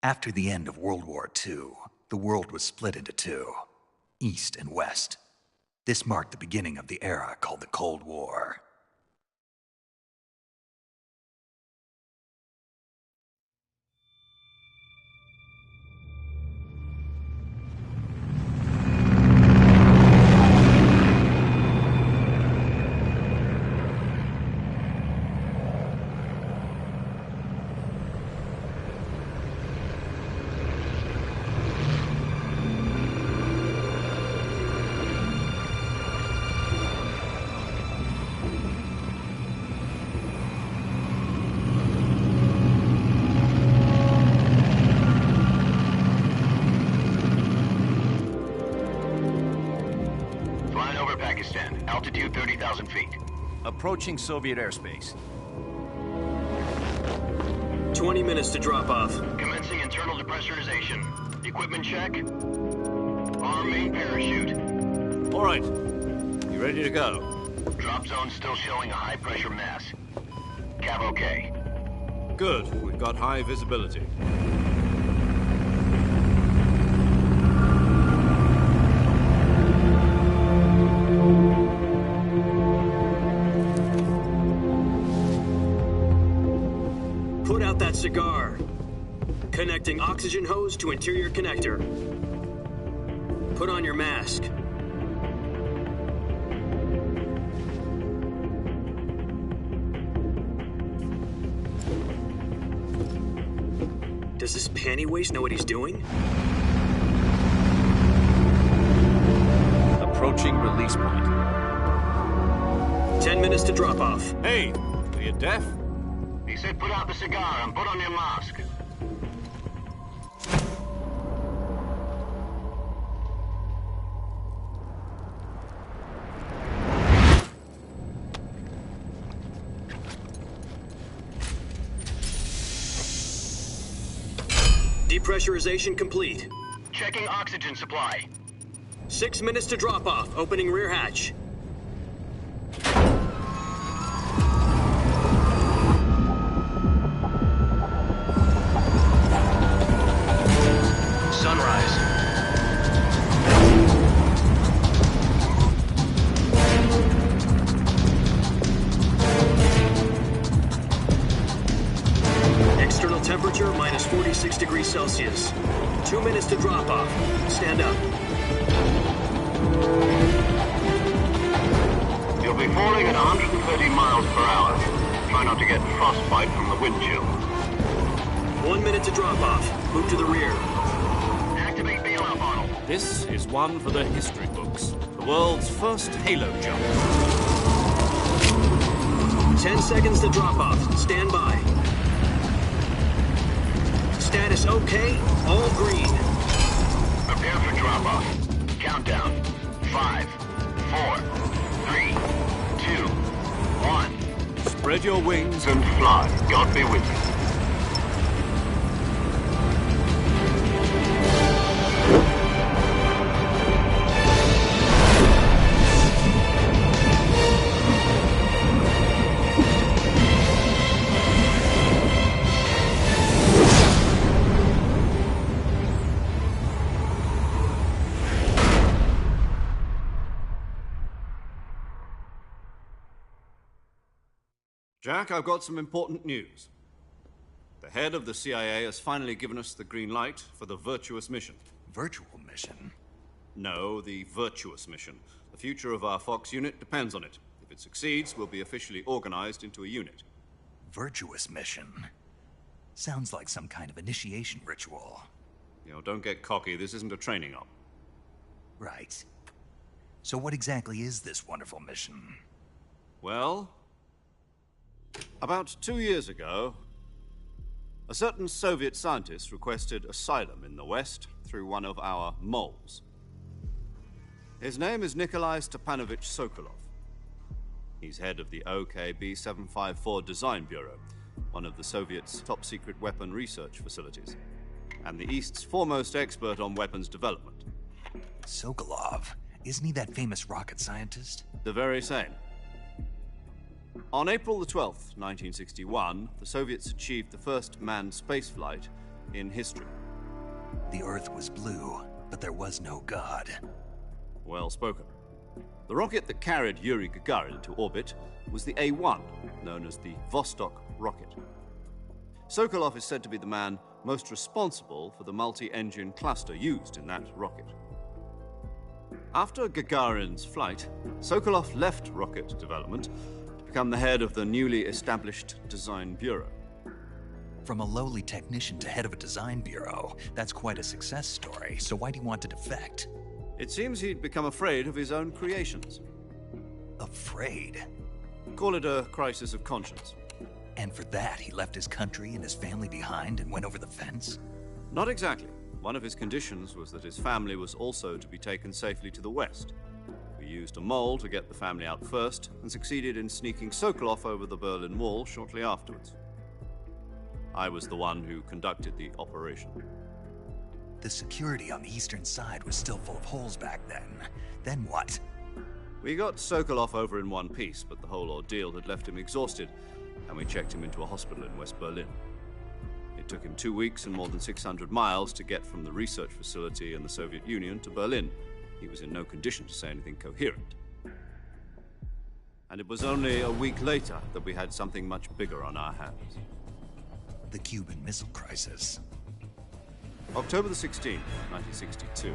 After the end of World War II, the world was split into two, East and West. This marked the beginning of the era called the Cold War. Altitude 30,000 feet. Approaching Soviet airspace. 20 minutes to drop off. Commencing internal depressurization. Equipment check. Arm main parachute. All right. You ready to go? Drop zone still showing a high pressure mass. Cav okay. Good. We've got high visibility. Put out that cigar. Connecting oxygen hose to interior connector. Put on your mask. Does this panty waste know what he's doing? Approaching release point. 10 minutes to drop off. Hey, are you deaf? He said put out the cigar and put on your mask. Depressurization complete. Checking oxygen supply. 6 minutes to drop off. Opening rear hatch. Sunrise. External temperature minus 46 degrees Celsius. 2 minutes to drop off. Stand up. You'll be falling at 130 miles per hour. Try not to get frostbite from the wind chill. 1 minute to drop off. Move to the rear. Activate bailout model. This is one for the history books. The world's first halo jump. 10 seconds to drop off. Stand by. Status okay. All green. Prepare for drop off. Countdown. 5, 4, 3, 2, 1. Spread your wings And fly. God be with you. Jack, I've got some important news. The head of the CIA has finally given us the green light for the virtuous mission. Virtual mission? No, the virtuous mission. The future of our Fox unit depends on it. If it succeeds, we'll be officially organized into a unit. Virtuous mission? Sounds like some kind of initiation ritual. You know, don't get cocky. This isn't a training op. Right. So what exactly is this wonderful mission? Well, about 2 years ago, a certain Soviet scientist requested asylum in the West through one of our moles. His name is Nikolai Stepanovich Sokolov. He's head of the OKB-754 Design Bureau, one of the Soviets' top-secret weapon research facilities, and the East's foremost expert on weapons development. Sokolov? Isn't he that famous rocket scientist? The very same. On April the 12th, 1961, the Soviets achieved the first manned spaceflight in history. The Earth was blue, but there was no God. Well spoken. The rocket that carried Yuri Gagarin into orbit was the A-1, known as the Vostok rocket. Sokolov is said to be the man most responsible for the multi-engine cluster used in that rocket. After Gagarin's flight, Sokolov left rocket development to become the head of the newly established Design Bureau. From a lowly technician to head of a design bureau, that's quite a success story, so why do you want to defect? It seems he'd become afraid of his own creations. Afraid? Call it a crisis of conscience. And for that, he left his country and his family behind and went over the fence? Not exactly. One of his conditions was that his family was also to be taken safely to the west. We used a mole to get the family out first and succeeded in sneaking Sokolov over the Berlin Wall shortly afterwards. I was the one who conducted the operation. The security on the eastern side was still full of holes back then. Then what? We got Sokolov over in one piece, but the whole ordeal had left him exhausted, and we checked him into a hospital in West Berlin. It took him 2 weeks and more than 600 miles to get from the research facility in the Soviet Union to Berlin. He was in no condition to say anything coherent. And it was only a week later that we had something much bigger on our hands. The Cuban Missile Crisis. October the 16th, 1962,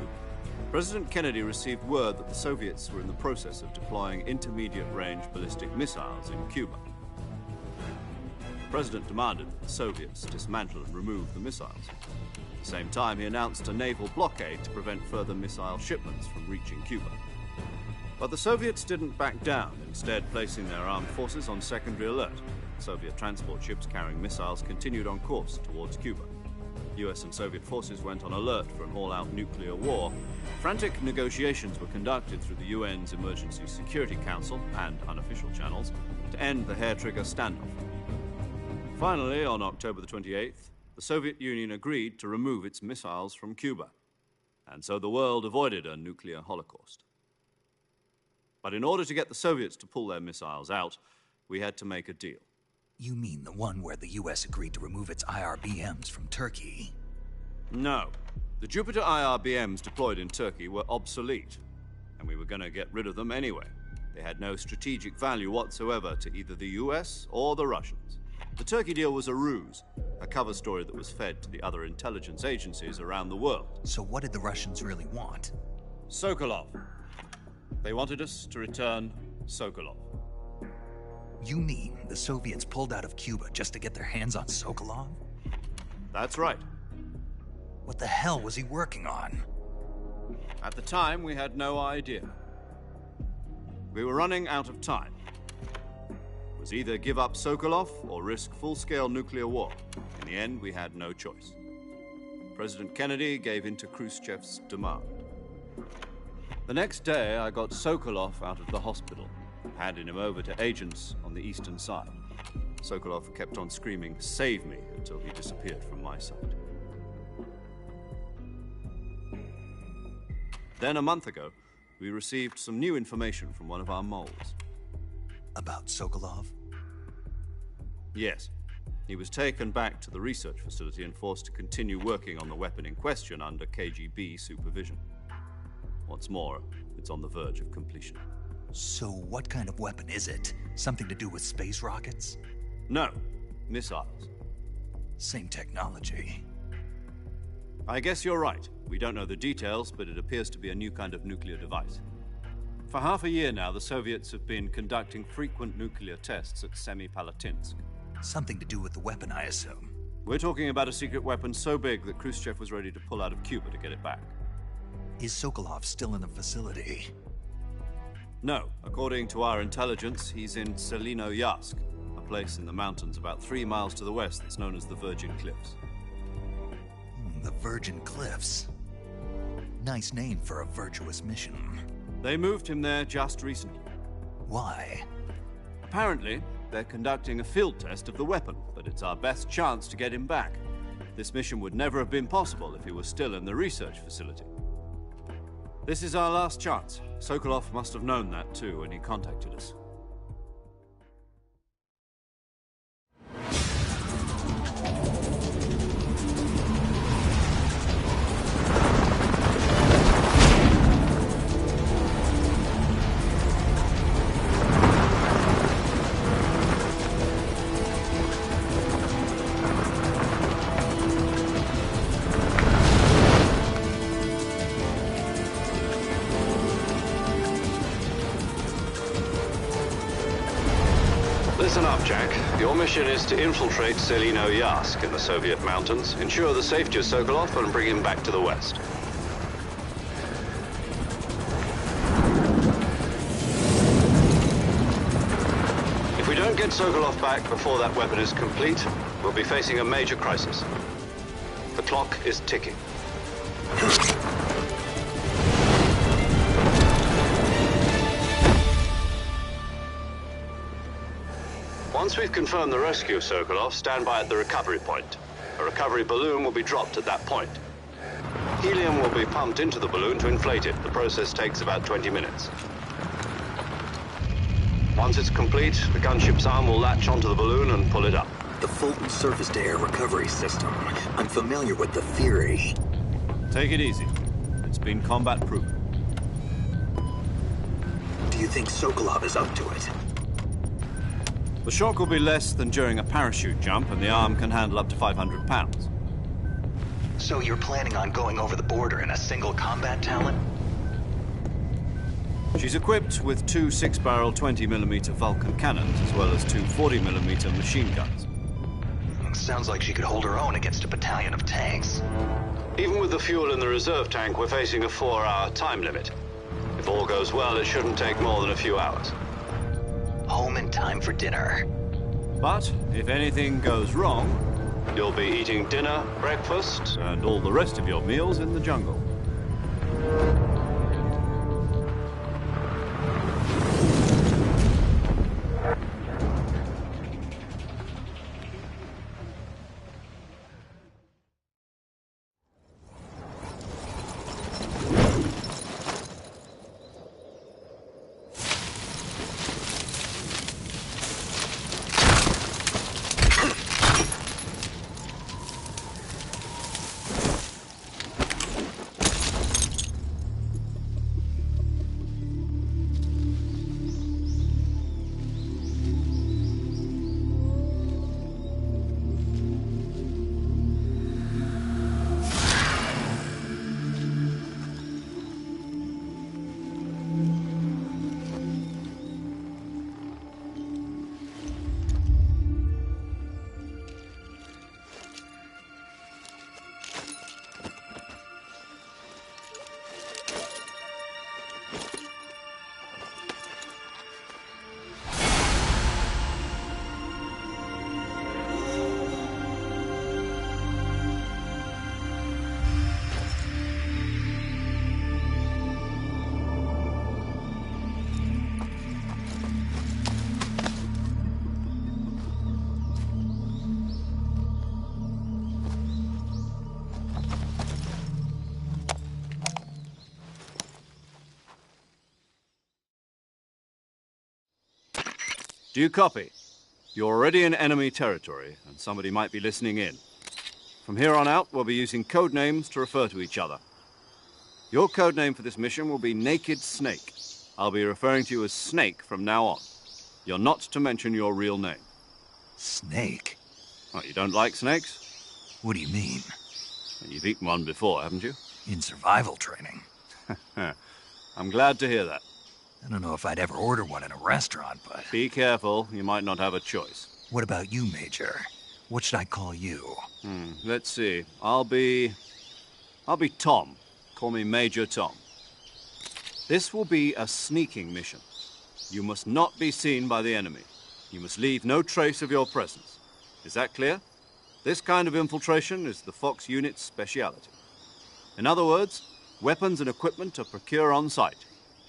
President Kennedy received word that the Soviets were in the process of deploying intermediate-range ballistic missiles in Cuba. The President demanded that the Soviets dismantle and remove the missiles. At the same time, he announced a naval blockade to prevent further missile shipments from reaching Cuba. But the Soviets didn't back down, instead placing their armed forces on secondary alert. Soviet transport ships carrying missiles continued on course towards Cuba. US and Soviet forces went on alert for an all-out nuclear war. Frantic negotiations were conducted through the UN's Emergency Security Council and unofficial channels to end the hair-trigger standoff. Finally, on October the 28th, the Soviet Union agreed to remove its missiles from Cuba, and so the world avoided a nuclear holocaust. But in order to get the Soviets to pull their missiles out, we had to make a deal. You mean the one where the US agreed to remove its IRBMs from Turkey? No. The Jupiter IRBMs deployed in Turkey were obsolete, and we were going to get rid of them anyway. They had no strategic value whatsoever to either the US or the Russians. The Turkey deal was a ruse, a cover story that was fed to the other intelligence agencies around the world. So what did the Russians really want? Sokolov. They wanted us to return Sokolov. You mean the Soviets pulled out of Cuba just to get their hands on Sokolov? That's right. What the hell was he working on? At the time, we had no idea. We were running out of time. It was either give up Sokolov or risk full-scale nuclear war. In the end, we had no choice. President Kennedy gave in to Khrushchev's demand. The next day, I got Sokolov out of the hospital, handing him over to agents on the eastern side. Sokolov kept on screaming, "Save me," until he disappeared from my sight. Then a month ago, we received some new information from one of our moles. About Sokolov? Yes. He was taken back to the research facility and forced to continue working on the weapon in question under KGB supervision. What's more, it's on the verge of completion. So what kind of weapon is it? Something to do with space rockets? No, missiles. Same technology. I guess you're right. We don't know the details, but it appears to be a new kind of nuclear device. For half a year now, the Soviets have been conducting frequent nuclear tests at Semipalatinsk. Something to do with the weapon, I assume. We're talking about a secret weapon so big that Khrushchev was ready to pull out of Cuba to get it back. Is Sokolov still in the facility? No. According to our intelligence, he's in Selinoyarsk, a place in the mountains about 3 miles to the west that's known as the Virgin Cliffs. The Virgin Cliffs. Nice name for a virtuous mission. They moved him there just recently. Why? Apparently, they're conducting a field test of the weapon, but it's our best chance to get him back. This mission would never have been possible if he was still in the research facility. This is our last chance. Sokolov must have known that too when he contacted us. Jack. Your mission is to infiltrate Selino Yask in the Soviet mountains, ensure the safety of Sokolov, and bring him back to the West. If we don't get Sokolov back before that weapon is complete, we'll be facing a major crisis. The clock is ticking. Once we've confirmed the rescue of Sokolov, stand by at the recovery point. A recovery balloon will be dropped at that point. Helium will be pumped into the balloon to inflate it. The process takes about 20 minutes. Once it's complete, the gunship's arm will latch onto the balloon and pull it up. The Fulton surface-to-air recovery system. I'm familiar with the theory. Take it easy. It's been combat-proven. Do you think Sokolov is up to it? The shock will be less than during a parachute jump, and the arm can handle up to 500 pounds. So you're planning on going over the border in a single combat talent? She's equipped with two 6-barrel 20mm Vulcan cannons, as well as two 40mm machine guns. Sounds like she could hold her own against a battalion of tanks. Even with the fuel in the reserve tank, we're facing a 4-hour time limit. If all goes well, it shouldn't take more than a few hours. Home in time for dinner. But if anything goes wrong, you'll be eating dinner, breakfast, and all the rest of your meals in the jungle. Do you copy? You're already in enemy territory, and somebody might be listening in. From here on out, we'll be using code names to refer to each other. Your code name for this mission will be Naked Snake. I'll be referring to you as Snake from now on. You're not to mention your real name. Snake? Oh, you don't like snakes? What do you mean? You've eaten one before, haven't you? In survival training. I'm glad to hear that. I don't know if I'd ever order one in a restaurant, but... Be careful, you might not have a choice. What about you, Major? What should I call you? Let's see. I'll be Tom. Call me Major Tom. This will be a sneaking mission. You must not be seen by the enemy. You must leave no trace of your presence. Is that clear? This kind of infiltration is the Fox unit's speciality. In other words, weapons and equipment are procured on site.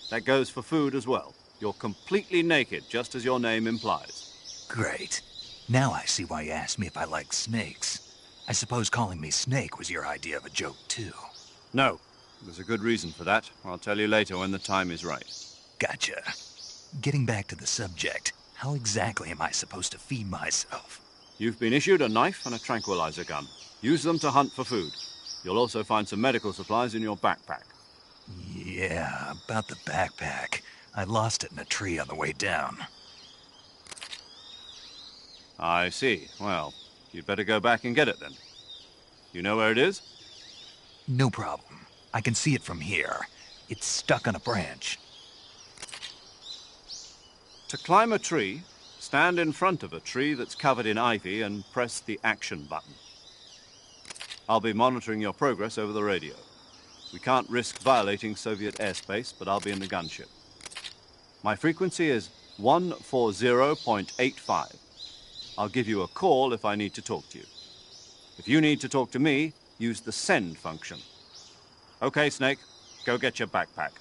That goes for food as well. You're completely naked, just as your name implies. Great. Now I see why you asked me if I like snakes. I suppose calling me Snake was your idea of a joke, too. No. There's a good reason for that. I'll tell you later when the time is right. Gotcha. Getting back to the subject, how exactly am I supposed to feed myself? You've been issued a knife and a tranquilizer gun. Use them to hunt for food. You'll also find some medical supplies in your backpack. Yeah, about the backpack. I lost it in a tree on the way down. I see. Well, you'd better go back and get it then. You know where it is? No problem. I can see it from here. It's stuck on a branch. To climb a tree, Stand in front of a tree that's covered in ivy and press the action button. I'll be monitoring your progress over the radio. We can't risk violating Soviet airspace, but I'll be in the gunship. My frequency is 140.85. I'll give you a call if I need to talk to you. If you need to talk to me, use the send function. Okay, Snake, go get your backpack.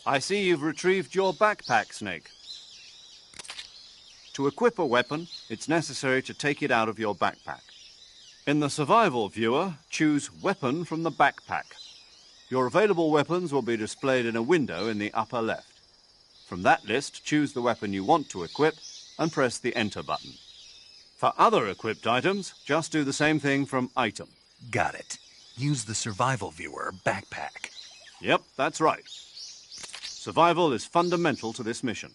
I see you've retrieved your backpack, Snake. To equip a weapon, it's necessary to take it out of your backpack. In the survival viewer, choose Weapon from the backpack. Your available weapons will be displayed in a window in the upper left. From that list, choose the weapon you want to equip and press the Enter button. For other equipped items, just do the same thing from Item. Got it. Use the survival viewer backpack. Yep, that's right. Survival is fundamental to this mission.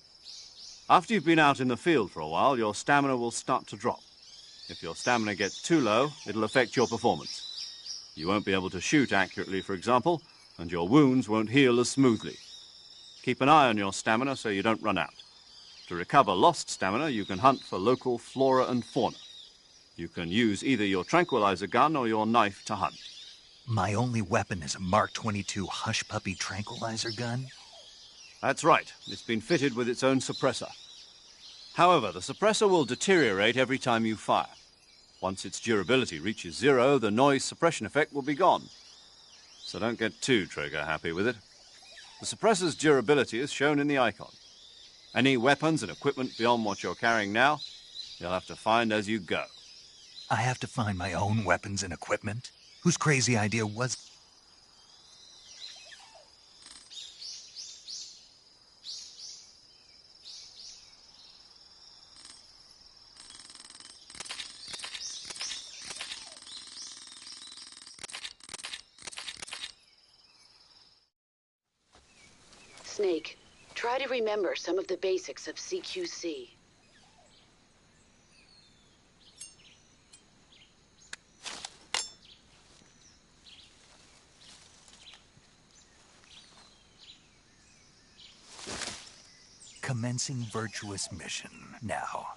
After you've been out in the field for a while, your stamina will start to drop. If your stamina gets too low, it'll affect your performance. You won't be able to shoot accurately, for example, and your wounds won't heal as smoothly. Keep an eye on your stamina so you don't run out. To recover lost stamina, you can hunt for local flora and fauna. You can use either your tranquilizer gun or your knife to hunt. My only weapon is a Mark 22 Hush Puppy tranquilizer gun? That's right. It's been fitted with its own suppressor. However, the suppressor will deteriorate every time you fire. Once its durability reaches 0, the noise suppression effect will be gone. So don't get too trigger-happy with it. The suppressor's durability is shown in the icon. Any weapons and equipment beyond what you're carrying now, you'll have to find as you go. I have to find my own weapons and equipment? Whose crazy idea was... Snake, try to remember some of the basics of CQC. Commencing virtuous mission now.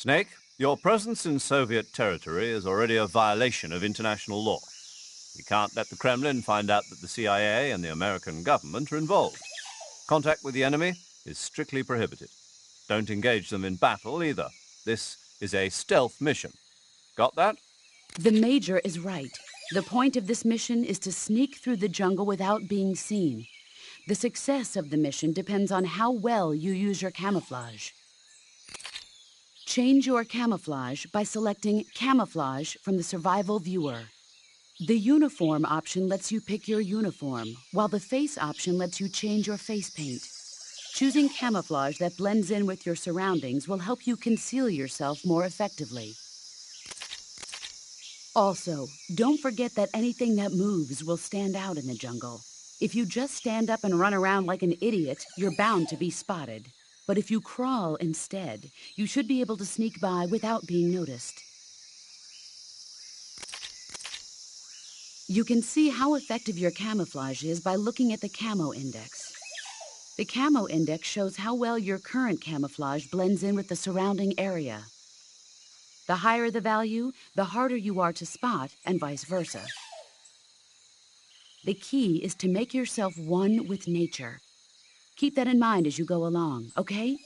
Snake, your presence in Soviet territory is already a violation of international law. We can't let the Kremlin find out that the CIA and the American government are involved. Contact with the enemy is strictly prohibited. Don't engage them in battle either. This is a stealth mission. Got that? The Major is right. The point of this mission is to sneak through the jungle without being seen. The success of the mission depends on how well you use your camouflage. Change your camouflage by selecting Camouflage from the Survival Viewer. The Uniform option lets you pick your uniform, while the Face option lets you change your face paint. Choosing camouflage that blends in with your surroundings will help you conceal yourself more effectively. Also, don't forget that anything that moves will stand out in the jungle. If you just stand up and run around like an idiot, you're bound to be spotted. But if you crawl instead, you should be able to sneak by without being noticed. You can see how effective your camouflage is by looking at the Camo Index. The Camo Index shows how well your current camouflage blends in with the surrounding area. The higher the value, the harder you are to spot, and vice versa. The key is to make yourself one with nature. Keep that in mind as you go along, okay?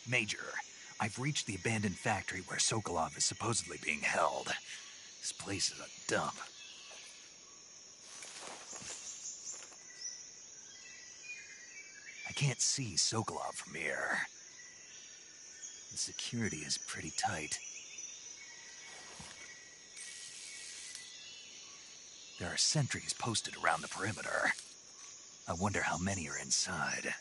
Major, I've reached the abandoned factory where Sokolov is supposedly being held. This place is a dump. I can't see Sokolov from here. The security is pretty tight. There are sentries posted around the perimeter. I wonder how many are inside.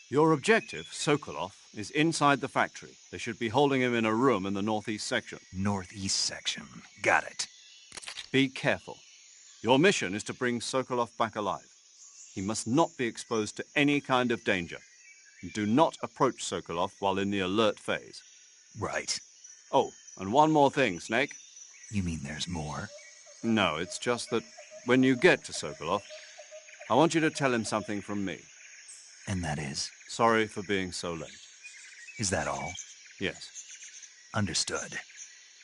Your objective, Sokolov, is inside the factory. They should be holding him in a room in the northeast section. Northeast section. Got it. Be careful. Your mission is to bring Sokolov back alive. He must not be exposed to any kind of danger. Do not approach Sokolov while in the alert phase. Right. Oh, and one more thing, Snake. You mean there's more? No, it's just that when you get to Sokolov, I want you to tell him something from me. And that is? Sorry for being so late. Is that all? Yes. Understood.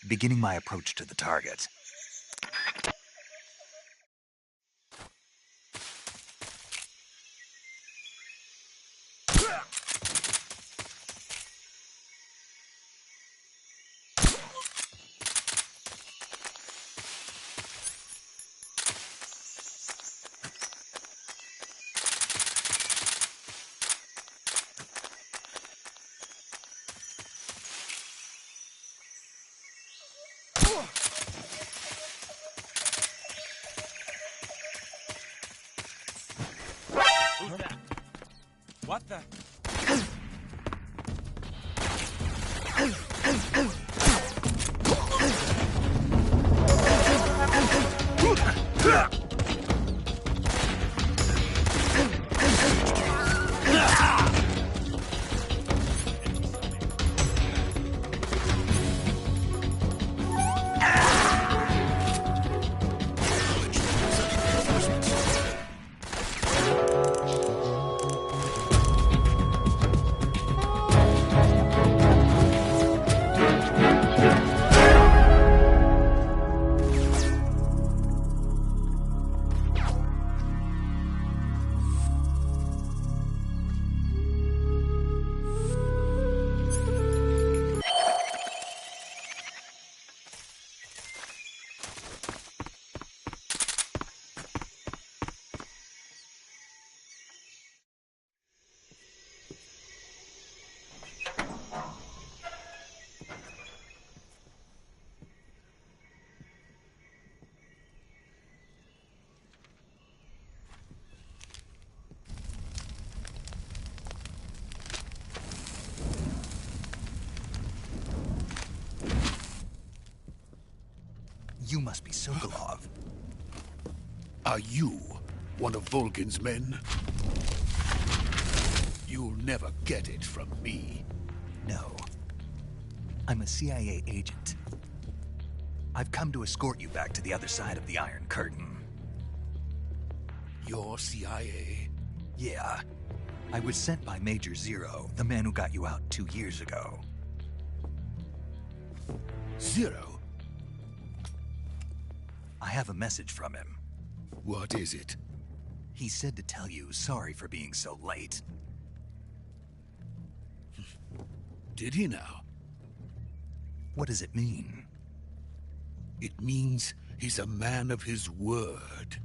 Beginning my approach to the target. Who's that? What the? You must be Sokolov. Are you one of Volgin's men? You'll never get it from me. No. I'm a CIA agent. I've come to escort you back to the other side of the Iron Curtain. You're CIA? Yeah. I was sent by Major Zero, the man who got you out 2 years ago. Zero? I have a message from him. What is it? He said to tell you sorry for being so late. Did he now? What does it mean? It means he's a man of his word.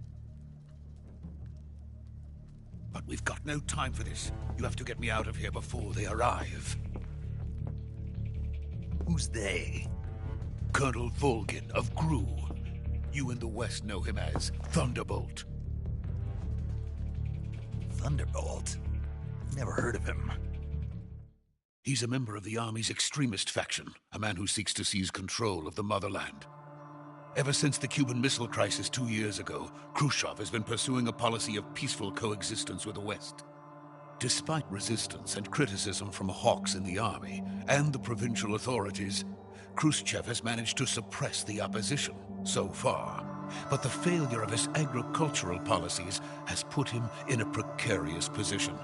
But we've got no time for this. You have to get me out of here before they arrive. Who's they? Colonel Volgin of GRU. You in the West know him as Thunderbolt. Thunderbolt? Never heard of him. He's a member of the Army's extremist faction, a man who seeks to seize control of the motherland. Ever since the Cuban Missile Crisis 2 years ago, Khrushchev has been pursuing a policy of peaceful coexistence with the West. Despite resistance and criticism from hawks in the Army and the provincial authorities, Khrushchev has managed to suppress the opposition so far. But the failure of his agricultural policies has put him in a precarious position.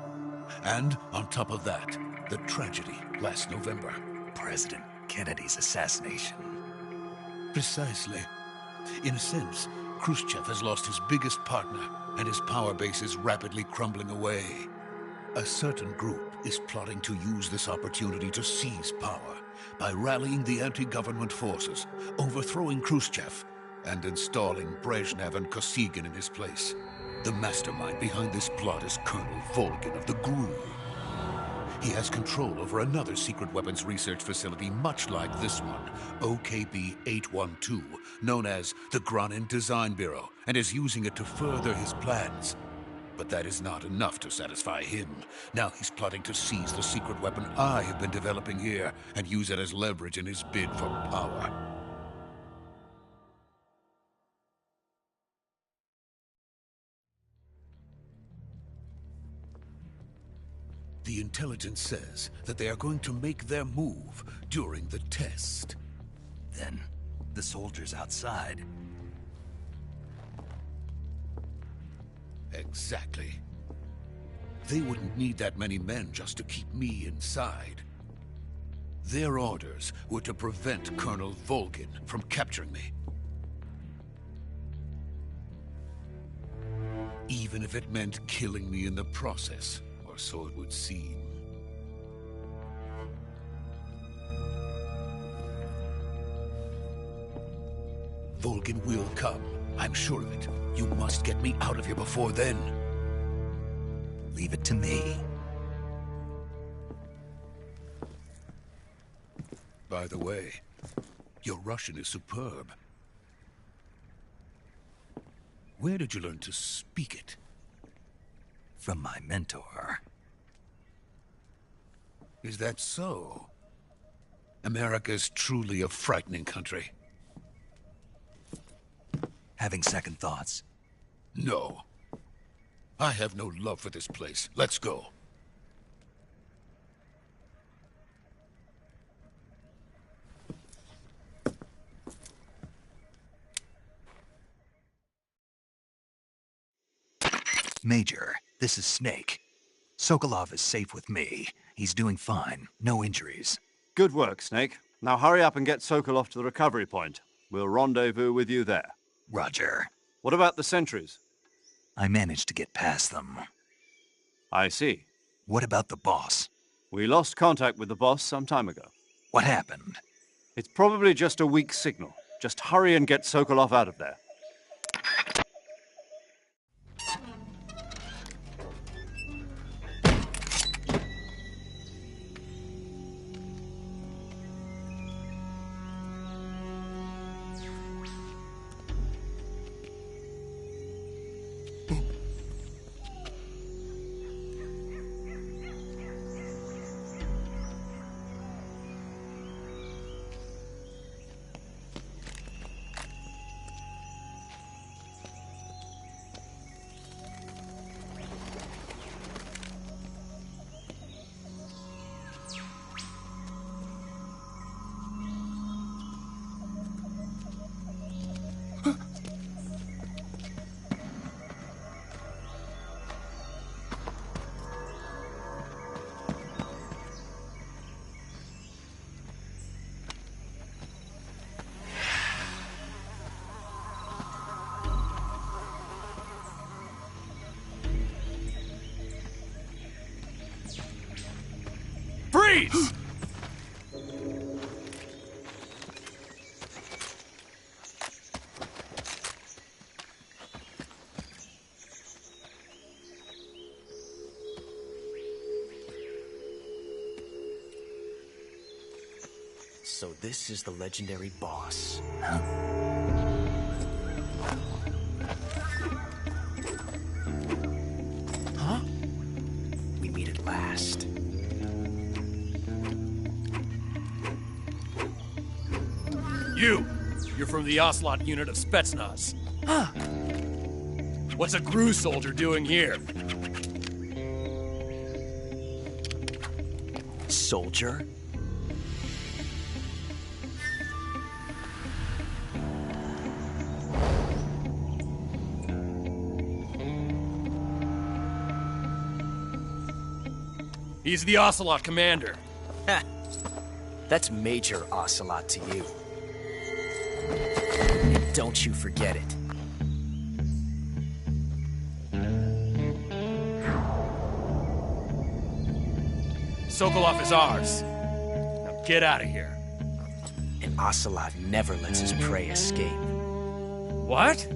And on top of that, the tragedy last November. President Kennedy's assassination. Precisely. In a sense, Khrushchev has lost his biggest partner, and his power base is rapidly crumbling away. A certain group is plotting to use this opportunity to seize power by rallying the anti-government forces, overthrowing Khrushchev, and installing Brezhnev and Kosygin in his place. The mastermind behind this plot is Colonel Volgin of the GRU. He has control over another secret weapons research facility much like this one, OKB-812, known as the Granin Design Bureau, and is using it to further his plans. But that is not enough to satisfy him. Now he's plotting to seize the secret weapon I have been developing here and use it as leverage in his bid for power. The intelligence says that they are going to make their move during the test. Then, the soldiers outside. Exactly. They wouldn't need that many men just to keep me inside. Their orders were to prevent Colonel Volgin from capturing me. Even if it meant killing me in the process, or so it would seem. Volgin will come. I'm sure of it. You must get me out of here before then. Leave it to me. By the way, Your Russian is superb. Where did you learn to speak it? From my mentor. Is that so? America is truly a frightening country. Having second thoughts? No. I have no love for this place. Let's go. Major, this is Snake. Sokolov is safe with me. He's doing fine. No injuries. Good work, Snake. Now hurry up and get Sokolov to the recovery point. We'll rendezvous with you there. Roger. What about the sentries? I managed to get past them. I see. What about the boss? We lost contact with the boss some time ago. What happened? It's probably just a weak signal. Just hurry and get Sokolov out of there. Freeze! So this is the legendary boss. Huh? We meet at last. You're from the Ocelot unit of Spetsnaz. Huh. What's a GRU soldier doing here? Soldier? He's the Ocelot commander. Ha! That's Major Ocelot to you. Don't you forget it. Sokolov is ours. Now get out of here. And Ocelot never lets his prey escape. What?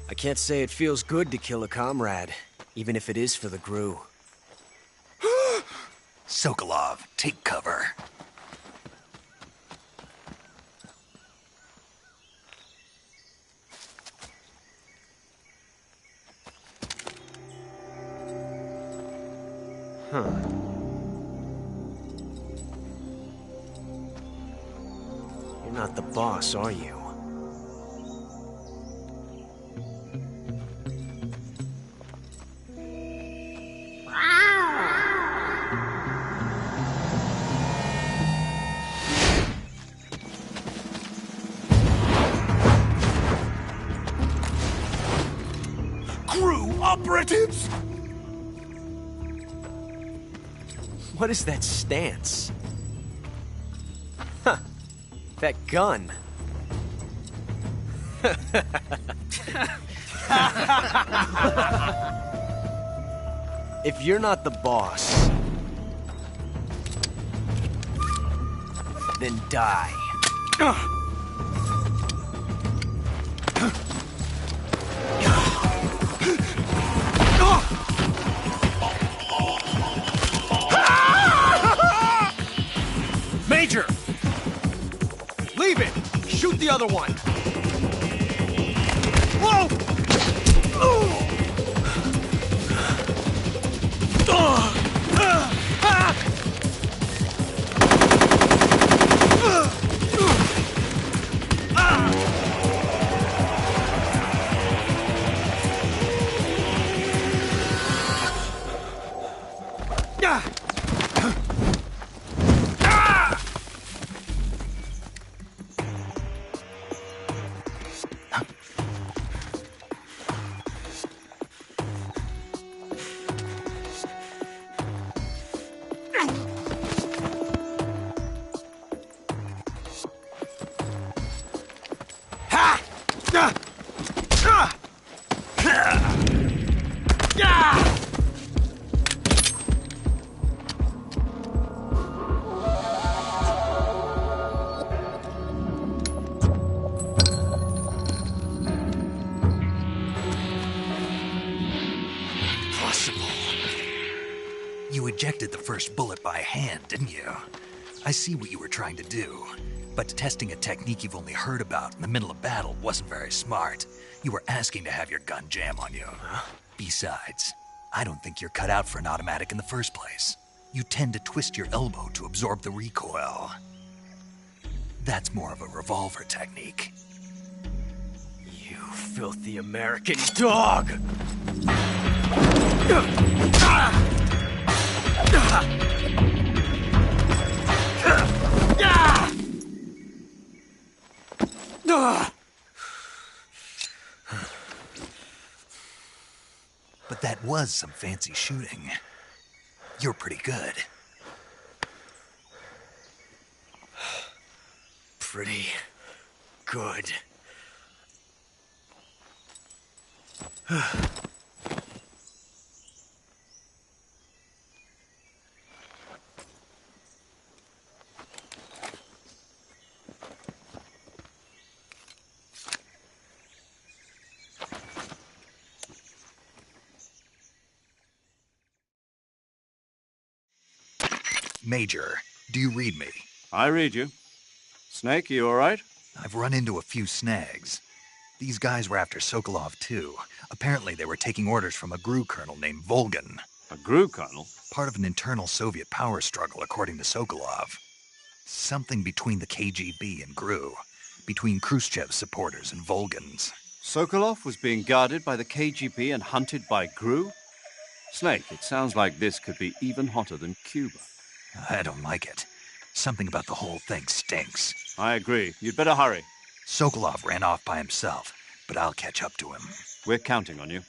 I can't say it feels good to kill a comrade, even if it is for the GRU. Sokolov, take cover. Huh. not the boss, are you? Crew operatives! What is that stance? Huh. That gun. If you're not the boss, then die. Major! Leave it! Shoot the other one! Whoa! You ejected the first bullet by hand, didn't you? I see what you were trying to do, but testing a technique you've only heard about in the middle of battle wasn't very smart. You were asking to have your gun jam on you. Besides, I don't think you're cut out for an automatic in the first place. You tend to twist your elbow to absorb the recoil. That's more of a revolver technique. You filthy American dog! But that was some fancy shooting. You're pretty good. Pretty good. Major, do you read me? I read you. Snake, you all right? I've run into a few snags. These guys were after Sokolov, too. Apparently they were taking orders from a GRU colonel named Volgan. A GRU colonel? Part of an internal Soviet power struggle, according to Sokolov. Something between the KGB and GRU. Between Khrushchev's supporters and Volgan's. Sokolov was being guarded by the KGB and hunted by GRU? Snake, it sounds like this could be even hotter than Cuba. I don't like it. Something about the whole thing stinks. I agree. You'd better hurry. Sokolov ran off by himself, but I'll catch up to him. We're counting on you.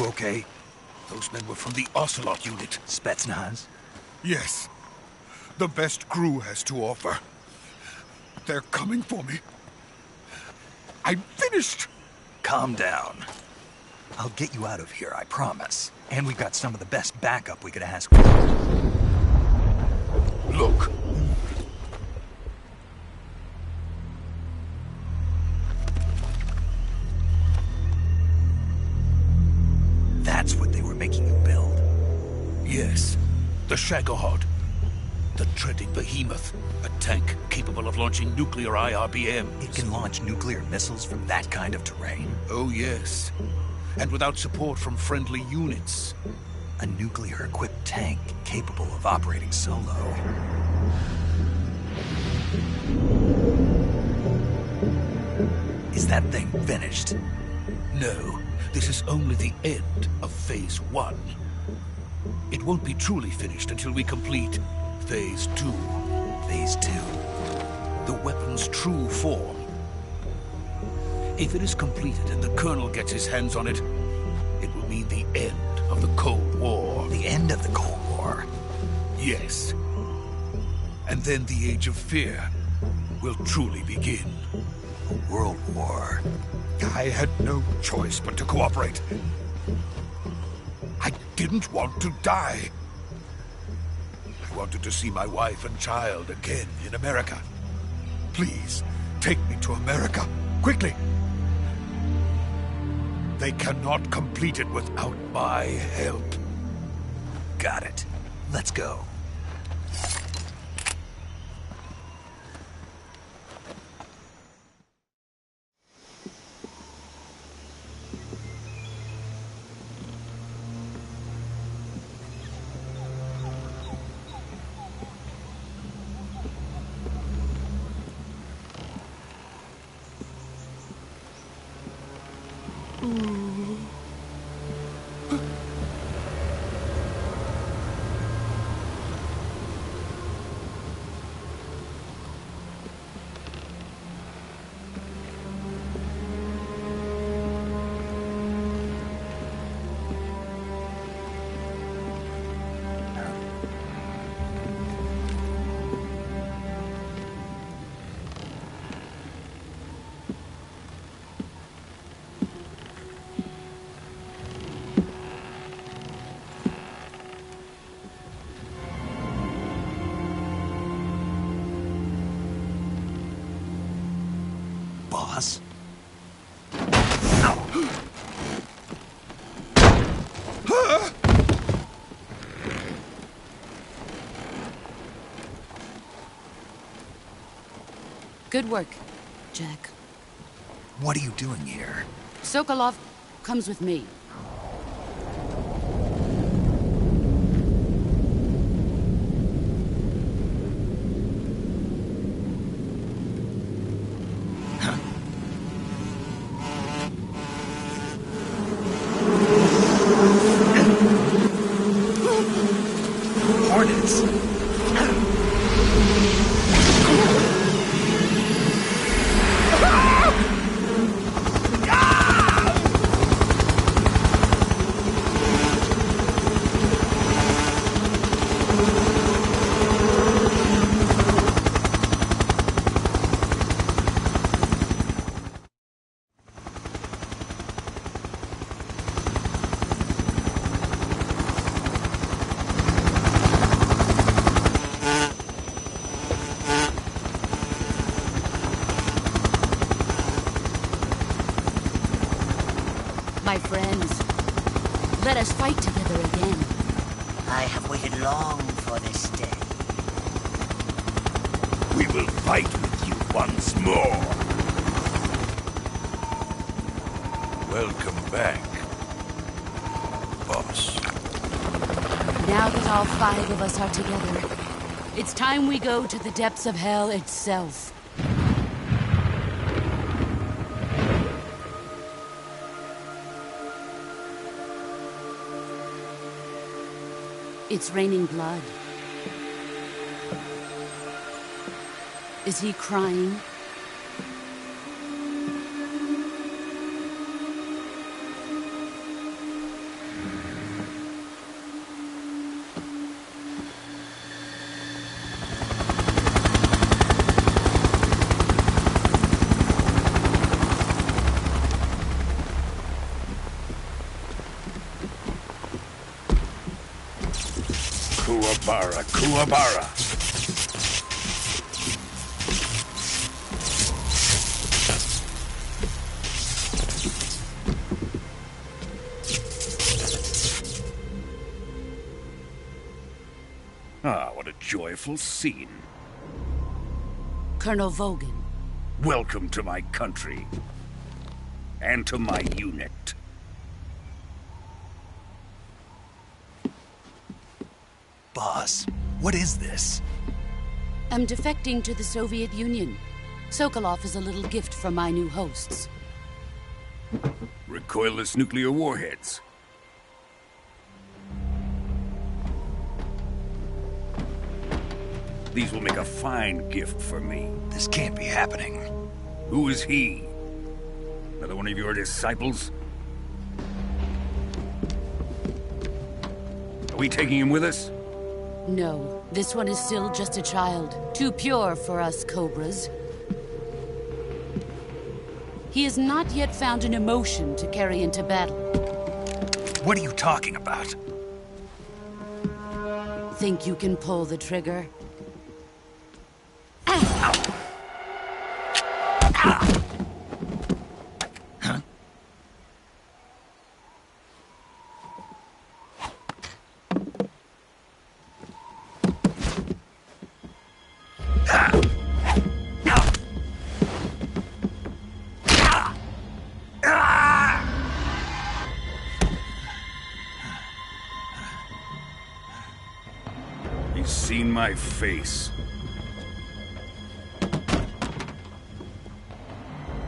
You okay? Those men were from the Ocelot unit. Spetsnaz? Yes. The best crew has to offer. They're coming for me. I'm finished! Calm down. I'll get you out of here, I promise. And we've got some of the best backup we could ask for. Look. That's what they were making you build? Yes. The Shagohod. The treading behemoth. A tank capable of launching nuclear IRBMs. It can launch nuclear missiles from that kind of terrain? Oh, yes. And without support from friendly units. A nuclear-equipped tank capable of operating solo. Is that thing finished? No. This is only the end of Phase 1. It won't be truly finished until we complete Phase 2. Phase 2? The weapon's true form. If it is completed and the Colonel gets his hands on it, it will mean the end of the Cold War. The end of the Cold War? Yes. And then the Age of Fear will truly begin. A world war? I had no choice but to cooperate. I didn't want to die. I wanted to see my wife and child again in America. Please, take me to America, quickly. They cannot complete it without my help. Got it. Let's go. Boss? Good work, Jack. What are you doing here? Sokolov comes with me. Hornets! My friends, let us fight together again. I have waited long for this day. We will fight with you once more. Welcome back, boss. Now that all 5 of us are together, it's time we go to the depths of hell itself. It's raining blood. Is he crying? Bara Kuwabara. Ah, what a joyful scene. Colonel Vogan. Welcome to my country. And to my unit. Boss, what is this? I'm defecting to the Soviet Union. Sokolov is a little gift from my new hosts. Recoilless nuclear warheads. These will make a fine gift for me. This can't be happening. Who is he? Another one of your disciples? Are we taking him with us? No, this one is still just a child. Too pure for us Cobras. He has not yet found an emotion to carry into battle. What are you talking about? Think you can pull the trigger? He's seen my face.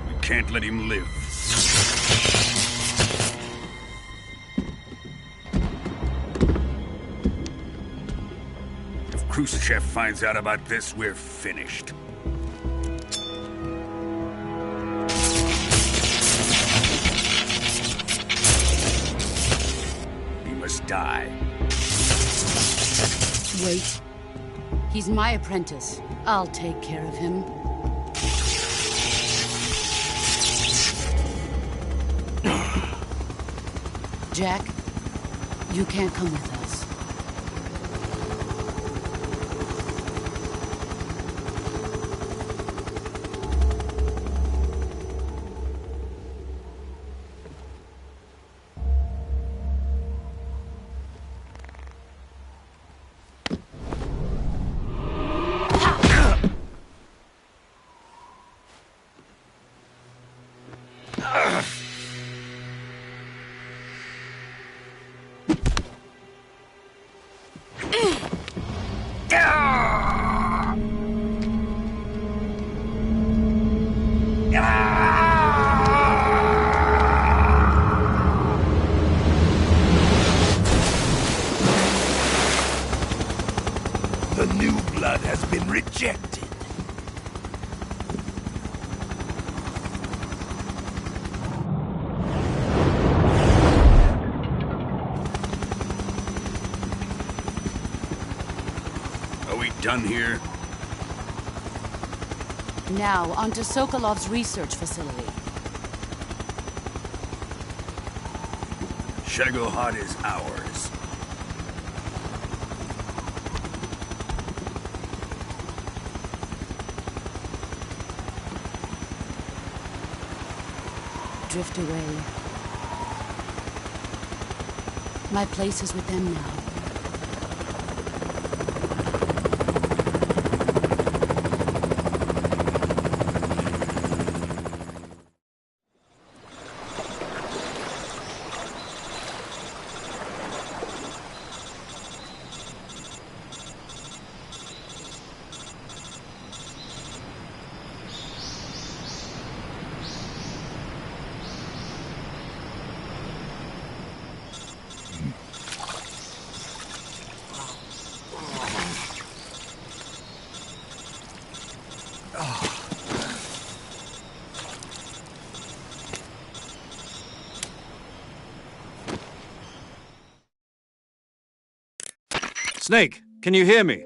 We can't let him live. If Khrushchev finds out about this, we're finished. He must die. Wait. He's my apprentice. I'll take care of him. Jack, you can't come with us. The new blood has been rejected. Are we done here? Now, onto Sokolov's research facility. Shagohod is ours. Drift away. My place is with them now. Snake, can you hear me?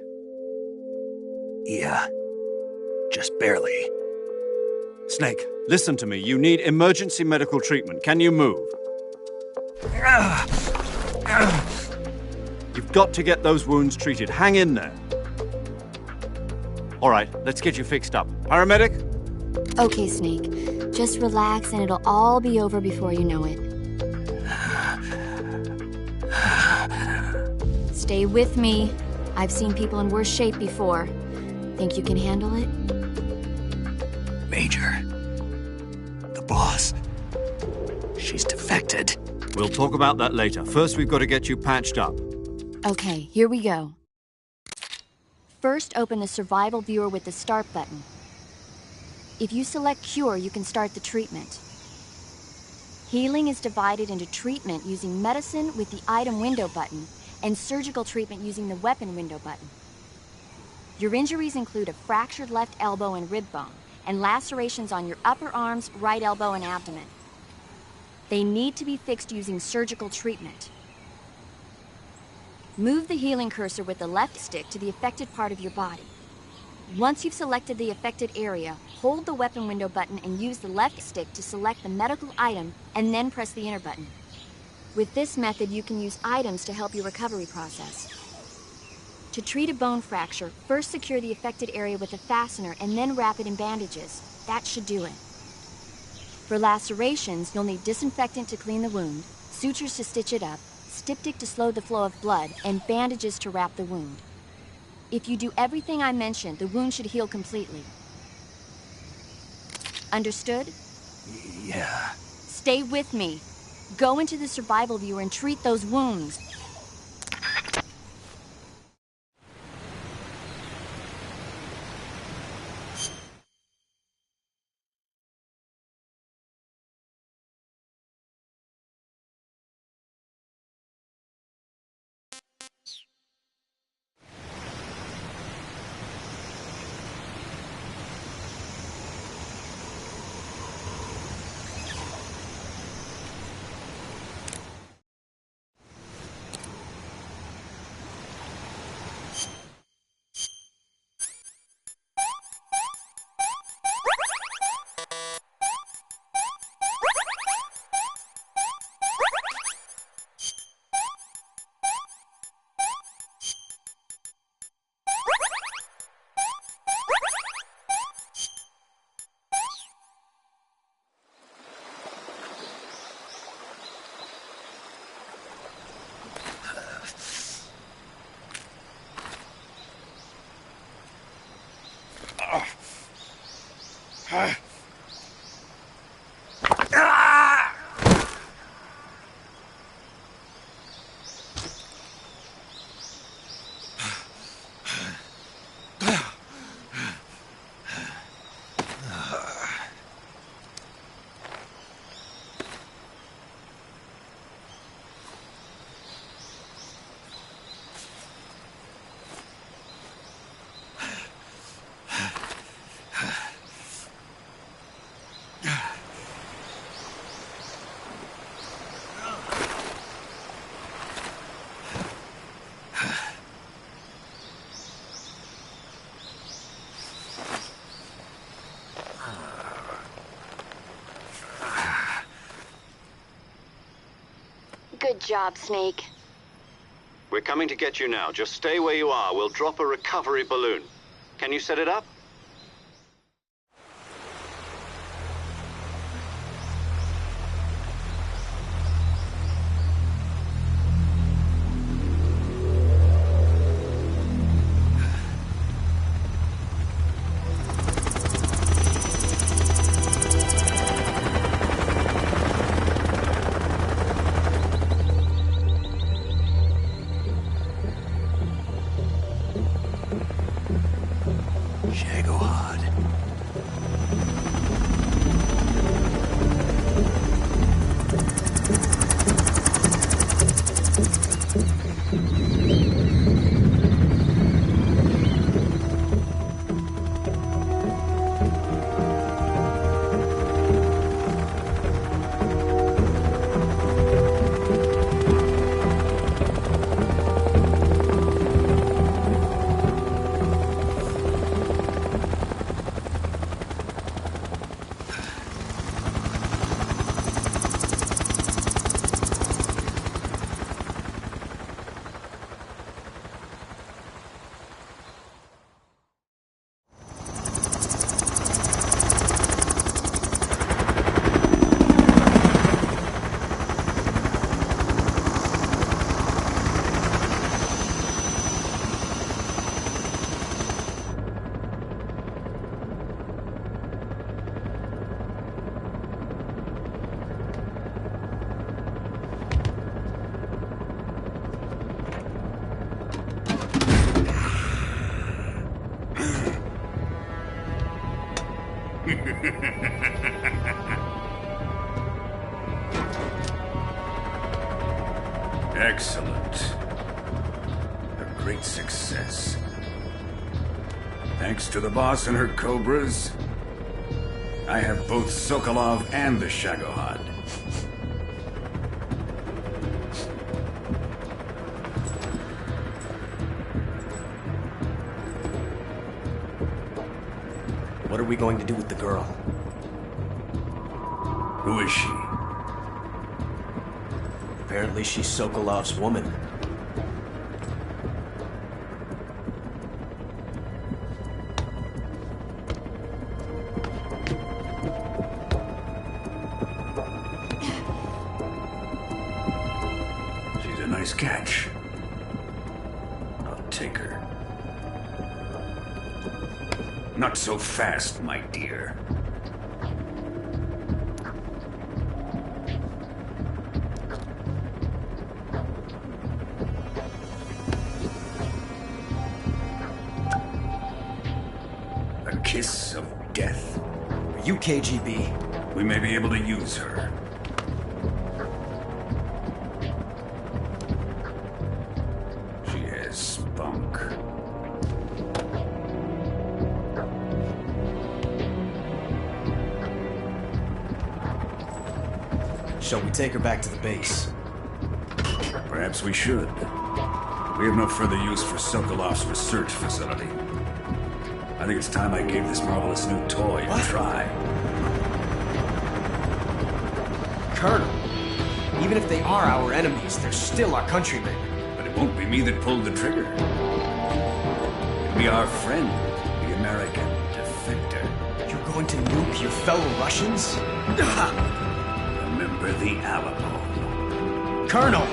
Yeah, just barely. Snake, listen to me. You need emergency medical treatment. Can you move? You've We've got to get those wounds treated. Hang in there. All right, let's get you fixed up. Paramedic? Okay, Snake. Just relax and it'll all be over before you know it. Stay with me. I've seen people in worse shape before. Think you can handle it? Major, the boss, she's defected. We'll talk about that later. First, we've got to get you patched up. Okay, here we go. First, open the survival viewer with the start button. If you select Cure, you can start the treatment. Healing is divided into treatment using medicine with the item window button and surgical treatment using the weapon window button. Your injuries include a fractured left elbow and rib bone, and lacerations on your upper arms, right elbow, and abdomen. They need to be fixed using surgical treatment. Move the healing cursor with the left stick to the affected part of your body. Once you've selected the affected area, hold the weapon window button and use the left stick to select the medical item, and then press the enter button. With this method, you can use items to help your recovery process. To treat a bone fracture, first secure the affected area with a fastener and then wrap it in bandages. That should do it. For lacerations, you'll need disinfectant to clean the wound, sutures to stitch it up, styptic to slow the flow of blood, and bandages to wrap the wound. If you do everything I mentioned, the wound should heal completely. Understood? Yeah. Stay with me. Go into the survival viewer and treat those wounds. Good job, Snake. We're coming to get you now. Just stay where you are. We'll drop a recovery balloon. Can you set it up? Shit. Excellent. A great success. Thanks to the boss and her cobras, I have both Sokolov and the Shagohod. What are we going to do with the girl? Who is she? Apparently she's Sokolov's woman. She's a nice catch. I'll take her. Not so fast, my dear. A kiss of death. Are you KGB? We may be able to use her. She has spunk. Shall we take her back to the base? Perhaps we should. We have no further use for Sokolov's research facility. I think it's time I gave this marvelous new toy a try. Colonel, even if they are our enemies, they're still our countrymen. But it won't be me that pulled the trigger. It'll be our friend, the American defector. You're going to nuke your fellow Russians? Remember the Alamo. Colonel!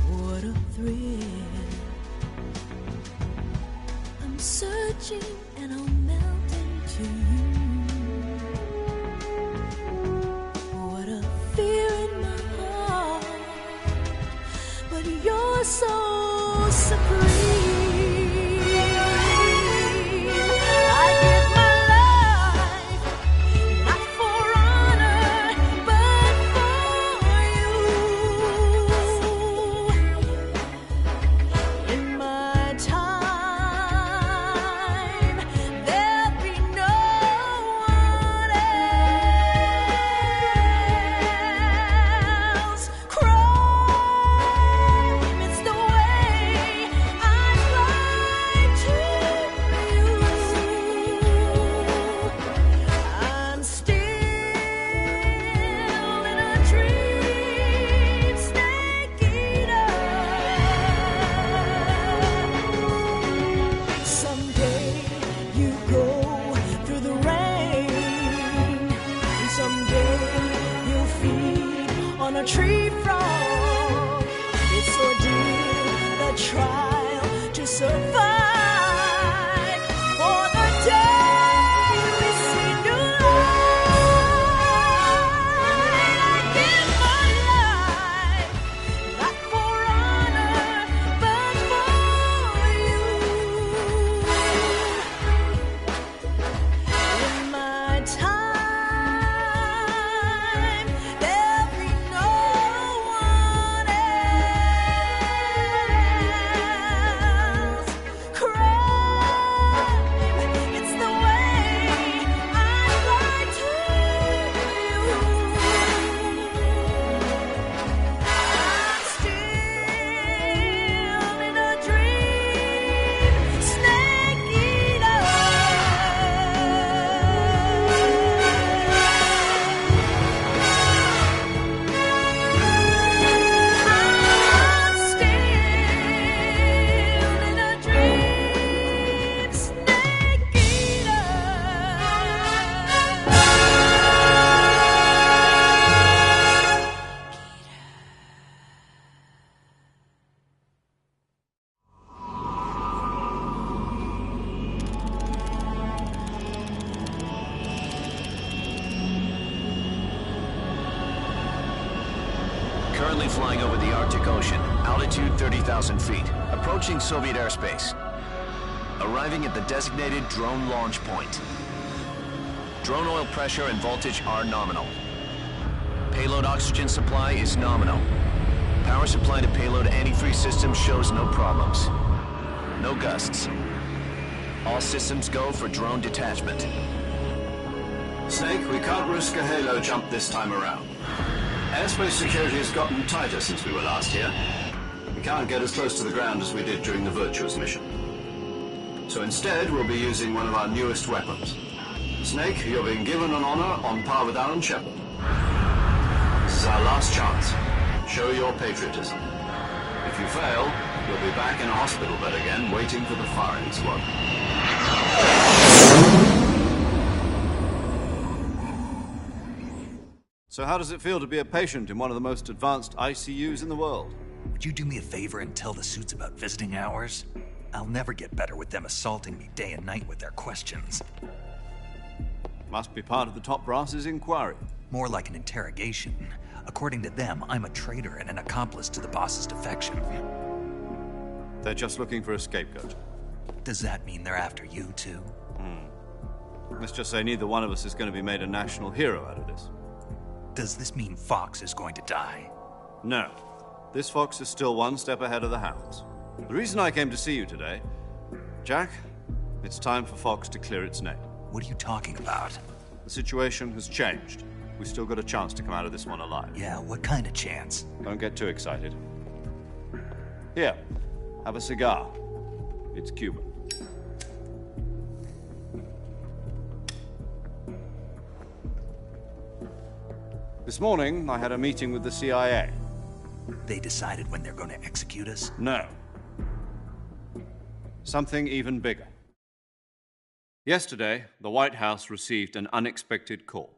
What a thrill. I'm searching and I'll melt into you. What a fear in my heart, but you're so supreme. my time. There'll be no one else. Crime, it's the way I lie to you. I'm still in a dream, snake eater. I'm still in a dream, snake eater. Currently flying over the Arctic Ocean, altitude 30,000 feet, approaching Soviet airspace. Arriving at the designated drone launch point. Drone oil pressure and voltage are nominal. Payload oxygen supply is nominal. Power supply to payload antifreeze system shows no problems. No gusts. All systems go for drone detachment. Snake, we can't risk a halo jump this time around. Airspace security has gotten tighter since we were last here. We can't get as close to the ground as we did during the Virtuous mission. So instead, we'll be using one of our newest weapons. Snake, you're being given an honor on par with Alan Shepard. This is our last chance. Show your patriotism. If you fail, you'll be back in a hospital bed again, waiting for the firing squad. So how does it feel to be a patient in one of the most advanced ICUs in the world? Would you do me a favor and tell the suits about visiting hours? I'll never get better with them assaulting me day and night with their questions. Must be part of the top brass's inquiry. More like an interrogation. According to them, I'm a traitor and an accomplice to the boss's defection. They're just looking for a scapegoat. Does that mean they're after you, too? Let's just say neither one of us is going to be made a national hero out of this. Does this mean Fox is going to die? No. This fox is still one step ahead of the hounds. The reason I came to see you today, Jack, it's time for Fox to clear its name. What are you talking about? The situation has changed. We still got a chance to come out of this one alive. Yeah, what kind of chance? Don't get too excited. Here, have a cigar. It's Cuban. This morning, I had a meeting with the CIA. They decided when they're going to execute us? No. Something even bigger. Yesterday, the White House received an unexpected call.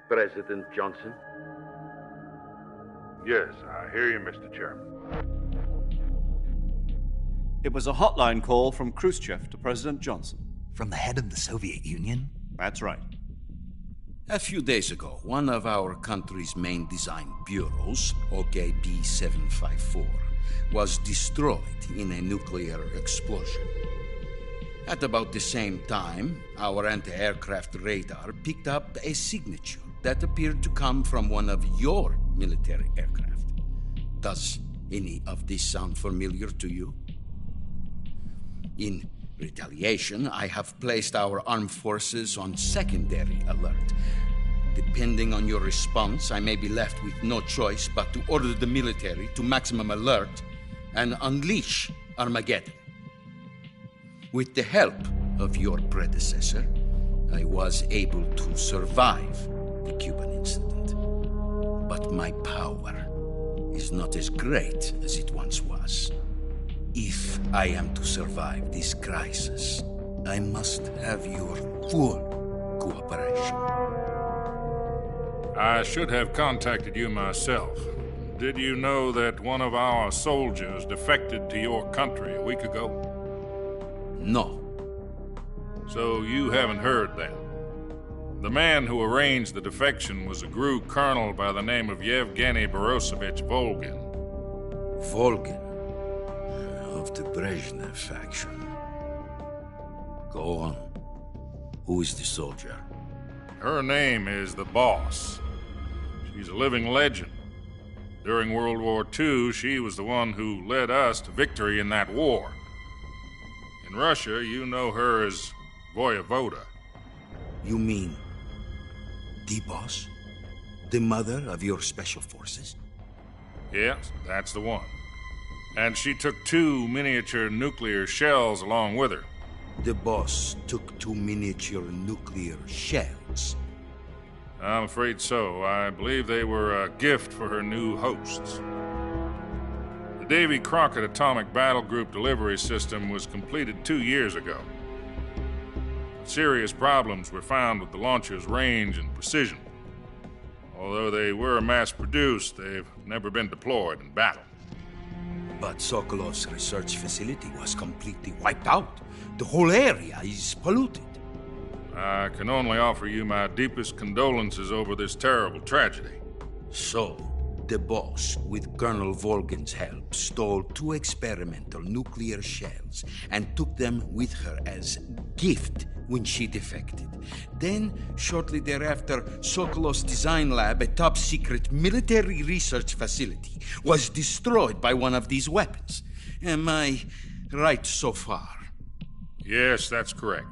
President Johnson? Yes, I hear you, Mr. Chairman. It was a hotline call from Khrushchev to President Johnson. From the head of the Soviet Union? That's right. A few days ago, one of our country's main design bureaus, OKB 754, was destroyed in a nuclear explosion. At about the same time, our anti-aircraft radar picked up a signature that appeared to come from one of your military aircraft. Does any of this sound familiar to you? In retaliation, I have placed our armed forces on secondary alert. Depending on your response, I may be left with no choice but to order the military to maximum alert and unleash Armageddon. With the help of your predecessor, I was able to survive the Cuban incident. But my power is not as great as it once was. If I am to survive this crisis, I must have your full cooperation. I should have contacted you myself. Did you know that one of our soldiers defected to your country a week ago? No. So you haven't heard that. The man who arranged the defection was a GRU colonel by the name of Yevgeny Borosovich Volgin. Volgin? Of the Brezhnev faction. Go on. Who is the soldier? Her name is the Boss. She's a living legend. During World War II, she was the one who led us to victory in that war. In Russia, you know her as Voyevoda. You mean the Boss? The mother of your special forces? Yes, that's the one. And she took 2 miniature nuclear shells along with her. The Boss took 2 miniature nuclear shells? I'm afraid so. I believe they were a gift for her new hosts. The Davy Crockett Atomic Battle Group delivery system was completed 2 years ago. Serious problems were found with the launcher's range and precision. Although they were mass-produced, they've never been deployed in battle. But Sokolov's research facility was completely wiped out. The whole area is polluted. I can only offer you my deepest condolences over this terrible tragedy. So, the Boss, with Colonel Volgin's help, stole 2 experimental nuclear shells and took them with her as gift when she defected. Then, shortly thereafter, Sokolov's design lab, a top-secret military research facility, was destroyed by one of these weapons. Am I right so far? Yes, that's correct.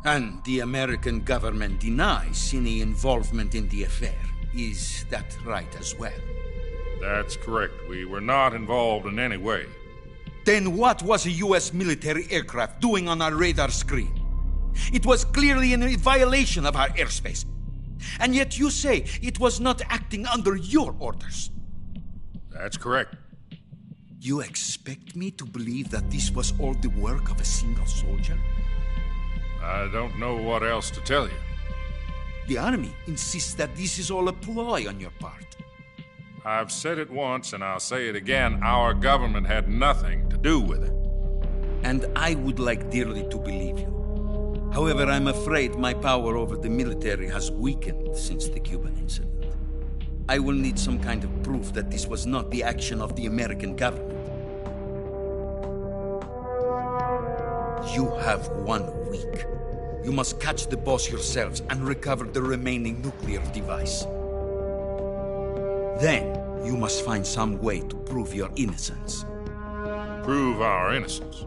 And the American government denies any involvement in the affair. Is that right as well? That's correct. We were not involved in any way. Then what was a U.S. military aircraft doing on our radar screen? It was clearly in violation of our airspace. And yet you say it was not acting under your orders. That's correct. You expect me to believe that this was all the work of a single soldier? I don't know what else to tell you. The Army insists that this is all a ploy on your part. I've said it once and I'll say it again. Our government had nothing to do with it. And I would like dearly to believe you. However, I'm afraid my power over the military has weakened since the Cuban incident. I will need some kind of proof that this was not the action of the American government. You have 1 week. You must catch the Boss yourselves and recover the remaining nuclear device. Then, you must find some way to prove your innocence. Prove our innocence?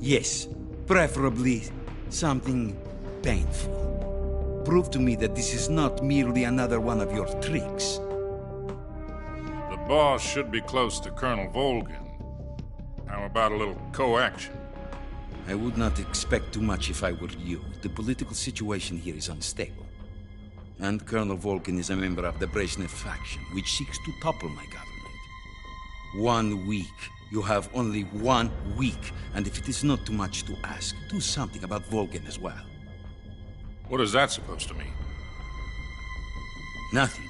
Yes, preferably something painful. Prove to me that this is not merely another one of your tricks. The Boss should be close to Colonel Volgin. How about a little co-action? I would not expect too much if I were you. The political situation here is unstable. And Colonel Volgin is a member of the Brezhnev faction, which seeks to topple my government. 1 week. You have only 1 week, and if it is not too much to ask, do something about Volgin as well. What is that supposed to mean? Nothing.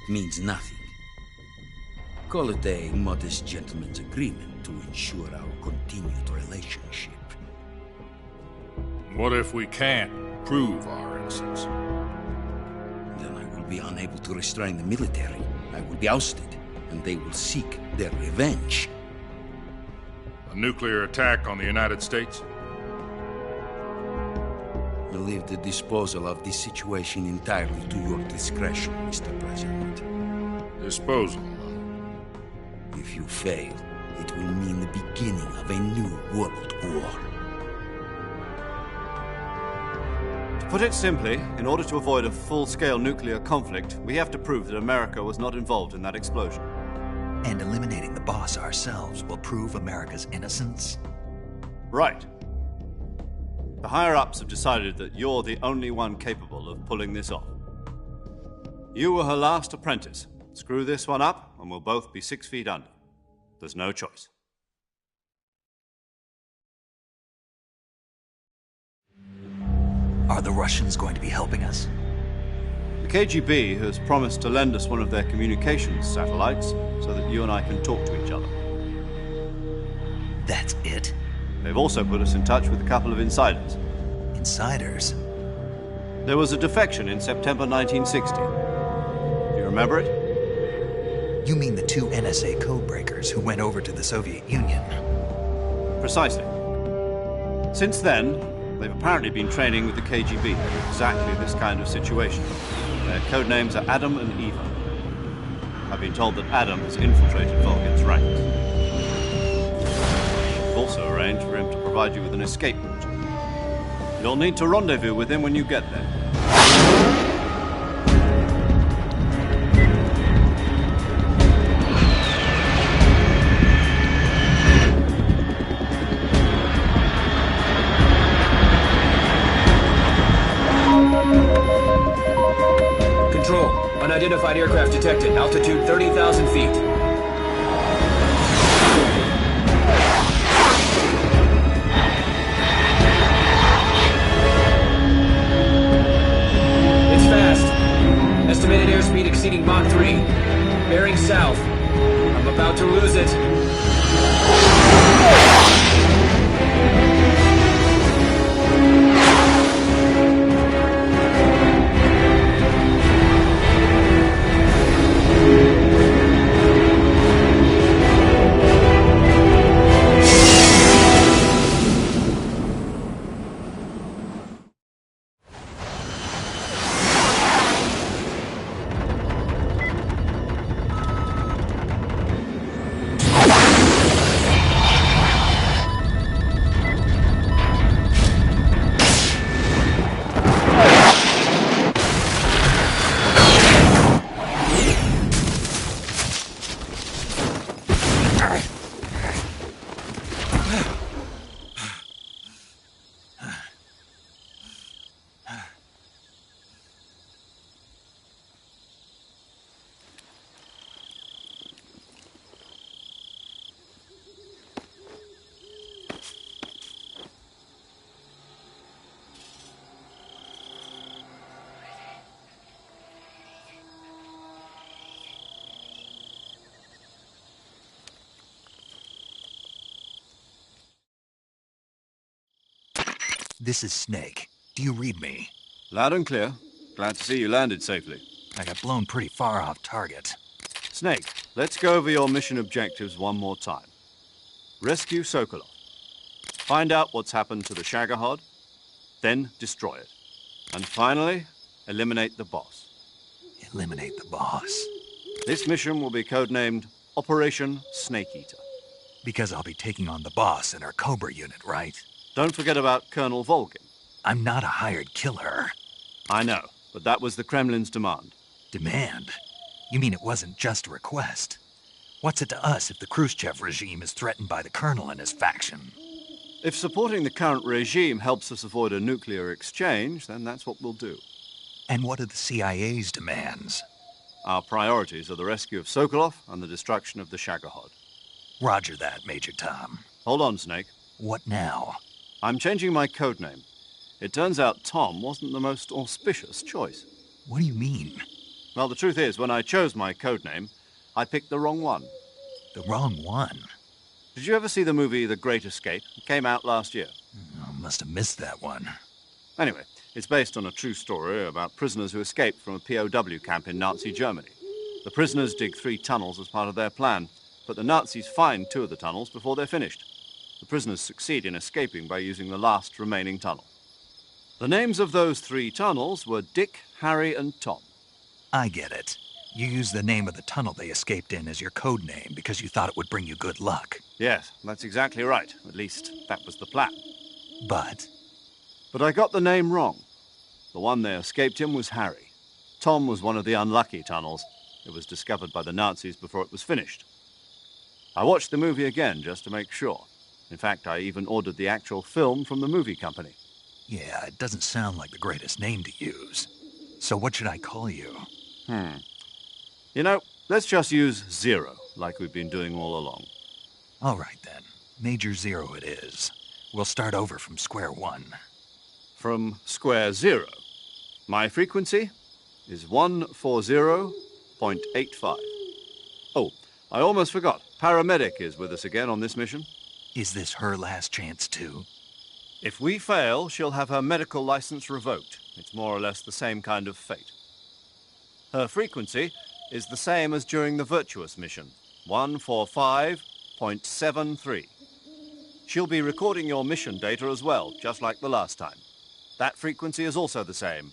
It means nothing. Call it a modest gentleman's agreement to ensure our continued relationship. What if we can't prove our innocence? Then I will be unable to restrain the military. I will be ousted, and they will seek their revenge. A nuclear attack on the United States? I leave the disposal of this situation entirely to your discretion, Mr. President. Disposal? If you fail, it will mean the beginning of a new world war. To put it simply, in order to avoid a full-scale nuclear conflict, we have to prove that America was not involved in that explosion. And eliminating the Boss ourselves will prove America's innocence? Right. The higher-ups have decided that you're the only one capable of pulling this off. You were her last apprentice. Screw this one up, and we'll both be 6 feet under. There's no choice. Are the Russians going to be helping us? The KGB has promised to lend us one of their communications satellites so that you and I can talk to each other. That's it? They've also put us in touch with a couple of insiders. Insiders? There was a defection in September 1960. Do you remember it? You mean the 2 NSA codebreakers who went over to the Soviet Union? Precisely. Since then, They've apparently been training with the KGB for exactly this kind of situation. Their code names are Adam and Eva. I've been told that Adam has infiltrated Volgin's ranks. I've also arranged for him to provide you with an escape route. You'll need to rendezvous with him when you get there. Control. Unidentified aircraft detected. Altitude 30,000 feet. It's fast. Estimated airspeed exceeding Mach 3. Bearing south. I'm about to lose it. This is Snake. Do you read me? Loud and clear. Glad to see you landed safely. I got blown pretty far off target. Snake, let's go over your mission objectives one more time. Rescue Sokolov. Find out what's happened to the Shagohod, then destroy it. And finally, eliminate the boss. Eliminate the boss? This mission will be codenamed Operation Snake Eater. Because I'll be taking on the boss in our Cobra unit, right? Don't forget about Colonel Volgin. I'm not a hired killer. I know, but that was the Kremlin's demand. Demand? You mean it wasn't just a request? What's it to us if the Khrushchev regime is threatened by the Colonel and his faction? If supporting the current regime helps us avoid a nuclear exchange, then that's what we'll do. And what are the CIA's demands? Our priorities are the rescue of Sokolov and the destruction of the Shagohod. Roger that, Major Tom. Hold on, Snake. What now? I'm changing my codename. It turns out Tom wasn't the most auspicious choice. What do you mean? Well, the truth is, when I chose my codename, I picked the wrong one. The wrong one? Did you ever see the movie The Great Escape? It came out last year. I must have missed that one. Anyway, it's based on a true story about prisoners who escaped from a POW camp in Nazi Germany. The prisoners dig 3 tunnels as part of their plan, but the Nazis find 2 of the tunnels before they're finished. The prisoners succeed in escaping by using the last remaining tunnel. The names of those 3 tunnels were Dick, Harry, and Tom. I get it. You used the name of the tunnel they escaped in as your code name because you thought it would bring you good luck. Yes, that's exactly right. At least, that was the plan. But I got the name wrong. The one they escaped in was Harry. Tom was one of the unlucky tunnels. It was discovered by the Nazis before it was finished. I watched the movie again just to make sure. In fact, I even ordered the actual film from the movie company. yeah, it doesn't sound like the greatest name to use. So what should I call you? You know, let's just use Zero, like we've been doing all along. All right, then. Major Zero it is. We'll start over from square one. From square zero. My frequency is 140.85. Oh, I almost forgot. Paramedic is with us again on this mission. Is this her last chance, too? If we fail, she'll have her medical license revoked. It's more or less the same kind of fate. Her frequency is the same as during the Virtuous mission, 145.73. She'll be recording your mission data as well, just like the last time. That frequency is also the same,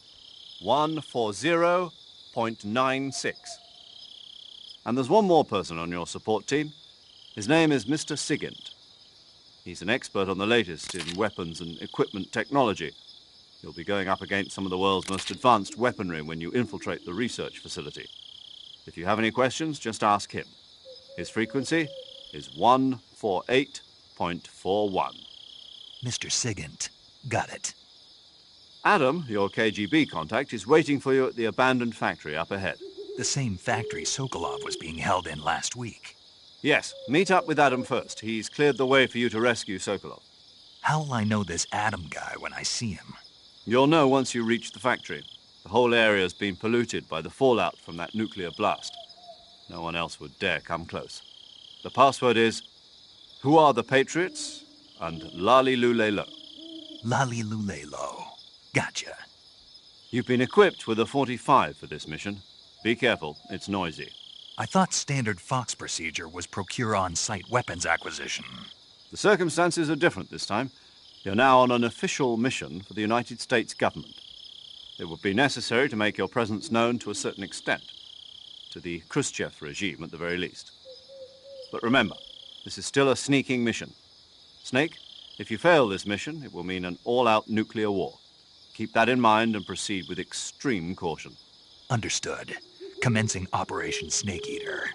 140.96. And there's one more person on your support team. His name is Mr. Sigint. He's an expert on the latest in weapons and equipment technology. You'll be going up against some of the world's most advanced weaponry when you infiltrate the research facility. If you have any questions, just ask him. His frequency is 148.41. Mr. Sigint. Got it. Adam, your KGB contact, is waiting for you at the abandoned factory up ahead. The same factory Sokolov was being held in last week. Yes, meet up with Adam first. He's cleared the way for you to rescue Sokolov. How'll I know this Adam guy when I see him? You'll know once you reach the factory. The whole area's been polluted by the fallout from that nuclear blast. No one else would dare come close. The password is, "Who are the Patriots?" and "Lali Lule Lo." Lali Lule Lo. Gotcha. You've been equipped with a 45 for this mission. Be careful, it's noisy. I thought standard Fox procedure was procure on-site weapons acquisition. The circumstances are different this time. You're now on an official mission for the United States government. It would be necessary to make your presence known to a certain extent, to the Khrushchev regime at the very least. But remember, this is still a sneaking mission. Snake, if you fail this mission, it will mean an all-out nuclear war. Keep that in mind and proceed with extreme caution. Understood. Commencing Operation Snake Eater.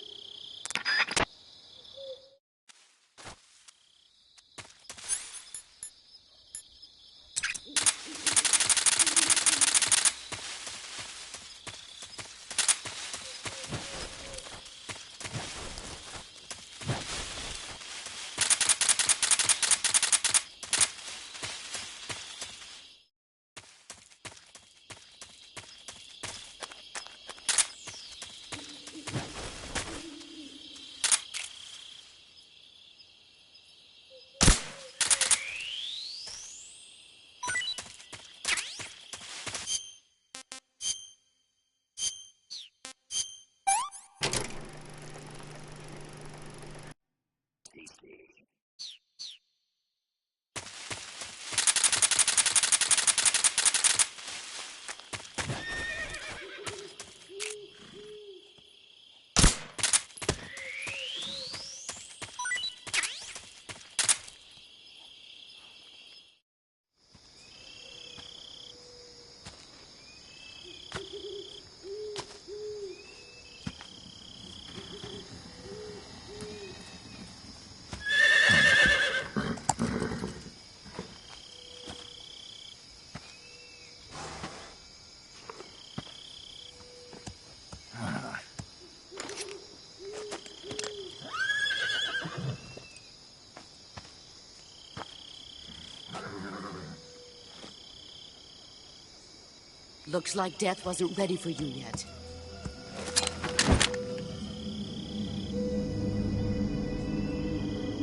Looks like death wasn't ready for you yet.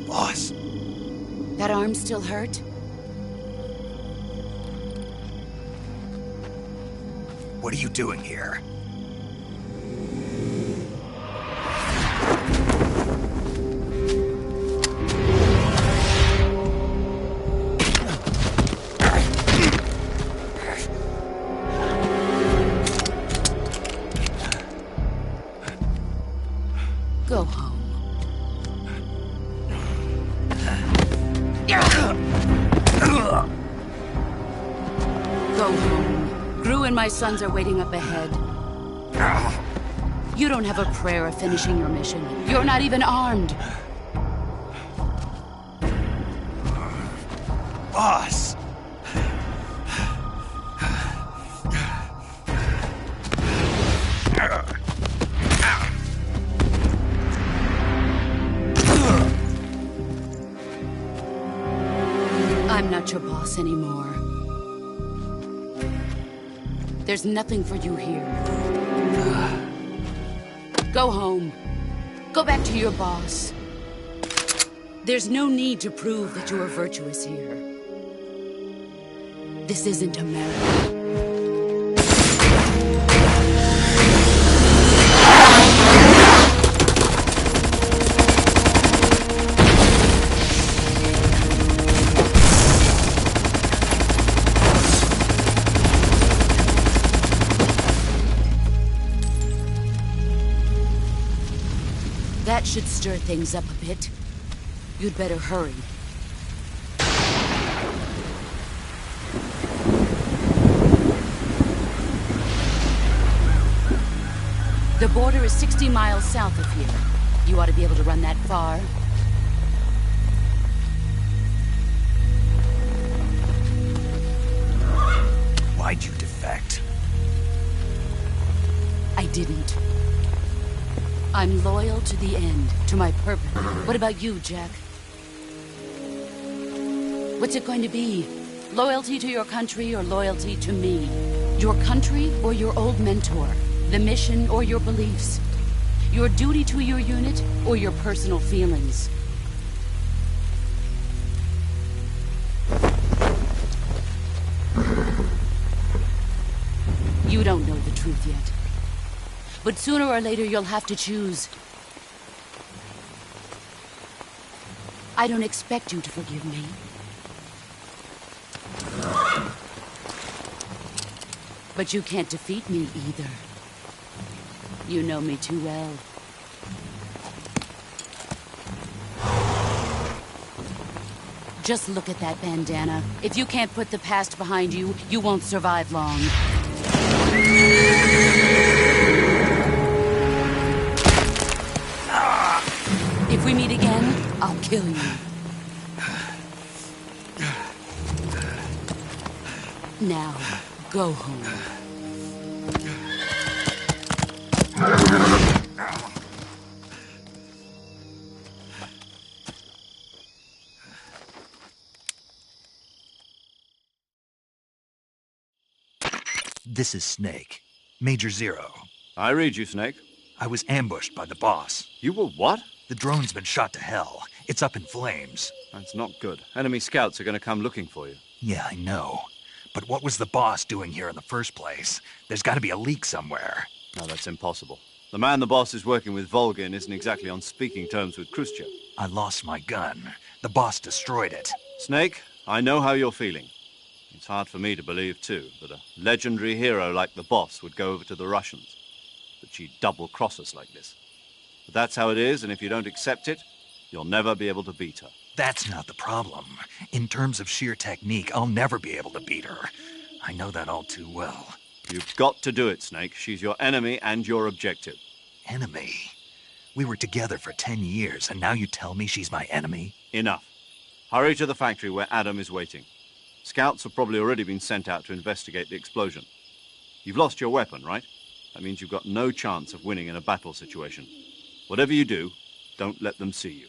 Boss. That arm still hurt? What are you doing here? Go home. Go home. Gru and my sons are waiting up ahead. You don't have a prayer of finishing your mission. You're not even armed. Boss! I'm not your boss anymore. There's nothing for you here. Go home. Go back to your boss. There's no need to prove that you are virtuous here. This isn't America. That should stir things up a bit. You'd better hurry. The border is 60 miles south of here. You ought to be able to run that far. Why'd you defect? I didn't. I'm loyal to the end, to my purpose. What about you, Jack? What's it going to be? Loyalty to your country or loyalty to me? Your country or your old mentor? The mission or your beliefs? Your duty to your unit or your personal feelings? You don't know the truth yet. But sooner or later you'll have to choose. I don't expect you to forgive me. But you can't defeat me either. You know me too well. Just look at that bandana. If you can't put the past behind you, you won't survive long. If we meet again, I'll kill you. Now, go home. This is Snake. Major Zero. I read you, Snake. I was ambushed by the boss. You were what? The drone's been shot to hell. It's up in flames. That's not good. Enemy scouts are going to come looking for you. Yeah, I know. But what was the boss doing here in the first place? There's got to be a leak somewhere. No, that's impossible. The man the boss is working with, Volgin, isn't exactly on speaking terms with Khrushchev. I lost my gun. The boss destroyed it. Snake, I know how you're feeling. It's hard for me to believe, too, that a legendary hero like the boss would go over to the Russians. That she'd double-cross us like this. But that's how it is, and if you don't accept it, you'll never be able to beat her. That's not the problem. In terms of sheer technique, I'll never be able to beat her. I know that all too well. You've got to do it, Snake. She's your enemy and your objective. Enemy? We were together for 10 years, and now you tell me she's my enemy? Enough. Hurry to the factory where Adam is waiting. Scouts have probably already been sent out to investigate the explosion. You've lost your weapon, right? That means you've got no chance of winning in a battle situation. Whatever you do, don't let them see you.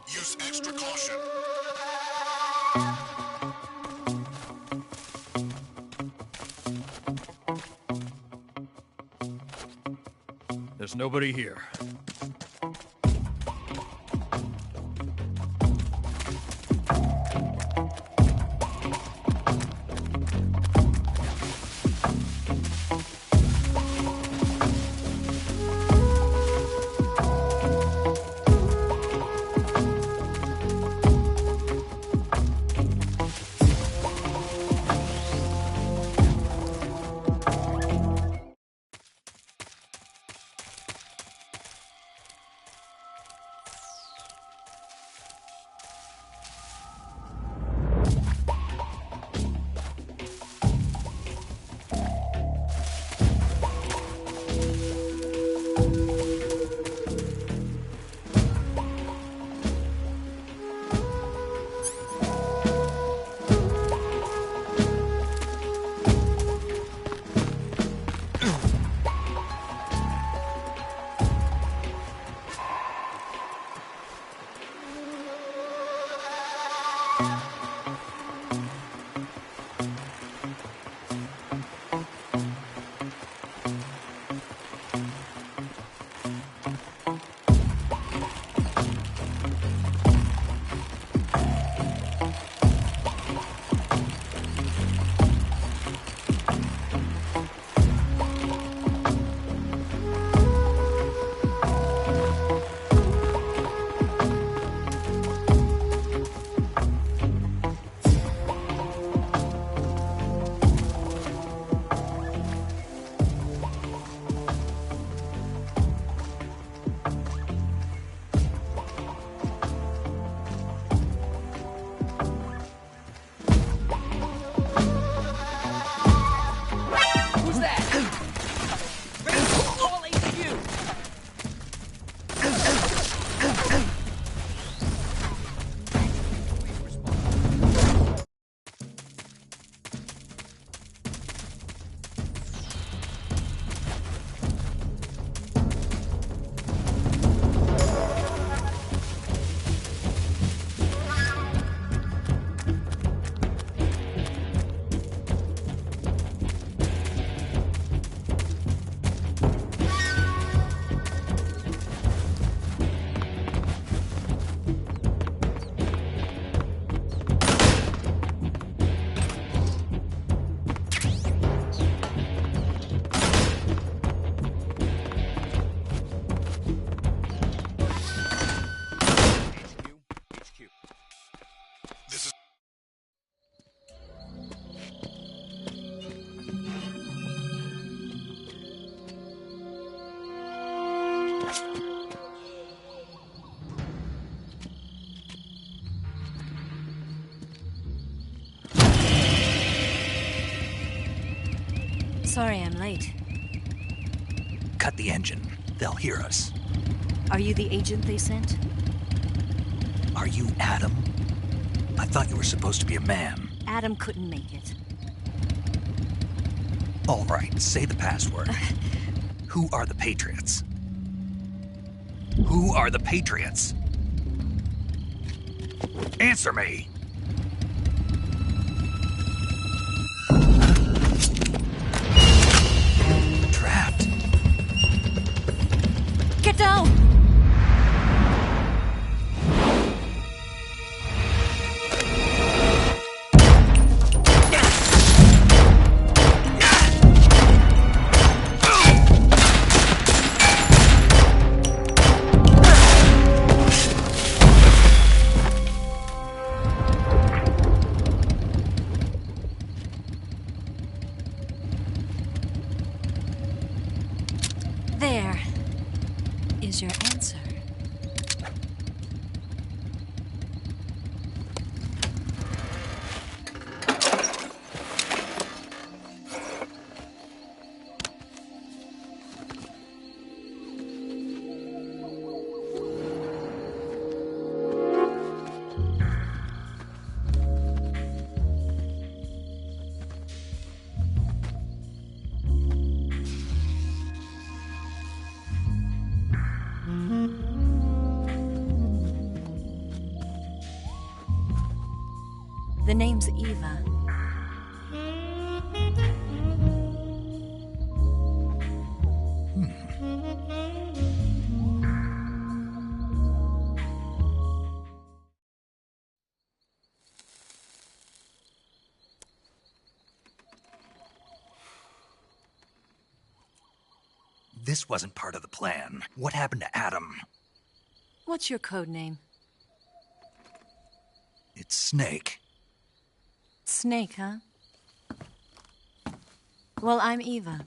Use extra caution. There's nobody here. Sorry I'm late. Cut the engine. They'll hear us. Are you the agent they sent? Are you Adam? I thought you were supposed to be a man. Adam couldn't make it. All right, say the password. Who are the Patriots? Who are the Patriots? Answer me! Trapped. Get down! There is your answer. The name's Eva. This wasn't part of the plan. What happened to Adam? What's your code name? It's Snake. Snake, huh? Well, I'm Eva.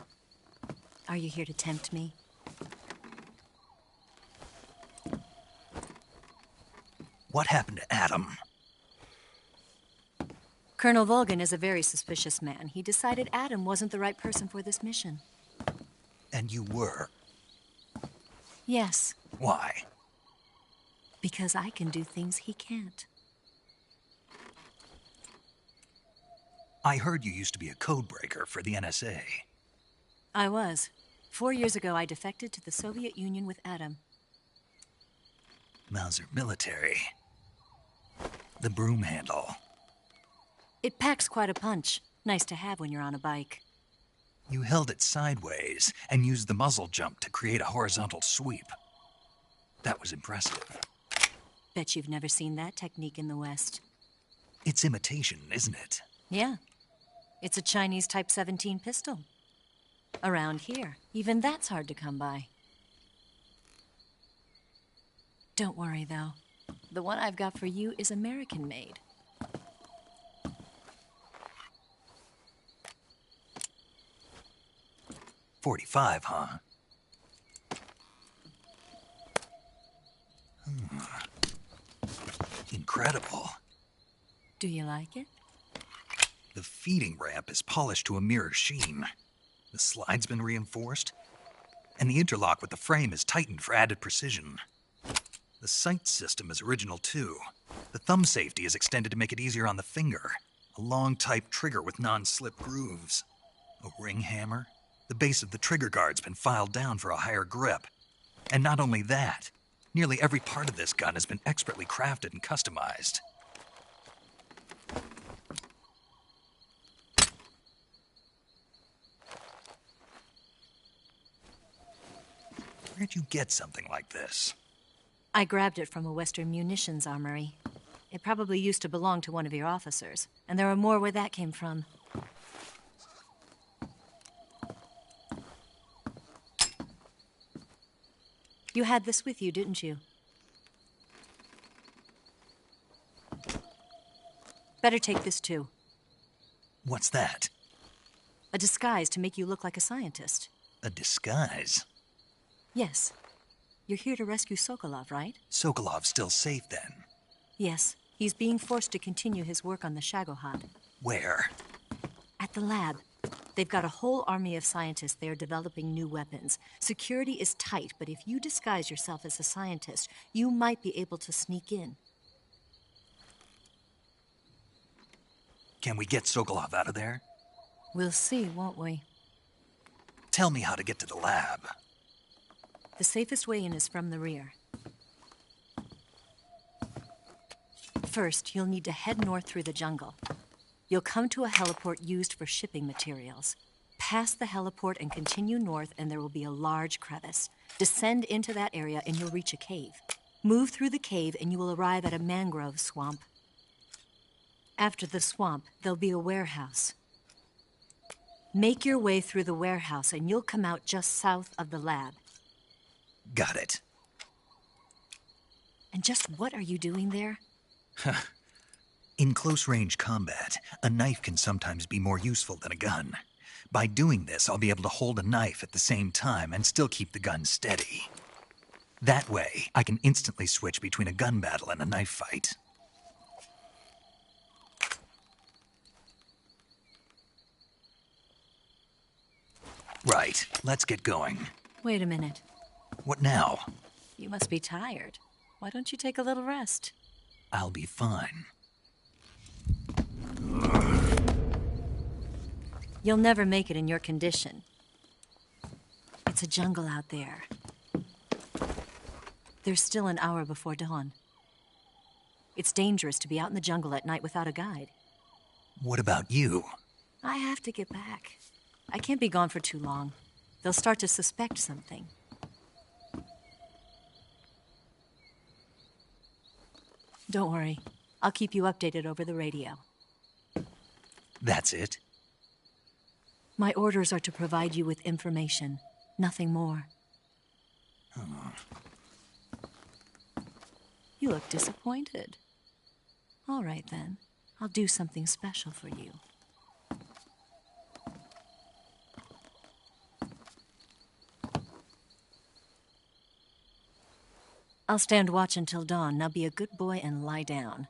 Are you here to tempt me? What happened to Adam? Colonel Volgan is a very suspicious man. He decided Adam wasn't the right person for this mission. And you were? Yes. Why? Because I can do things he can't. I heard you used to be a codebreaker for the NSA. I was. 4 years ago, I defected to the Soviet Union with Adam. Mauser military. the broom handle. It packs quite a punch. Nice to have when you're on a bike. You held it sideways and used the muzzle jump to create a horizontal sweep. That was impressive. Bet you've never seen that technique in the West. It's imitation, isn't it? Yeah. It's a Chinese Type 17 pistol. Around here, even that's hard to come by. Don't worry, though. The one I've got for you is American-made. .45, huh? Incredible. Do you like it? The feeding ramp is polished to a mirror sheen. The slide's been reinforced, and the interlock with the frame is tightened for added precision. The sight system is original too. The thumb safety is extended to make it easier on the finger. A long type trigger with non-slip grooves. A ring hammer. The base of the trigger guard's been filed down for a higher grip. And not only that, nearly every part of this gun has been expertly crafted and customized. Where'd you get something like this? I grabbed it from a Western munitions armory. It probably used to belong to one of your officers, and there are more where that came from. You had this with you, didn't you? Better take this too. What's that? A disguise to make you look like a scientist. A disguise? Yes. You're here to rescue Sokolov, right? Sokolov's still safe then? Yes. He's being forced to continue his work on the Shagohod. Where? At the lab. They've got a whole army of scientists there developing new weapons. Security is tight, but if you disguise yourself as a scientist, you might be able to sneak in. Can we get Sokolov out of there? We'll see, won't we? Tell me how to get to the lab. The safest way in is from the rear. First, you'll need to head north through the jungle. You'll come to a heliport used for shipping materials. Pass the heliport and continue north, and there will be a large crevice. Descend into that area, and you'll reach a cave. Move through the cave, and you will arrive at a mangrove swamp. After the swamp, there'll be a warehouse. Make your way through the warehouse, and you'll come out just south of the lab. Got it. And just what are you doing there? In close-range combat, a knife can sometimes be more useful than a gun. By doing this, I'll be able to hold a knife at the same time and still keep the gun steady. That way, I can instantly switch between a gun battle and a knife fight. Right, let's get going. Wait a minute. What now? You must be tired. Why don't you take a little rest? I'll be fine. You'll never make it in your condition. It's a jungle out there. There's still an hour before dawn. It's dangerous to be out in the jungle at night without a guide. What about you? I have to get back. I can't be gone for too long. They'll start to suspect something. Don't worry. I'll keep you updated over the radio. That's it? My orders are to provide you with information. Nothing more. Oh. You look disappointed. All right, then. I'll do something special for you. I'll stand watch until dawn. Now be a good boy and lie down.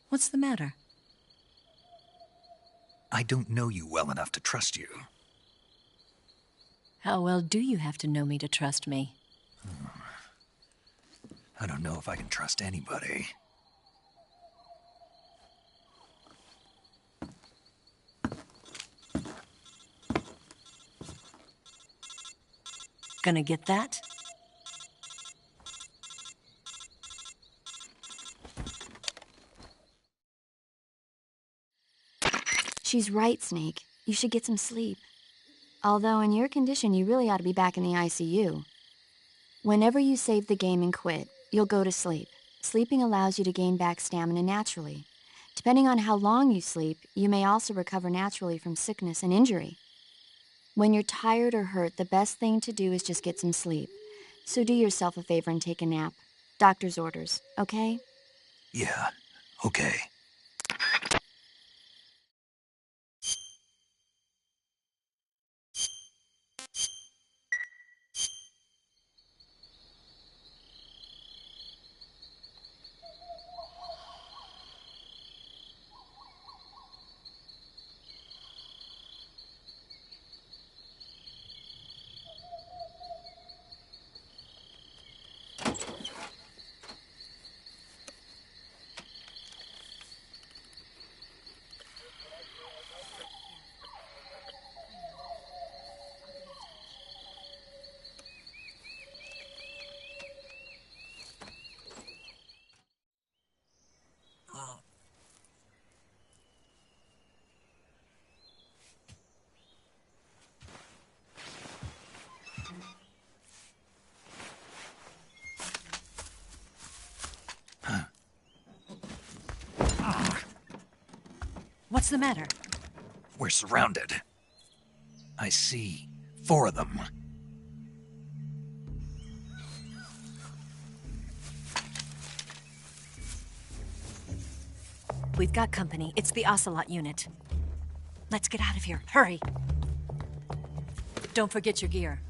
What's the matter? I don't know you well enough to trust you. How well do you have to know me to trust me? I don't know if I can trust anybody. Gonna get that? She's right, Snake. You should get some sleep. Although in your condition, you really ought to be back in the ICU. Whenever you save the game and quit, you'll go to sleep. Sleeping allows you to gain back stamina naturally. Depending on how long you sleep, you may also recover naturally from sickness and injury. When you're tired or hurt, the best thing to do is just get some sleep. So do yourself a favor and take a nap. Doctor's orders, okay? Yeah, okay. What's the matter? We're surrounded. I see 4 of them. We've got company. It's the Ocelot unit. Let's get out of here. Hurry! Don't forget your gear.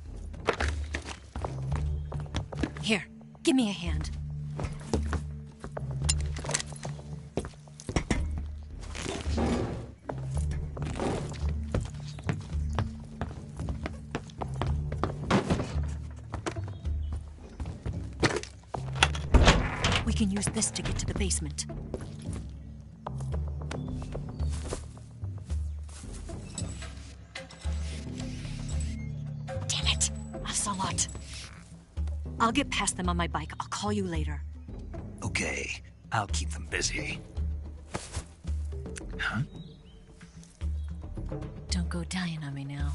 Here, give me a hand. We can use this to get to the basement. Damn it! Ocelot. I'll get past them on my bike. I'll call you later. Okay, I'll keep them busy. Huh? Don't go dying on me now.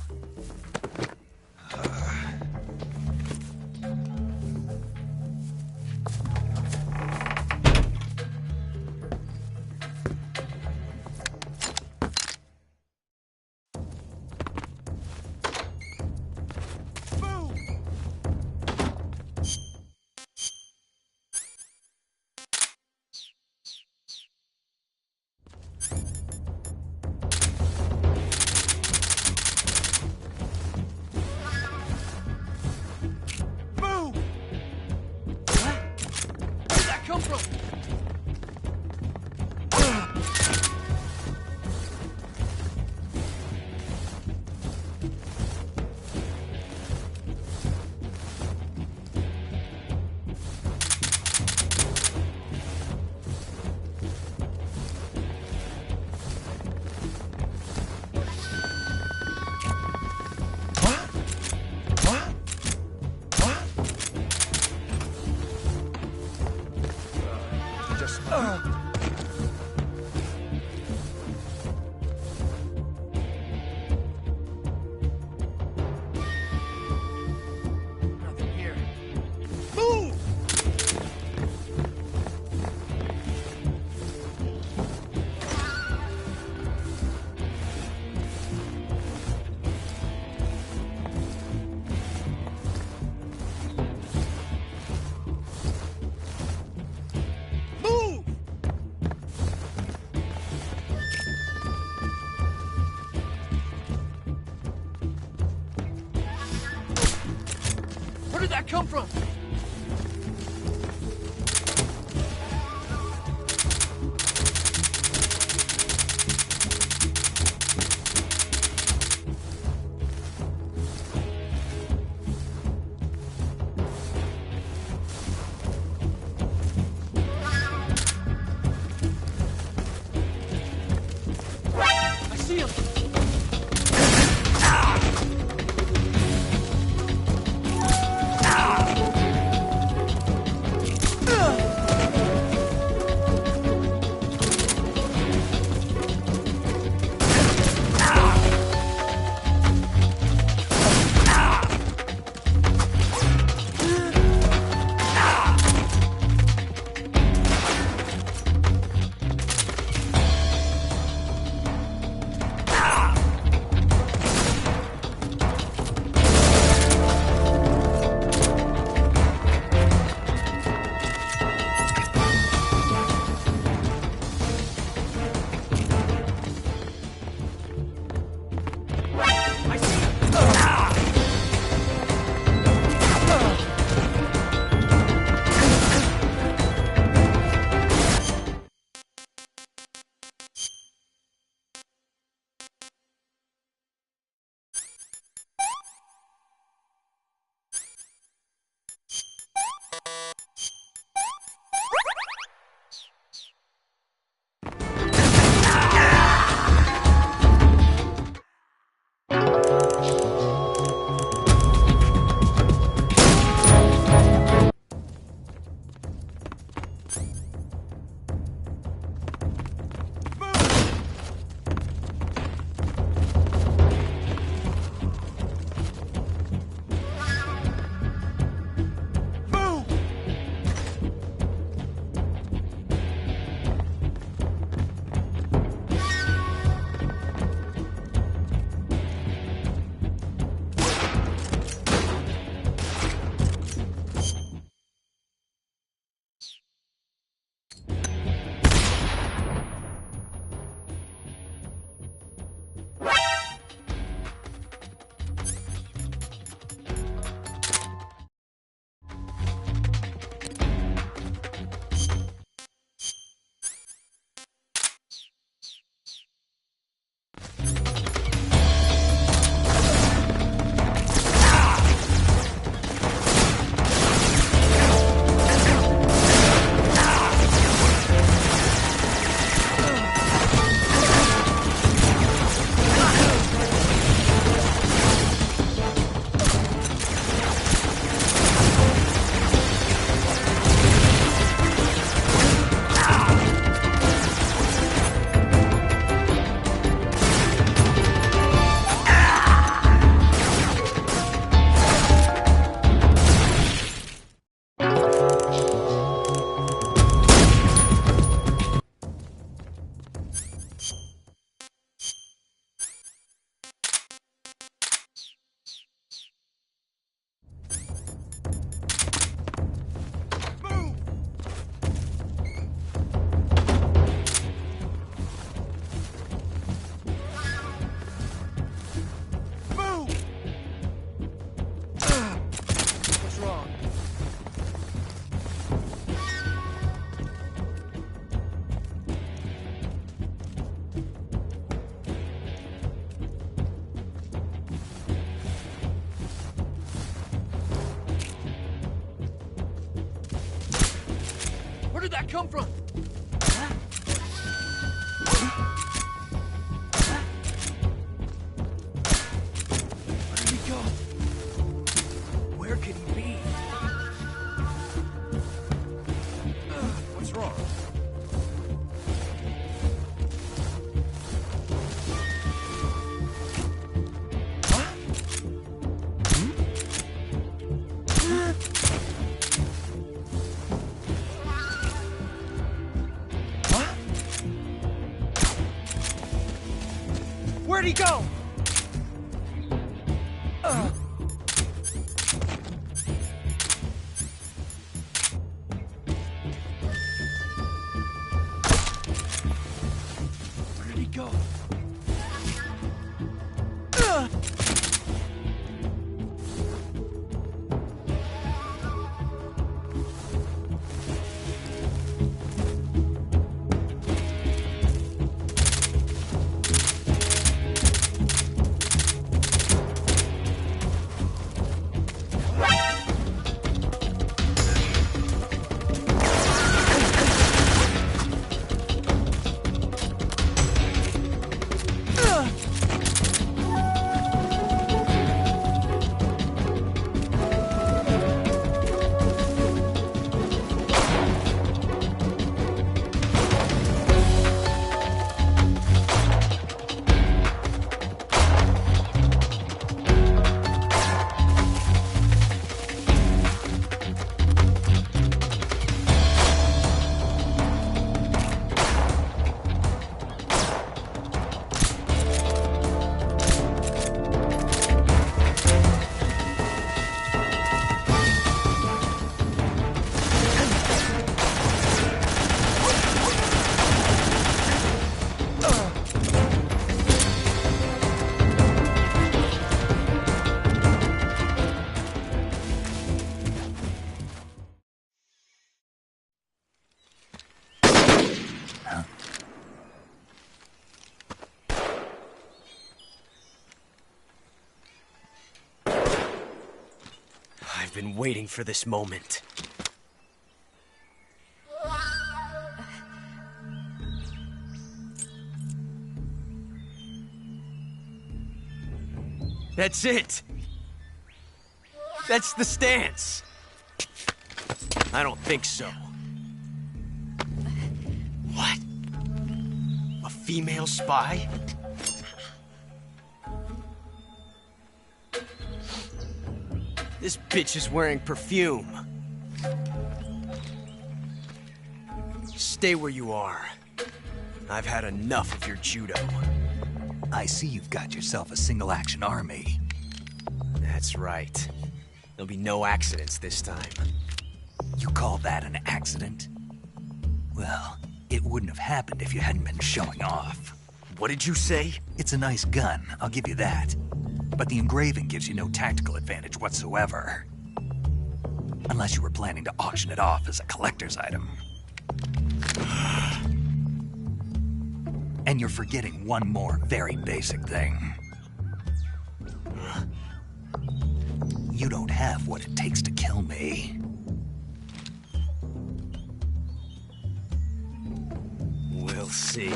Where did that come from? I see him! Where did that come from? Where did he go? Where could he be? What's wrong? Where'd he go? Where did he go? I've been waiting for this moment. That's it! That's the stance! I don't think so. What? A female spy? This bitch is wearing perfume. Stay where you are. I've had enough of your judo. I see you've got yourself a single-action army. That's right. There'll be no accidents this time. You call that an accident? Well, it wouldn't have happened if you hadn't been showing off. What did you say? It's a nice gun, I'll give you that. But the engraving gives you no tactical advantage whatsoever. Unless you were planning to auction it off as a collector's item. And you're forgetting one more very basic thing. You don't have what it takes to kill me. We'll see.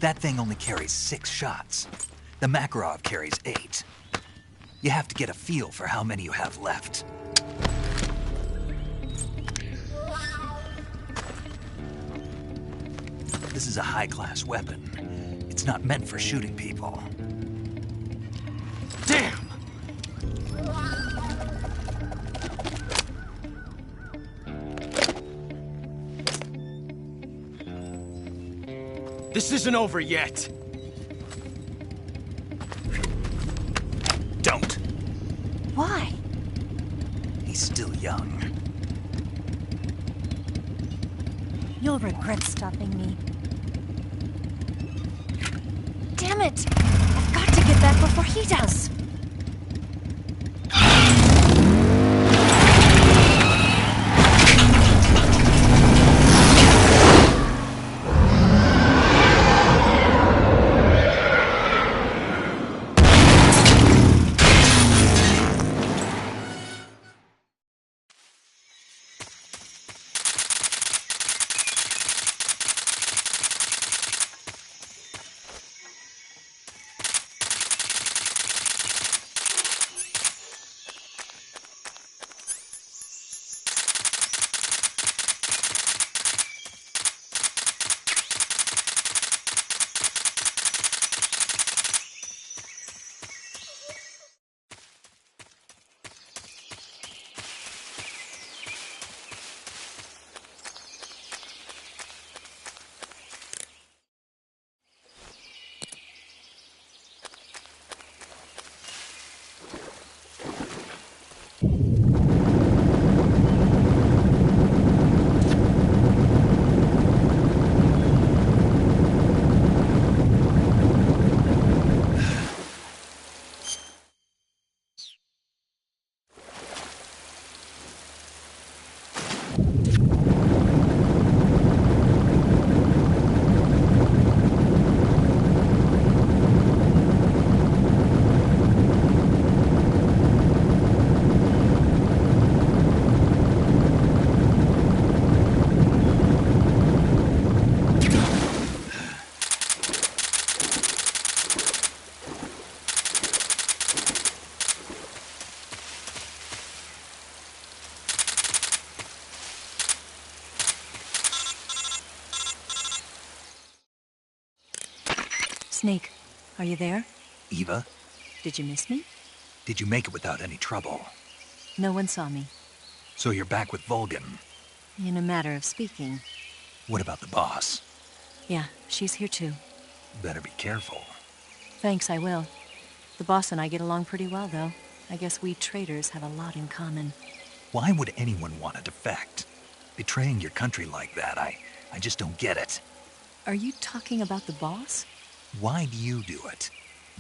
That thing only carries 6 shots. The Makarov carries 8. You have to get a feel for how many you have left. This is a high-class weapon. It's not meant for shooting people. Damn! This isn't over yet. Why? He's still young. You'll regret stopping me. Damn it! I've got to get back before he does! Snake, are you there? Eva, Did you miss me? did you make it without any trouble? No one saw me. So you're back with Vulcan. In a matter of speaking. What about the boss? Yeah, she's here too. Better be careful. Thanks, I will. The boss and I get along pretty well, though. I guess we traders have a lot in common. Why would anyone want to defect? Betraying your country like that, I just don't get it. Are you talking about the boss? Why do you do it?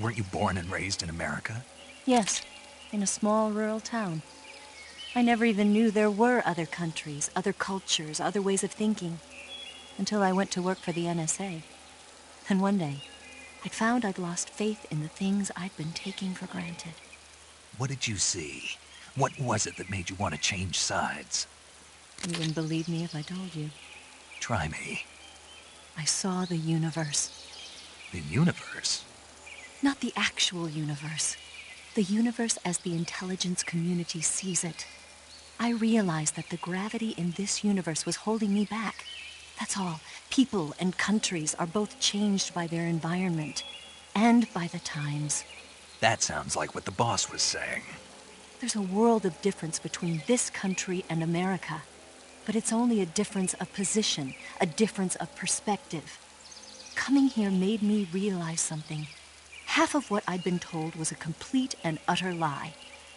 Weren't you born and raised in America? Yes, in a small rural town. I never even knew there were other countries, other cultures, other ways of thinking, until I went to work for the NSA. And one day, I'd found I'd lost faith in the things I'd been taking for granted. What did you see? What was it that made you want to change sides? You wouldn't believe me if I told you. Try me. I saw the universe. The universe? Not the actual universe. The universe as the intelligence community sees it. I realized that the gravity in this universe was holding me back. That's all. People and countries are both changed by their environment and by the times. That sounds like what the boss was saying. There's a world of difference between this country and America. But it's only a difference of position, a difference of perspective. Coming here made me realize something. Half of what I'd been told was a complete and utter lie.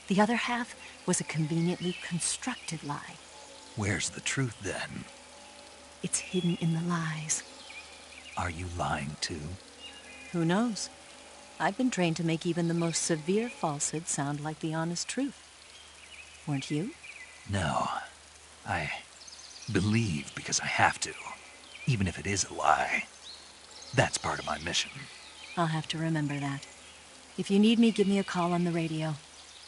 The other half was a conveniently constructed lie. Where's the truth, then? It's hidden in the lies. Are you lying, too? Who knows? I've been trained to make even the most severe falsehood sound like the honest truth. Weren't you? No. I believe because I have to, even if it is a lie. That's part of my mission. I'll have to remember that. If you need me, give me a call on the radio.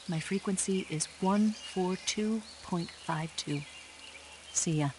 My frequency is 142.52. See ya.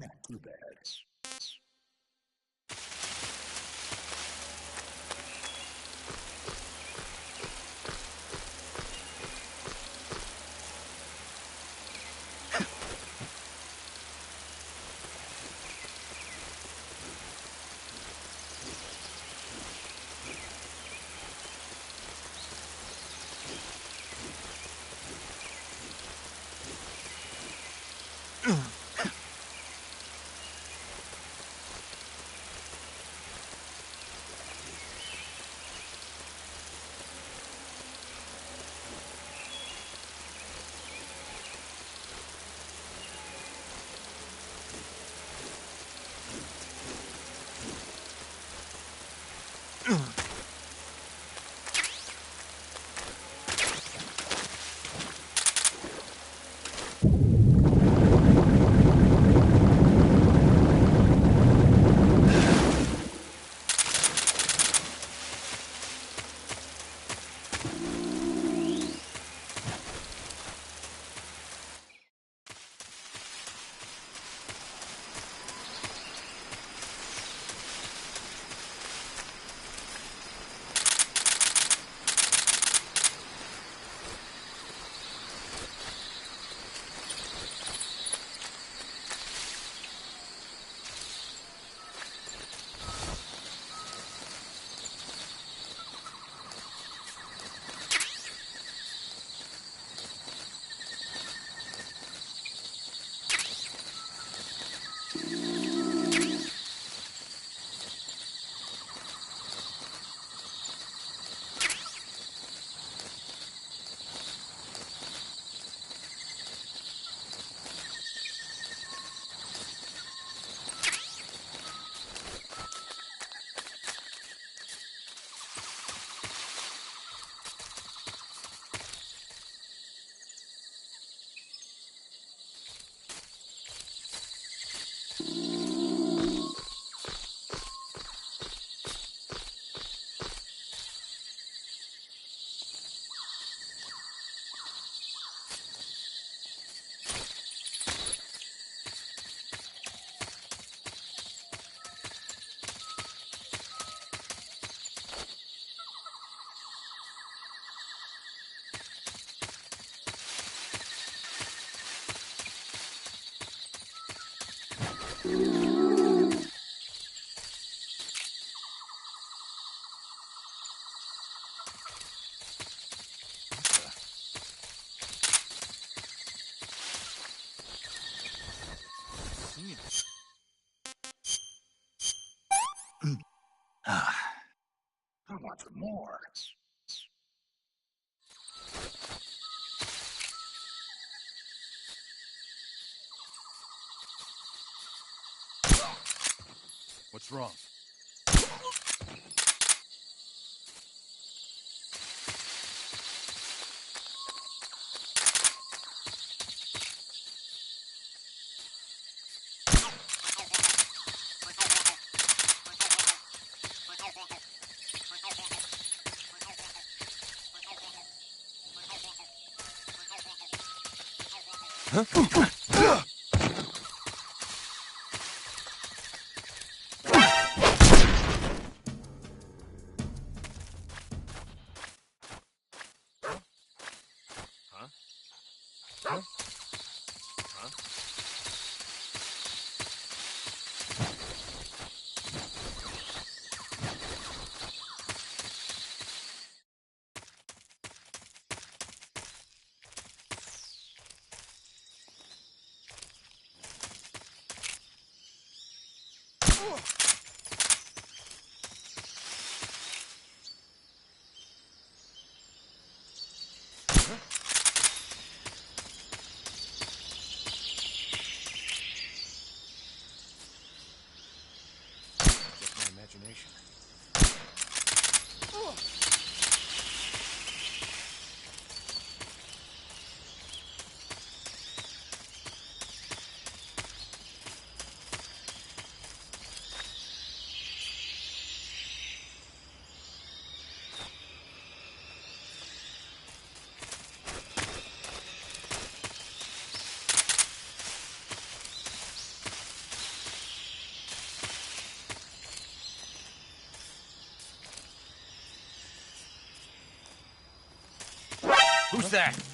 Not too bad. I want more. What's wrong? Huh? Imagination. Who's that?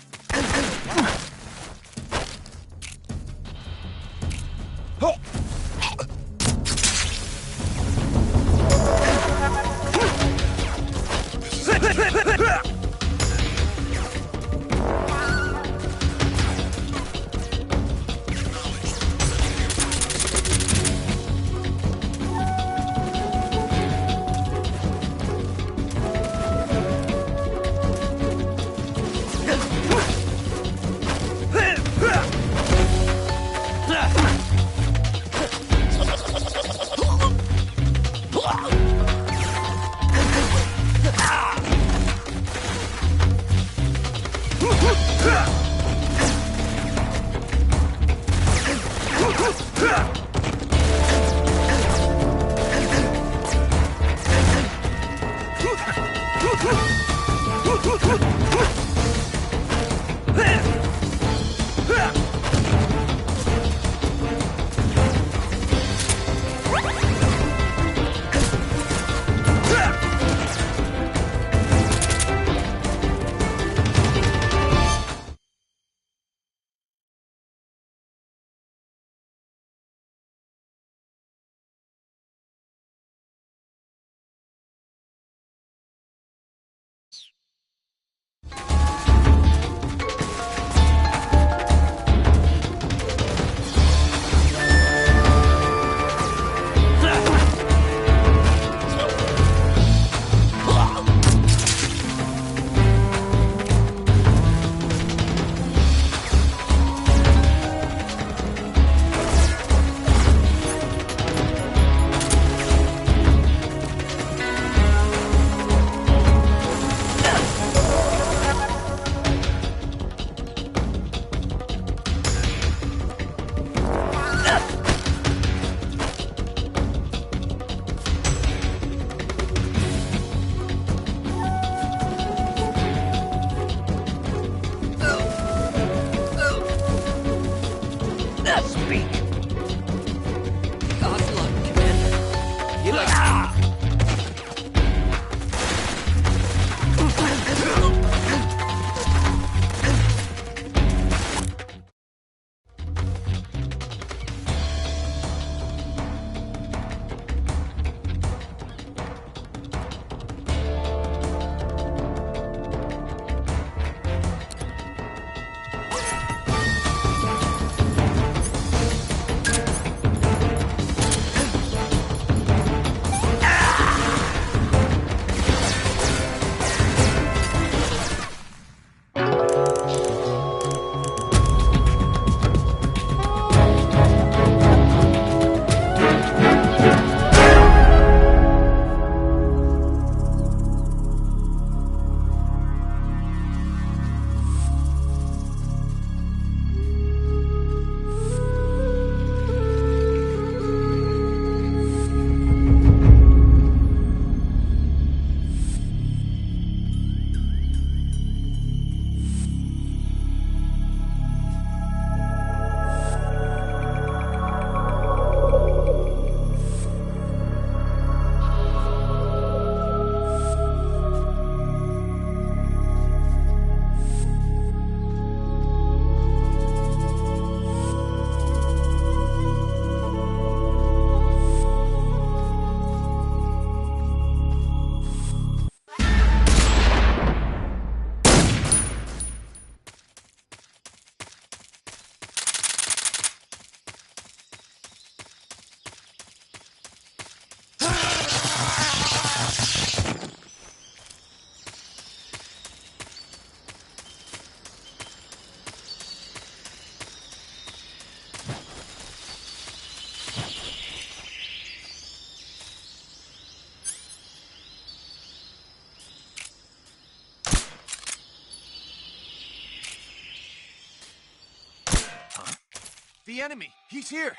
The enemy! He's here!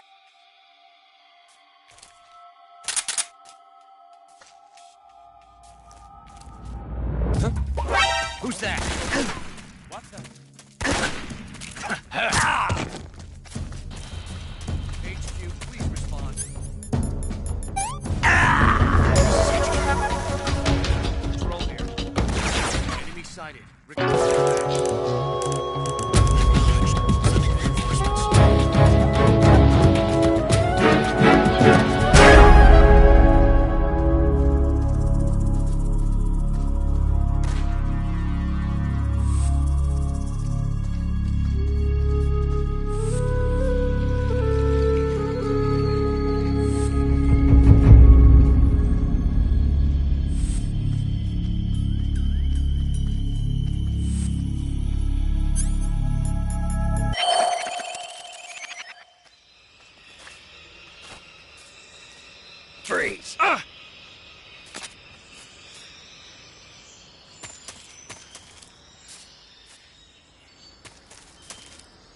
Huh? Who's that? What the? HQ, please respond. Control here. Enemy sighted. Request. Freeze!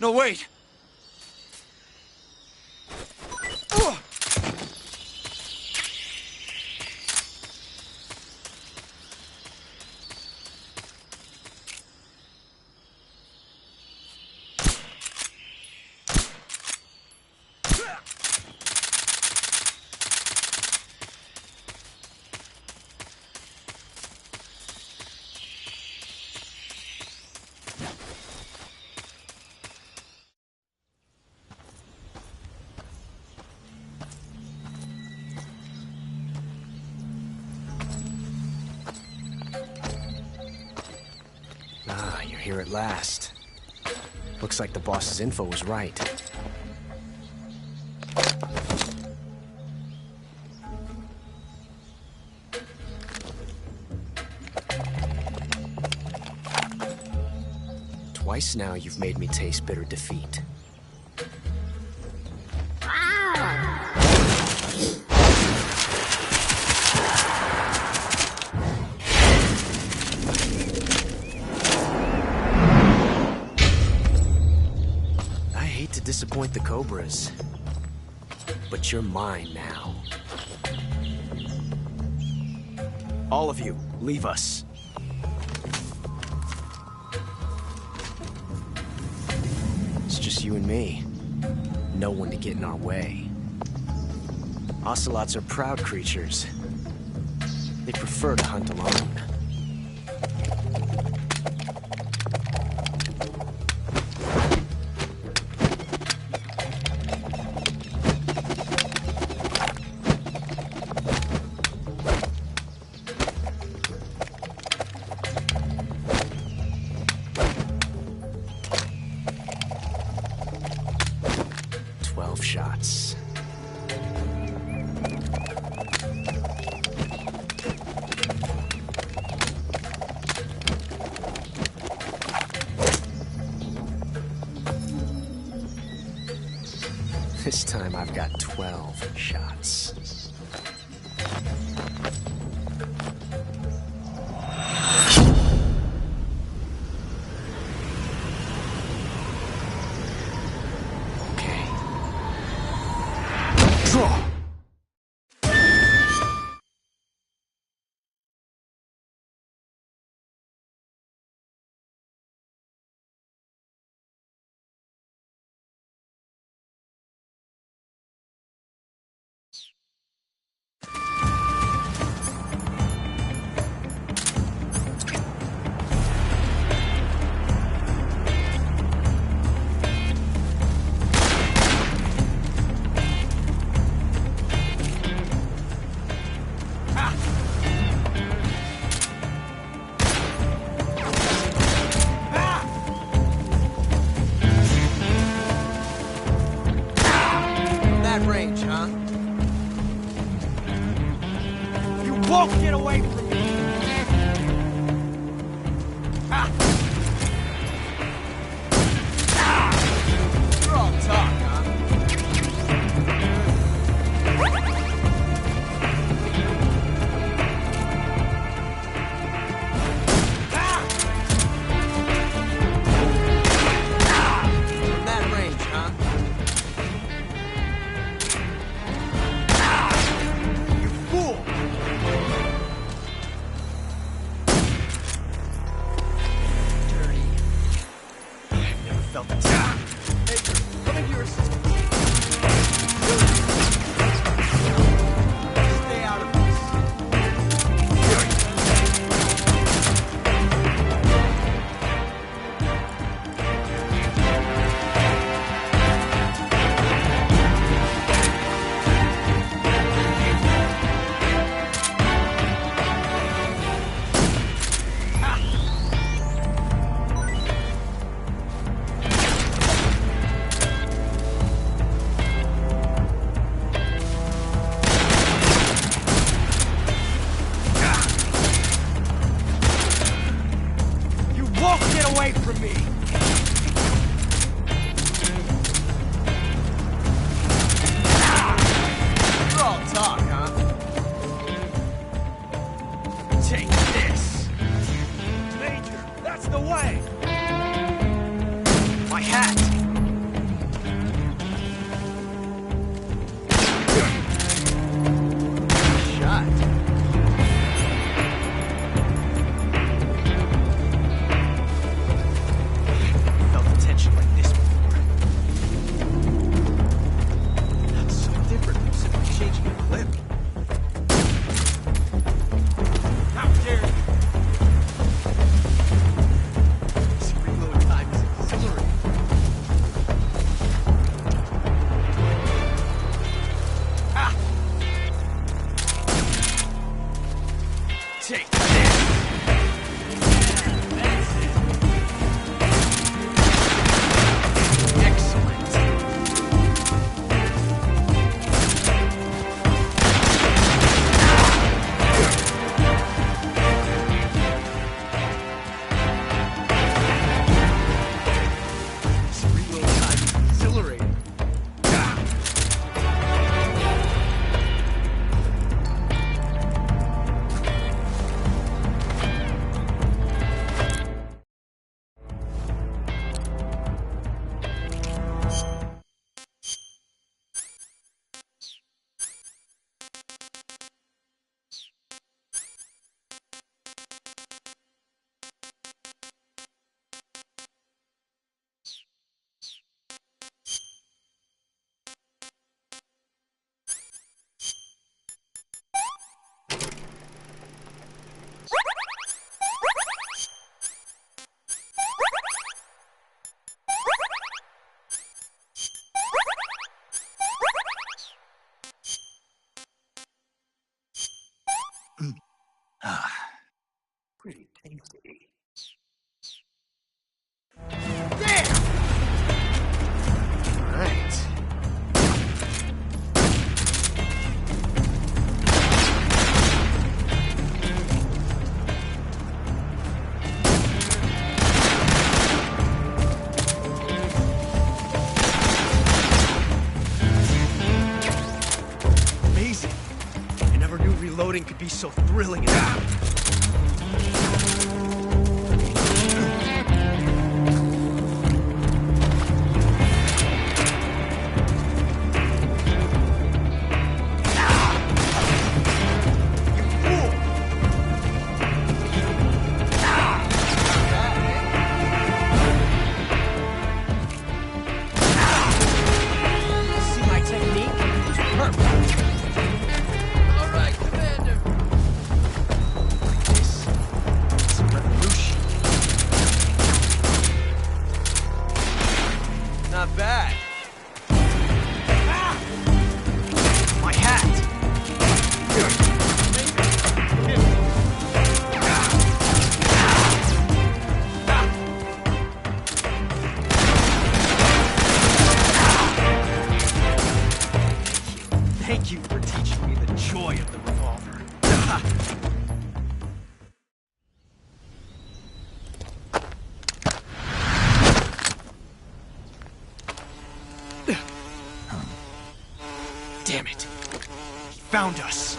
No, wait! Ah, you're here at last. Looks like the boss's info was right. Twice now you've made me taste bitter defeat. Disappoint the Cobras, but you're mine now. All of you, leave us. It's just you and me. No one to get in our way. Ocelots are proud creatures. They prefer to hunt alone. Shots. This time I've got 12 shots. Won't get away from me! You're all talk, huh? From that range, huh? You fool! Pretty tasty. Right. Amazing. I never knew reloading could be so thrilling and not bad. My hat! Thank you for teaching me the joy of the revolver. Damn it. He found us.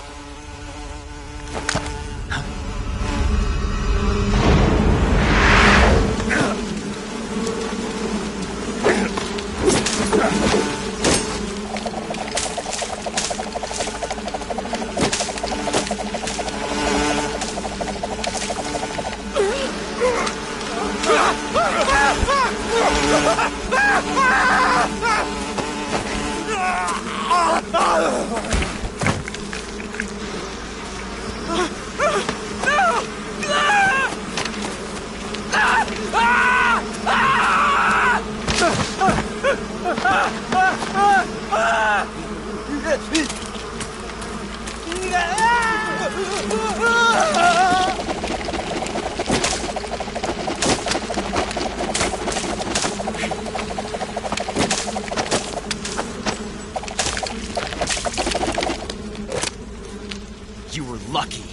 You were lucky.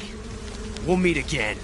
We'll meet again.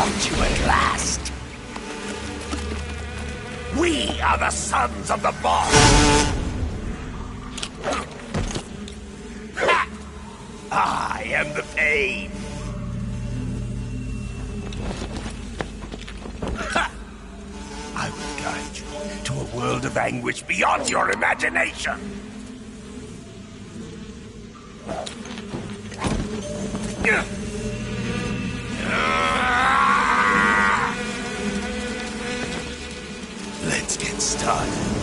got you at last. We are the sons of the boss. I am the pain. I will guide you to a world of anguish beyond your imagination. Let's get started.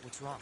What's wrong?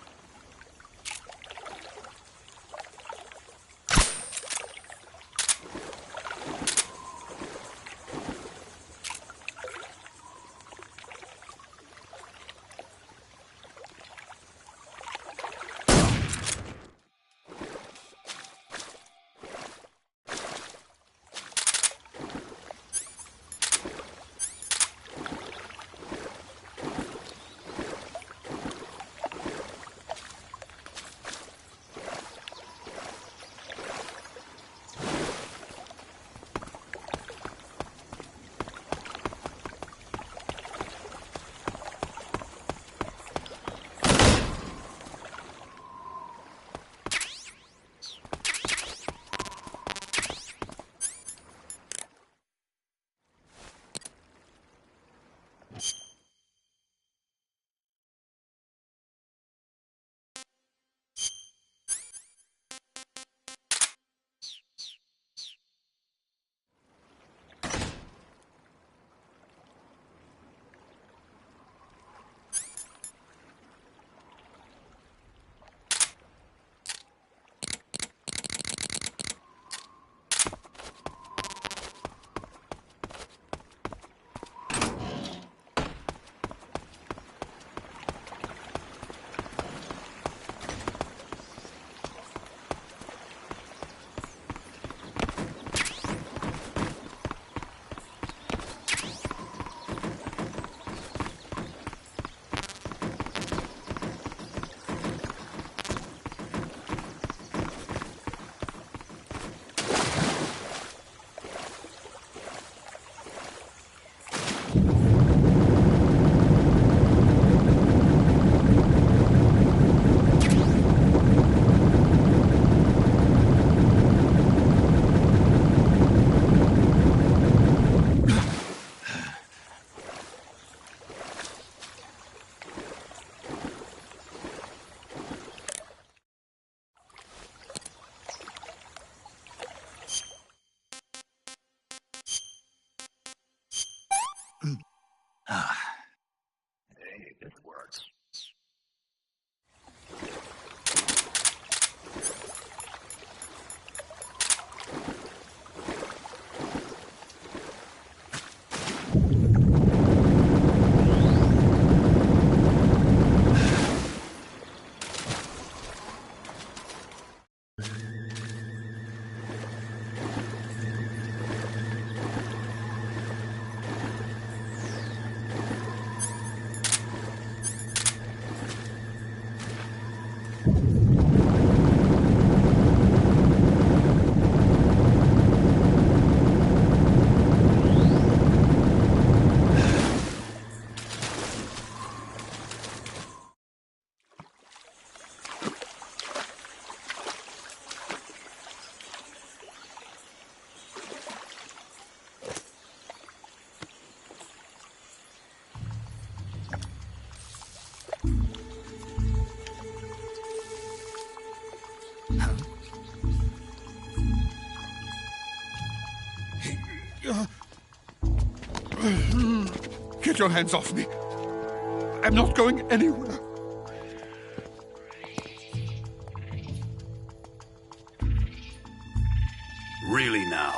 Get your hands off me. I'm not going anywhere. Really now?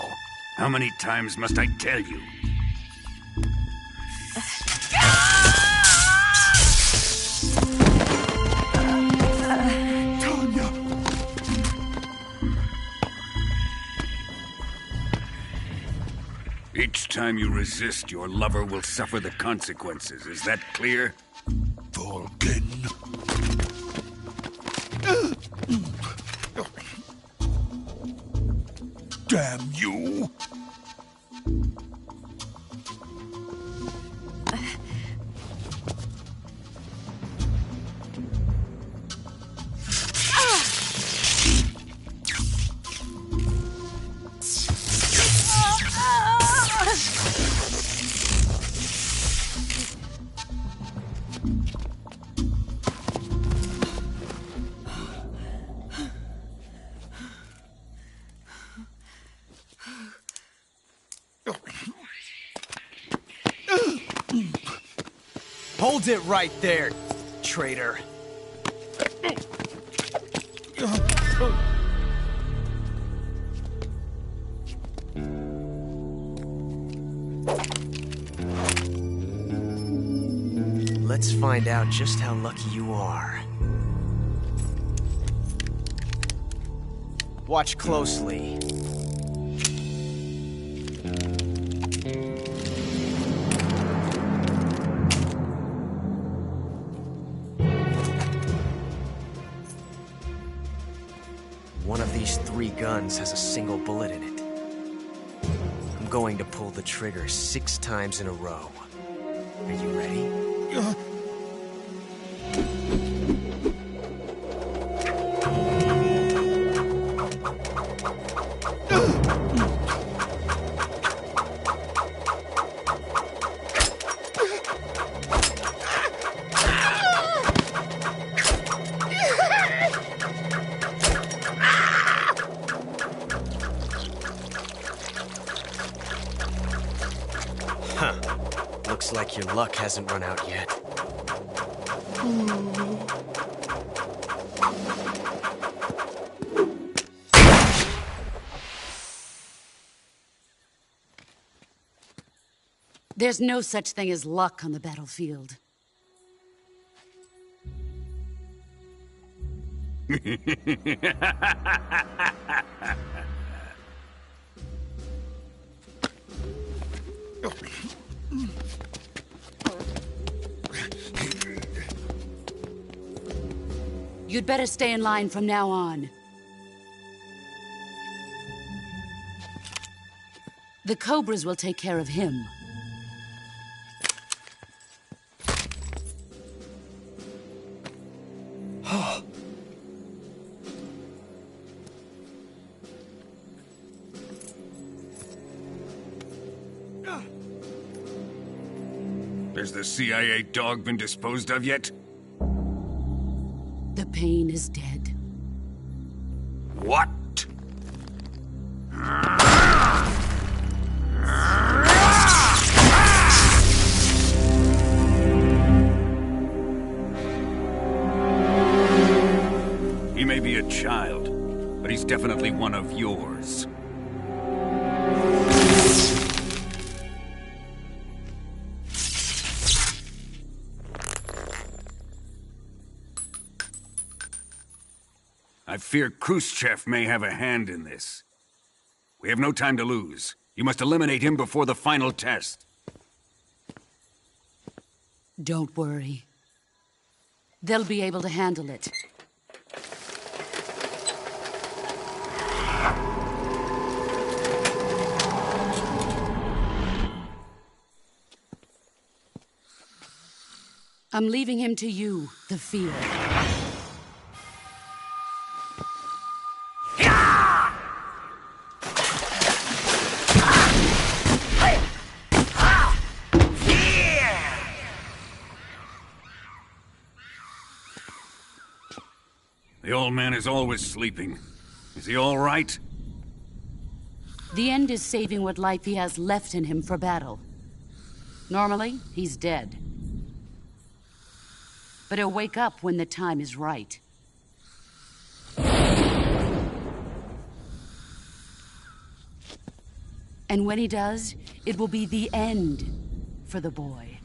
How many times must I tell you? Each time you resist, your lover will suffer the consequences. Is that clear? Vulcan. Damn you! Hold it right there, traitor. Let's find out just how lucky you are. Watch closely. One of these 3 guns has a single bullet in it. I'm going to pull the trigger 6 times in a row. Are you ready? Looks like your luck hasn't run out yet. There's no such thing as luck on the battlefield. You'd better stay in line from now on. The Cobras will take care of him. Has the CIA dog been disposed of yet? The pain is dead. What? He may be a child, but he's definitely one of yours. I fear Khrushchev may have a hand in this. We have no time to lose. You must eliminate him before the final test. Don't worry. They'll be able to handle it. I'm leaving him to you, the field. The old man is always sleeping. Is he all right? The end is saving what life he has left in him for battle. Normally, he's dead. But he'll wake up when the time is right. And when he does, it will be the end for the boy.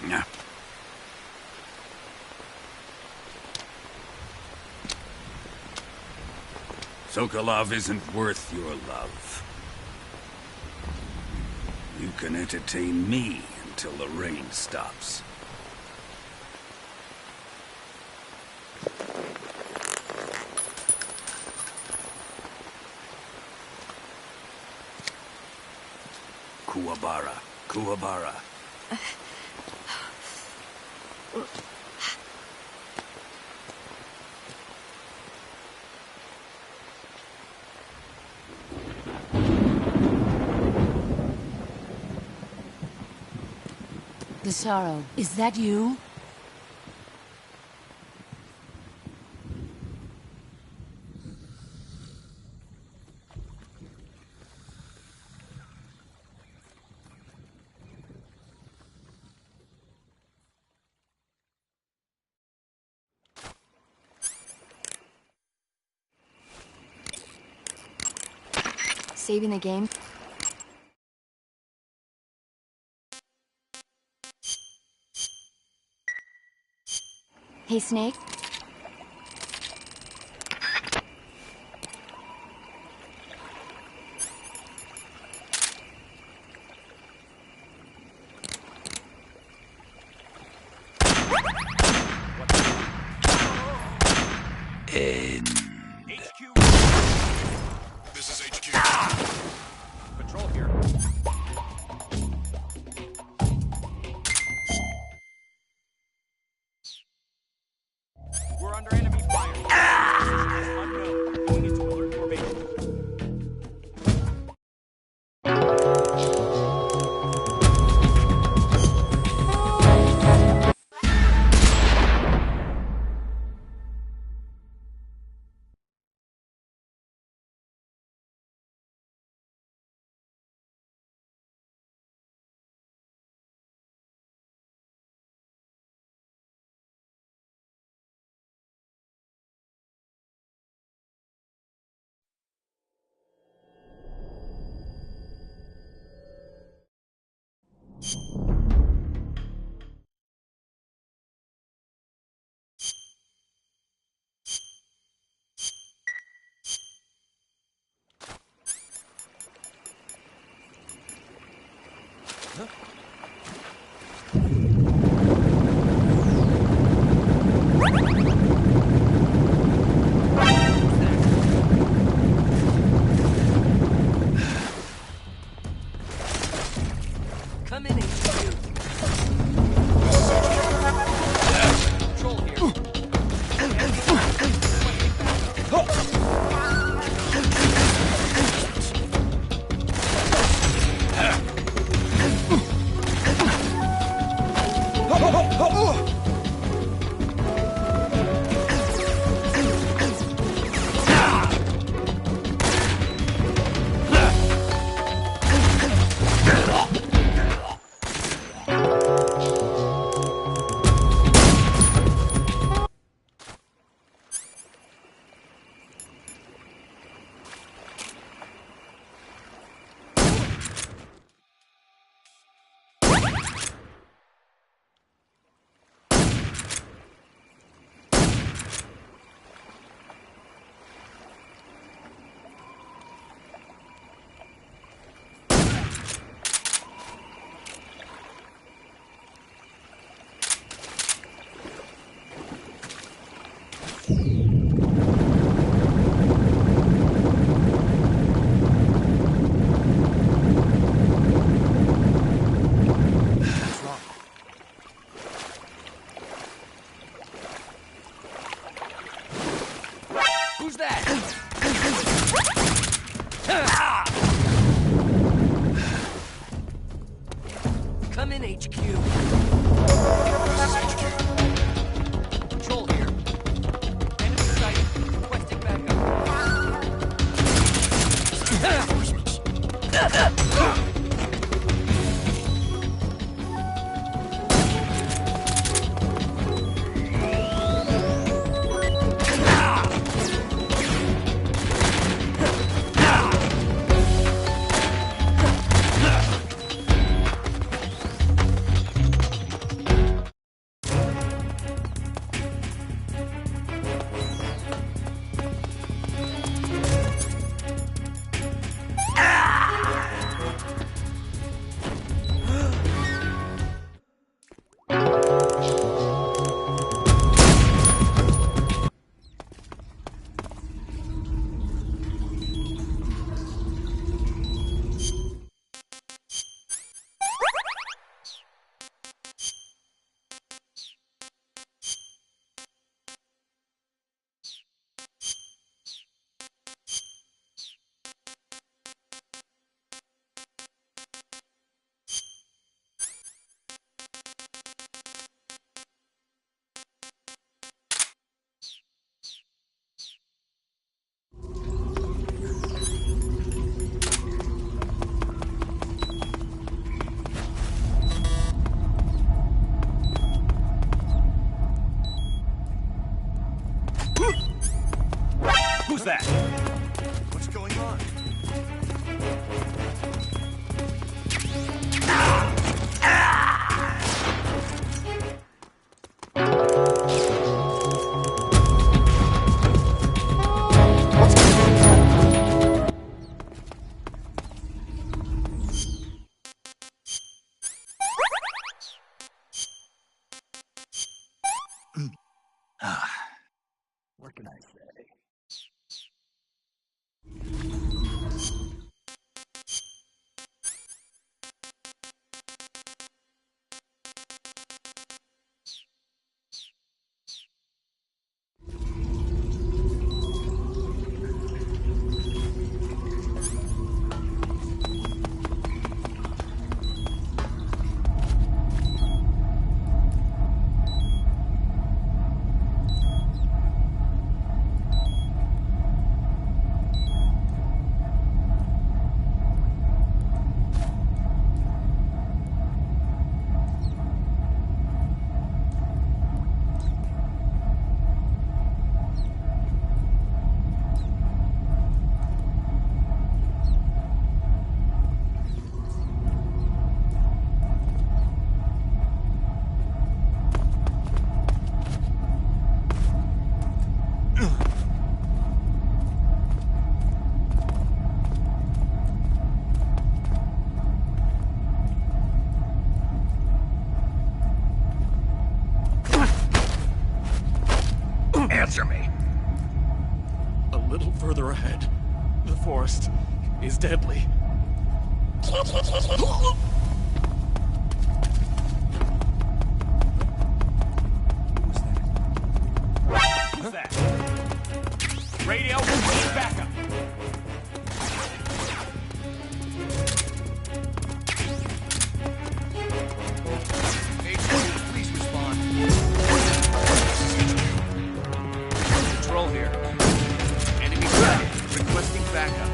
Yeah. Sokolov isn't worth your love. You can entertain me until the rain stops. Kuwabara. Kuwabara. Desaro, is that you? Saving the game? Hey, Snake? This is HQ. Patrol here. We're under enemy fire. Unknown. Going into alert formation. Come in, HQ. Patrol here. Who's that? Come in, HQ. This is HQ. Patrol here. Enemy sighted. Requesting backup. Reinforcements. Who's that? What's going on? What can I say? Answer me. A little further ahead, the forest is deadly. Who's that? Radio, we need backup. Please respond. Control here. Enemy sighted. Requesting backup.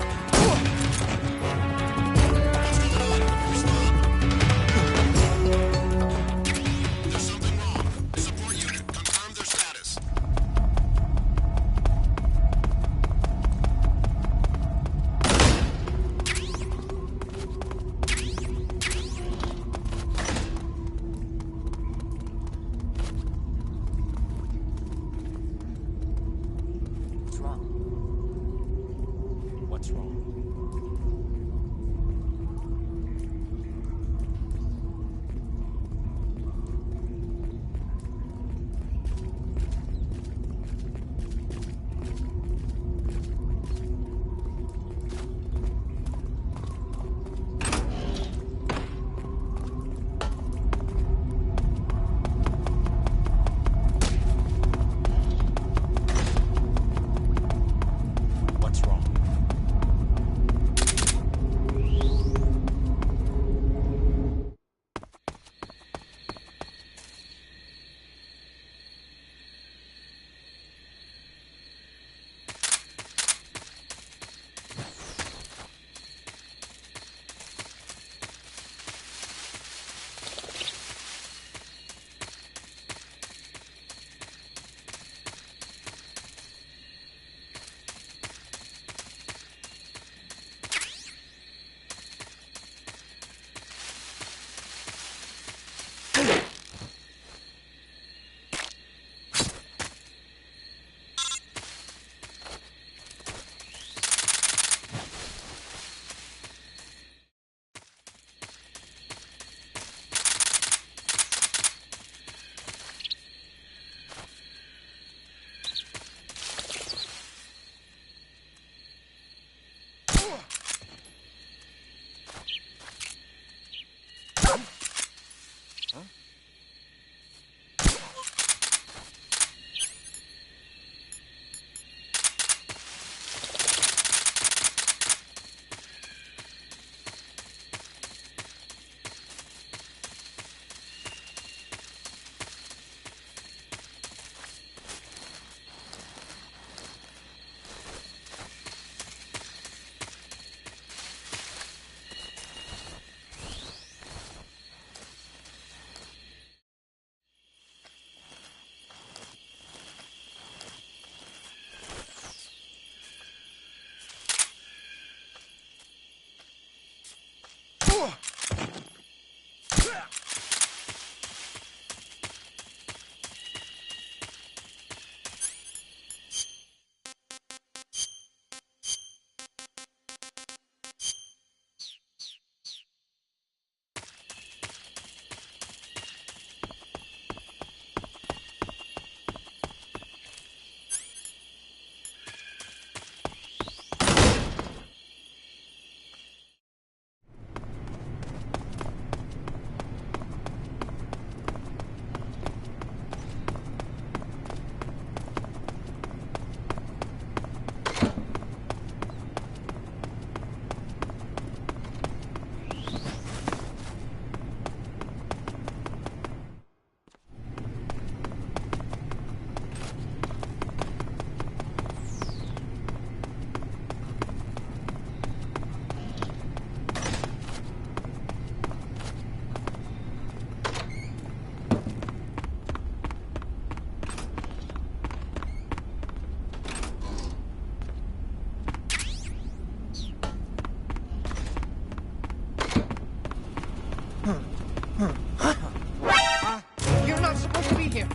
You're not supposed to be here.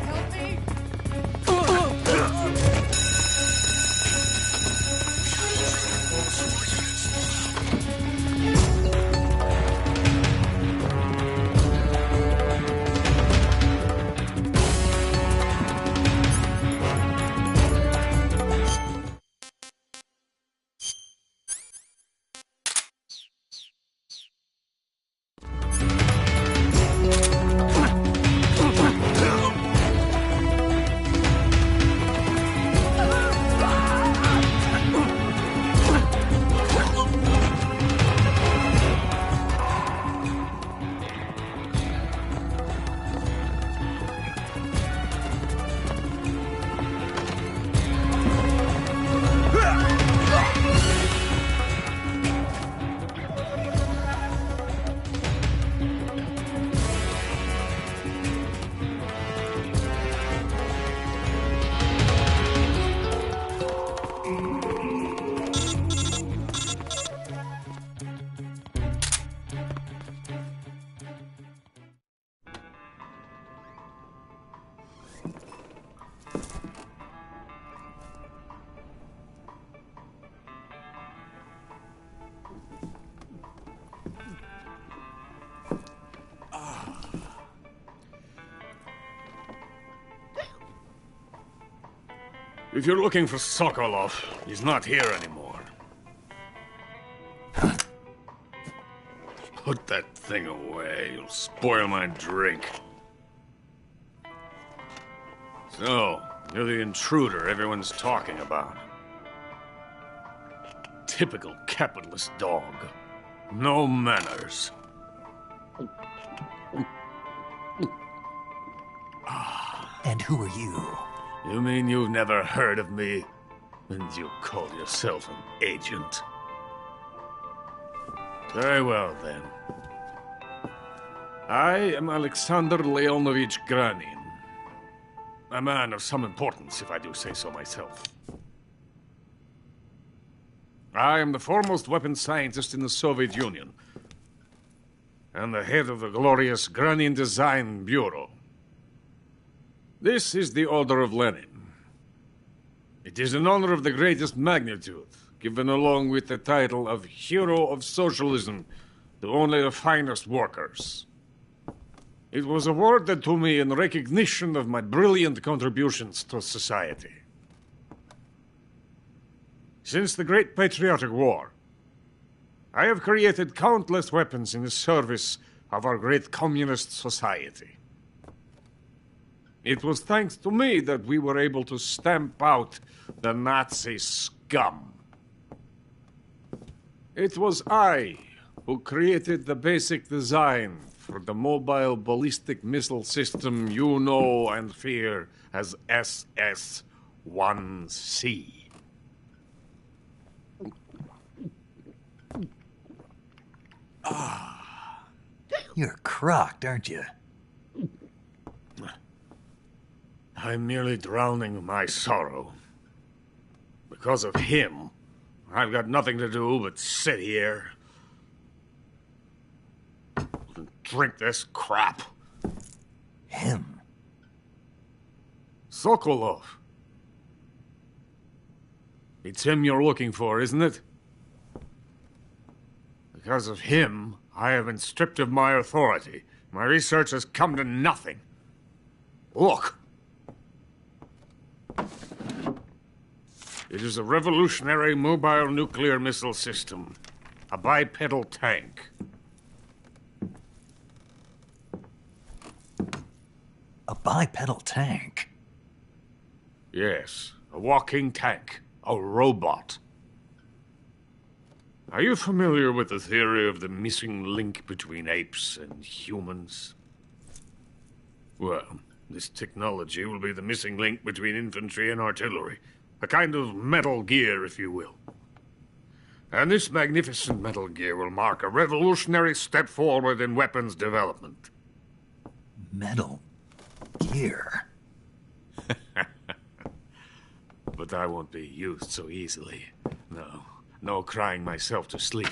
Help me! If you're looking for Sokolov, he's not here anymore. Put that thing away. You'll spoil my drink. So, you're the intruder everyone's talking about. Typical capitalist dog. No manners. And who are you? You mean you've never heard of me? And you call yourself an agent? Very well, then. I am Alexander Leonovich Granin. A man of some importance, if I do say so myself. I am the foremost weapons scientist in the Soviet Union, and the head of the glorious Granin Design Bureau. This is the Order of Lenin. It is an honor of the greatest magnitude, given along with the title of Hero of Socialism to only the finest workers. It was awarded to me in recognition of my brilliant contributions to society. Since the Great Patriotic War, I have created countless weapons in the service of our great communist society. It was thanks to me that we were able to stamp out the Nazi scum. It was I who created the basic design for the mobile ballistic missile system you know and fear as SS-1C. You're crocked, aren't you? I'm merely drowning my sorrow. Because of him, I've got nothing to do but sit here and drink this crap. Him? Sokolov. It's him you're looking for, isn't it? Because of him, I have been stripped of my authority. My research has come to nothing. Look. It is a revolutionary mobile nuclear missile system. A bipedal tank. A bipedal tank? Yes, a walking tank. A robot. Are you familiar with the theory of the missing link between apes and humans? Well, this technology will be the missing link between infantry and artillery. A kind of Metal Gear, if you will. And this magnificent Metal Gear will mark a revolutionary step forward in weapons development. Metal Gear? But I won't be used so easily. No crying myself to sleep.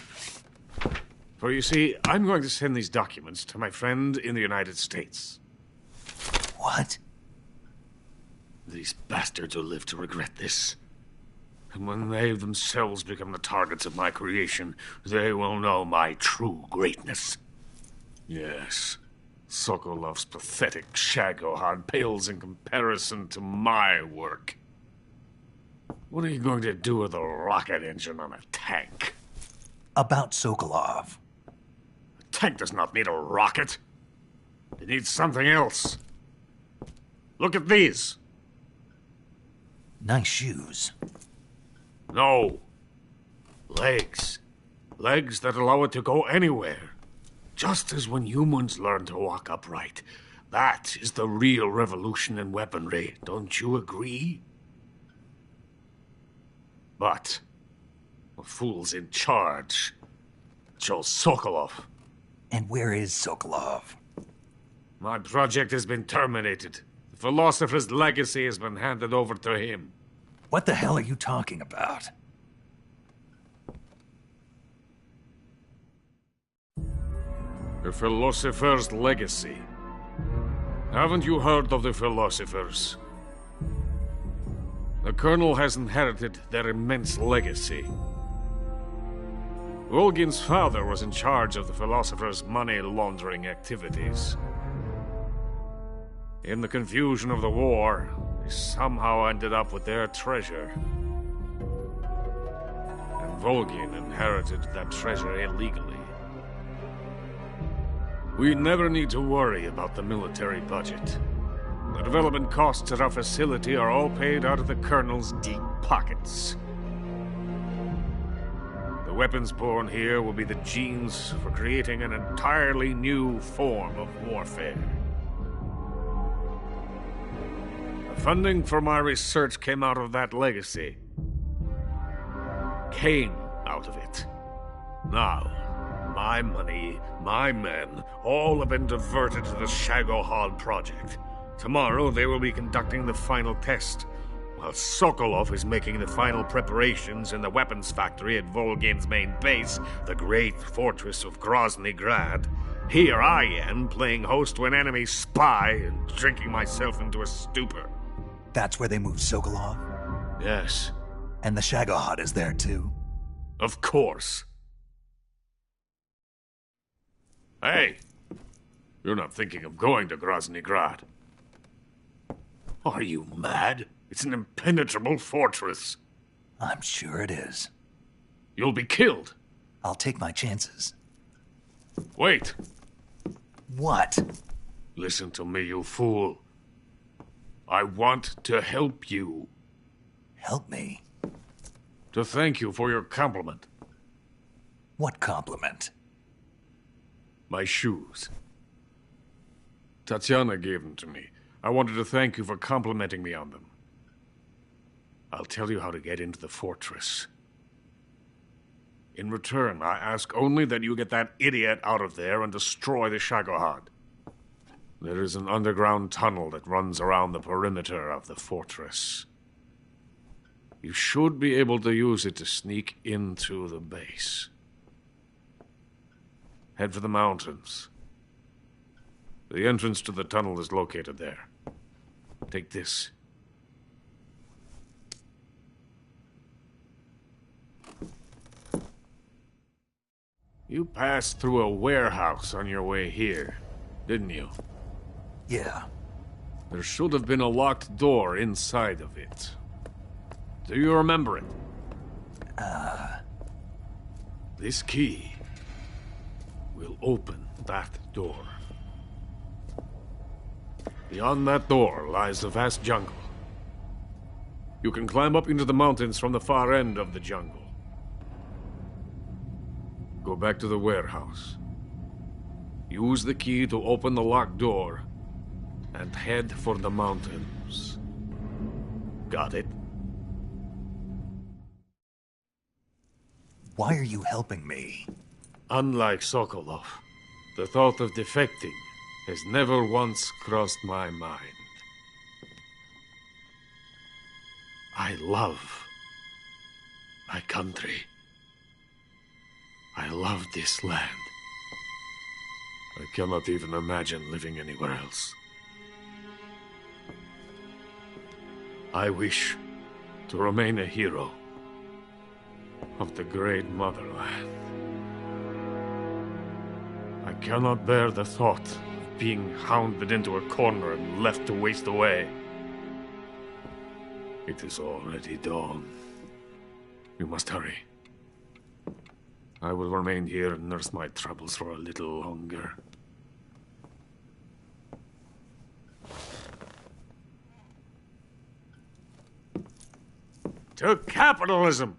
For you see, I'm going to send these documents to my friend in the United States. What? These bastards will live to regret this. And when they themselves become the targets of my creation, they will know my true greatness. Yes, Sokolov's pathetic Shagohod pales in comparison to my work. What are you going to do with a rocket engine on a tank? About Sokolov. A tank does not need a rocket. It needs something else. Look at these. Nice shoes. No. Legs. Legs that allow it to go anywhere. Just as when humans learn to walk upright. That is the real revolution in weaponry. Don't you agree? But the fool's in charge. Joe Sokolov. And where is Sokolov? My project has been terminated. The philosopher's legacy has been handed over to him. What the hell are you talking about? The philosopher's legacy. Haven't you heard of the philosophers? The Colonel has inherited their immense legacy. Volgin's father was in charge of the philosophers' money laundering activities. In the confusion of the war, they somehow ended up with their treasure. And Volgin inherited that treasure illegally. We never need to worry about the military budget. The development costs at our facility are all paid out of the Colonel's deep pockets. The weapons born here will be the genes for creating an entirely new form of warfare. The funding for my research came out of that legacy. Came out of it. Now, my money, my men, all have been diverted to the Shagohod project. Tomorrow, they will be conducting the final test, while Sokolov is making the final preparations in the weapons factory at Volgin's main base, the great fortress of Grozny Grad. Here I am, playing host to an enemy spy and drinking myself into a stupor. That's where they moved Sokolov? Yes. And the Shagohod is there, too? Of course. Hey! You're not thinking of going to Grozny Grad. Are you mad? It's an impenetrable fortress. I'm sure it is. You'll be killed. I'll take my chances. Wait. What? Listen to me, you fool. I want to help you. Help me? To thank you for your compliment. What compliment? My shoes. Tatiana gave them to me. I wanted to thank you for complimenting me on them. I'll tell you how to get into the fortress. In return, I ask only that you get that idiot out of there and destroy the Shagohod. There is an underground tunnel that runs around the perimeter of the fortress. You should be able to use it to sneak into the base. Head for the mountains. The entrance to the tunnel is located there. Take this. You passed through a warehouse on your way here, didn't you? Yeah. There should have been a locked door inside of it. Do you remember it? This key will open that door. Beyond that door lies a vast jungle. You can climb up into the mountains from the far end of the jungle. Go back to the warehouse. Use the key to open the locked door and head for the mountains. Got it? Why are you helping me? Unlike Sokolov, the thought of defecting has never once crossed my mind. I love my country. I love this land. I cannot even imagine living anywhere else. I wish to remain a hero of the great motherland. I cannot bear the thought of being hounded into a corner and left to waste away. It is already dawn. You must hurry. I will remain here and nurse my troubles for a little longer. To capitalism!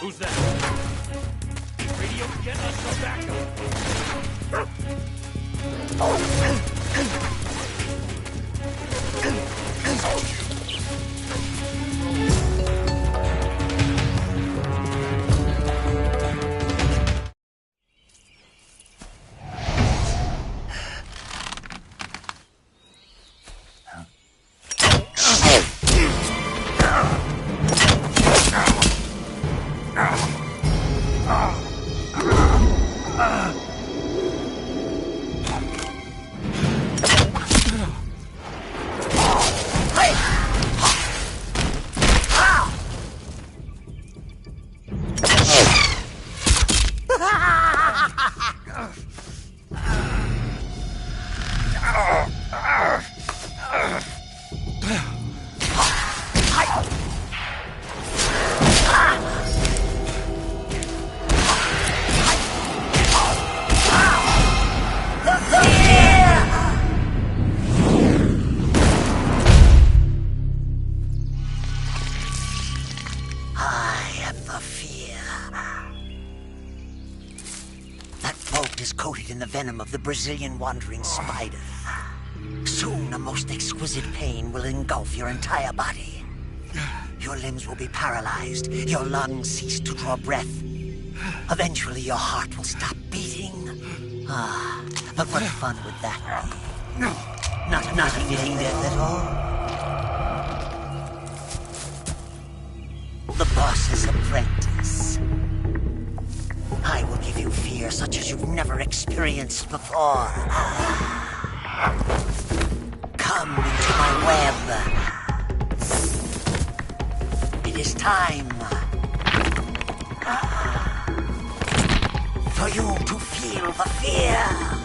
Who's that? Radio, get us some backup. Brazilian wandering spider. Soon, a most exquisite pain will engulf your entire body. Your limbs will be paralyzed, your lungs cease to draw breath. Eventually, your heart will stop beating. But what fun would that be? Not a feeling death at all? The boss's apprentice. I will give you fear such as you've never experienced before. Come into my web. It is time for you to feel the fear.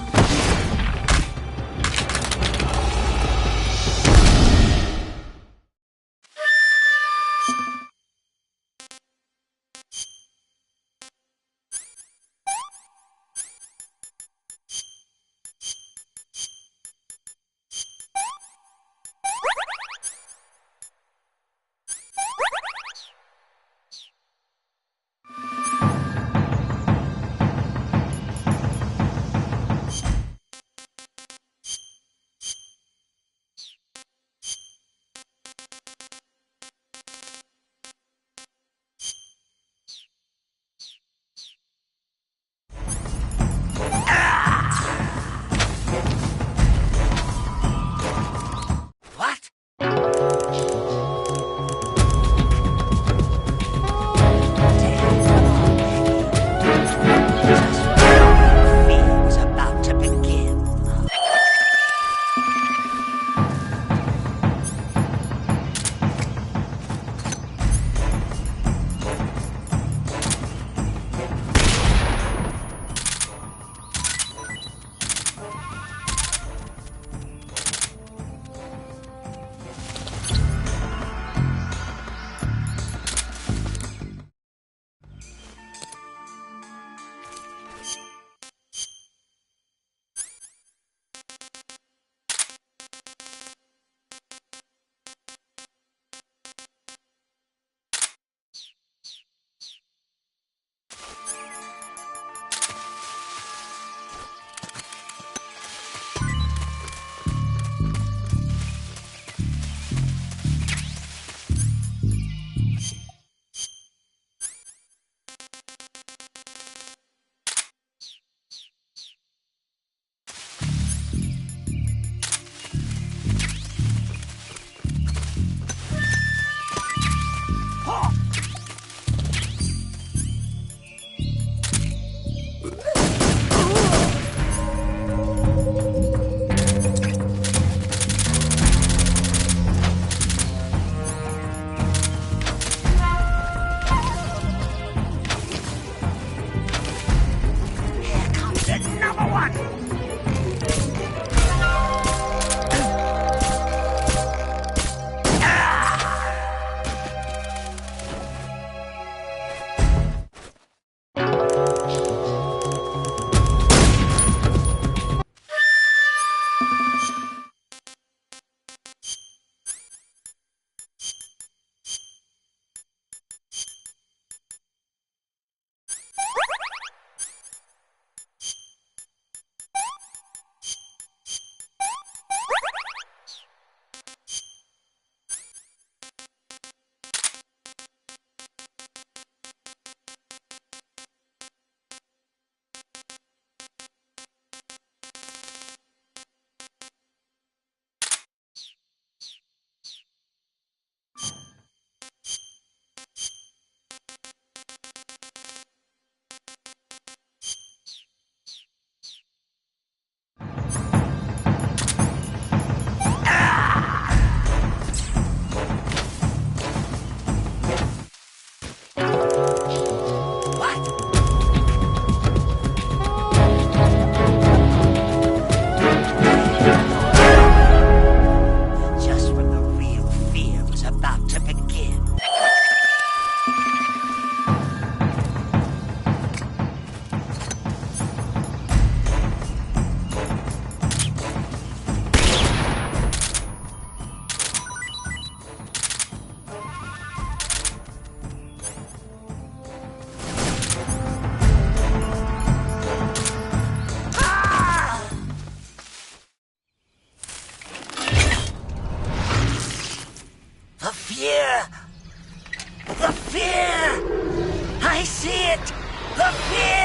The fear!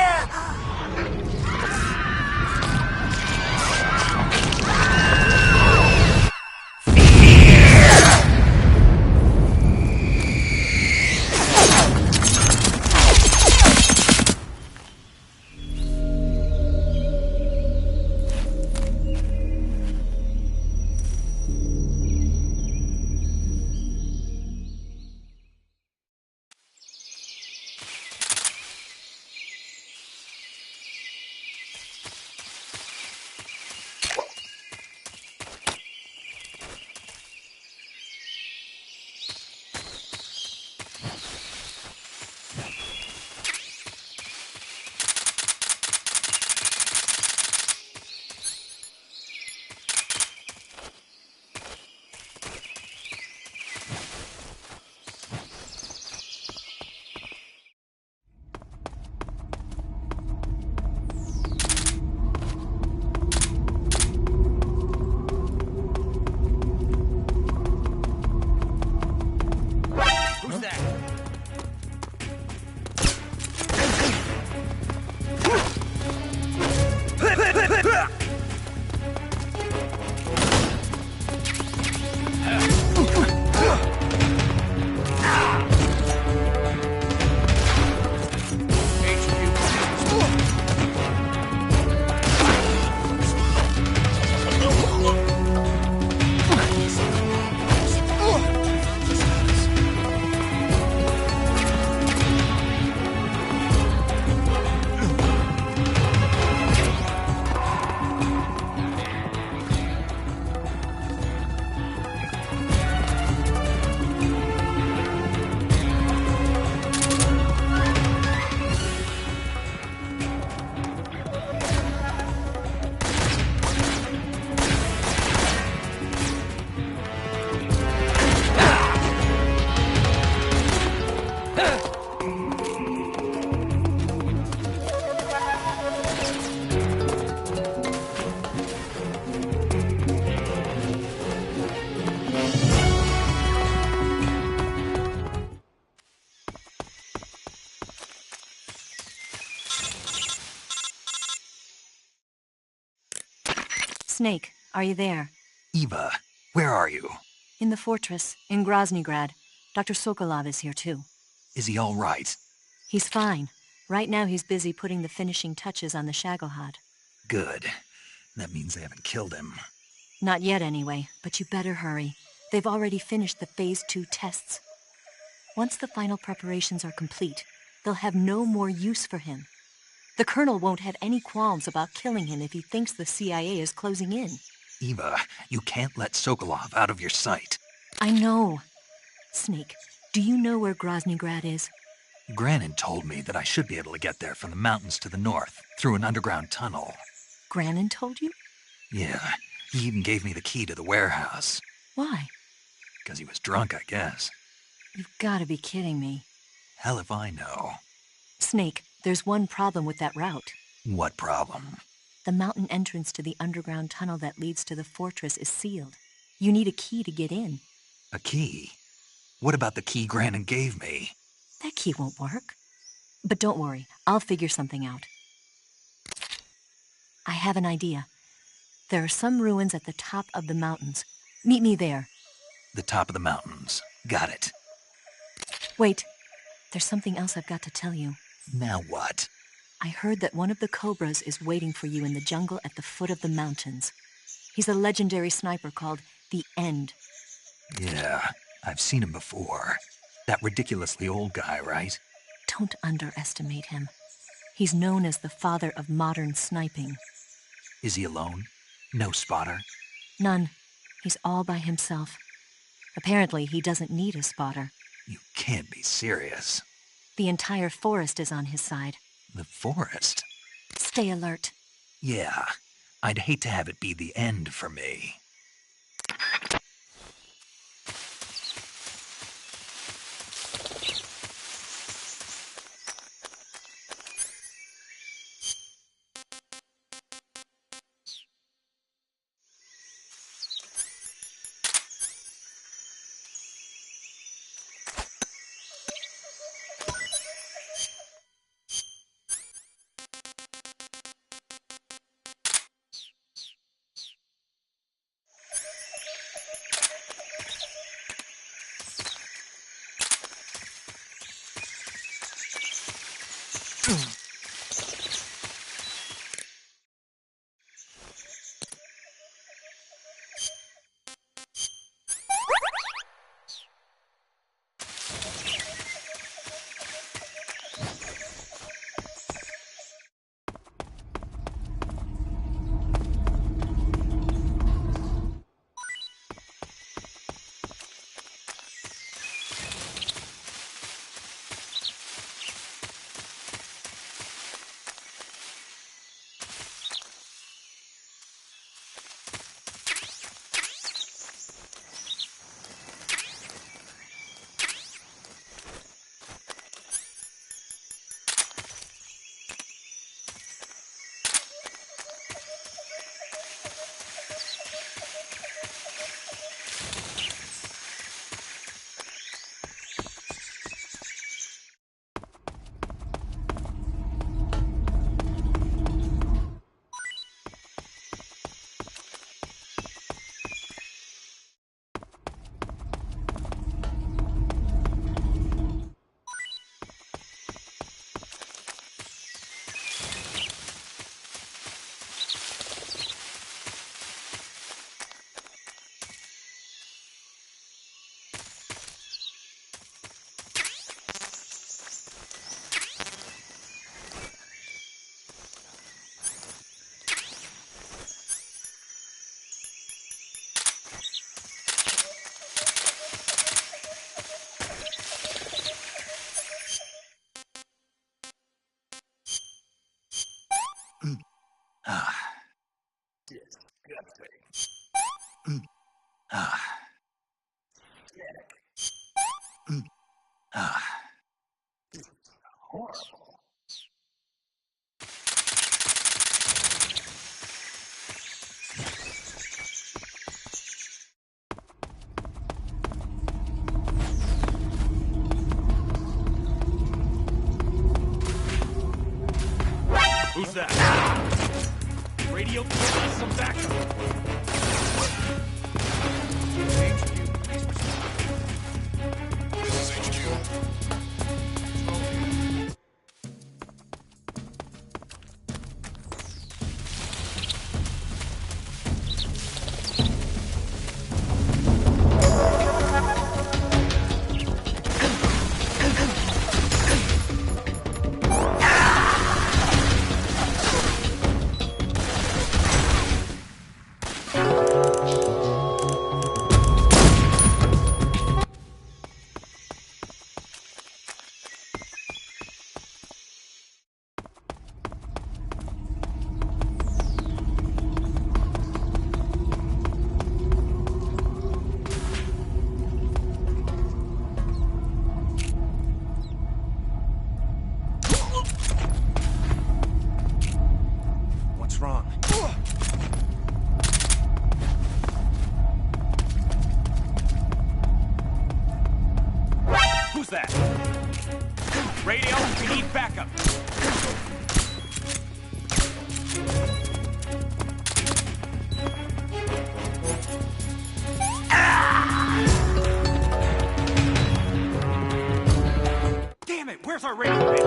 Snake, are you there? Eva, where are you? In the fortress, in Groznygrad. Dr. Sokolov is here too. Is he all right? He's fine. Right now he's busy putting the finishing touches on the Shagohod. Good. That means they haven't killed him. Not yet anyway, but you better hurry. They've already finished the Phase 2 tests. Once the final preparations are complete, they'll have no more use for him. The Colonel won't have any qualms about killing him if he thinks the CIA is closing in. Eva, you can't let Sokolov out of your sight. I know. Snake, do you know where Groznygrad is? Granin told me that I should be able to get there from the mountains to the north, through an underground tunnel. Granin told you? Yeah, he even gave me the key to the warehouse. Why? Because he was drunk, I guess. You've got to be kidding me. Hell if I know. Snake, there's one problem with that route. What problem? The mountain entrance to the underground tunnel that leads to the fortress is sealed. You need a key to get in. A key? What about the key Granin gave me? That key won't work. But don't worry, I'll figure something out. I have an idea. There are some ruins at the top of the mountains. Meet me there. The top of the mountains. Got it. Wait, there's something else I've got to tell you. Now what? I heard that one of the Cobras is waiting for you in the jungle at the foot of the mountains. He's a legendary sniper called the End. Yeah, I've seen him before. That ridiculously old guy, right? Don't underestimate him. He's known as the father of modern sniping. Is he alone? No spotter? None. He's all by himself. Apparently, he doesn't need a spotter. You can't be serious. The entire forest is on his side. The forest? Stay alert. Yeah, I'd hate to have it be the end for me. Who's that? Radio, give us some backup. This is HQ. Radio, we need backup. Damn it, where's our radio man?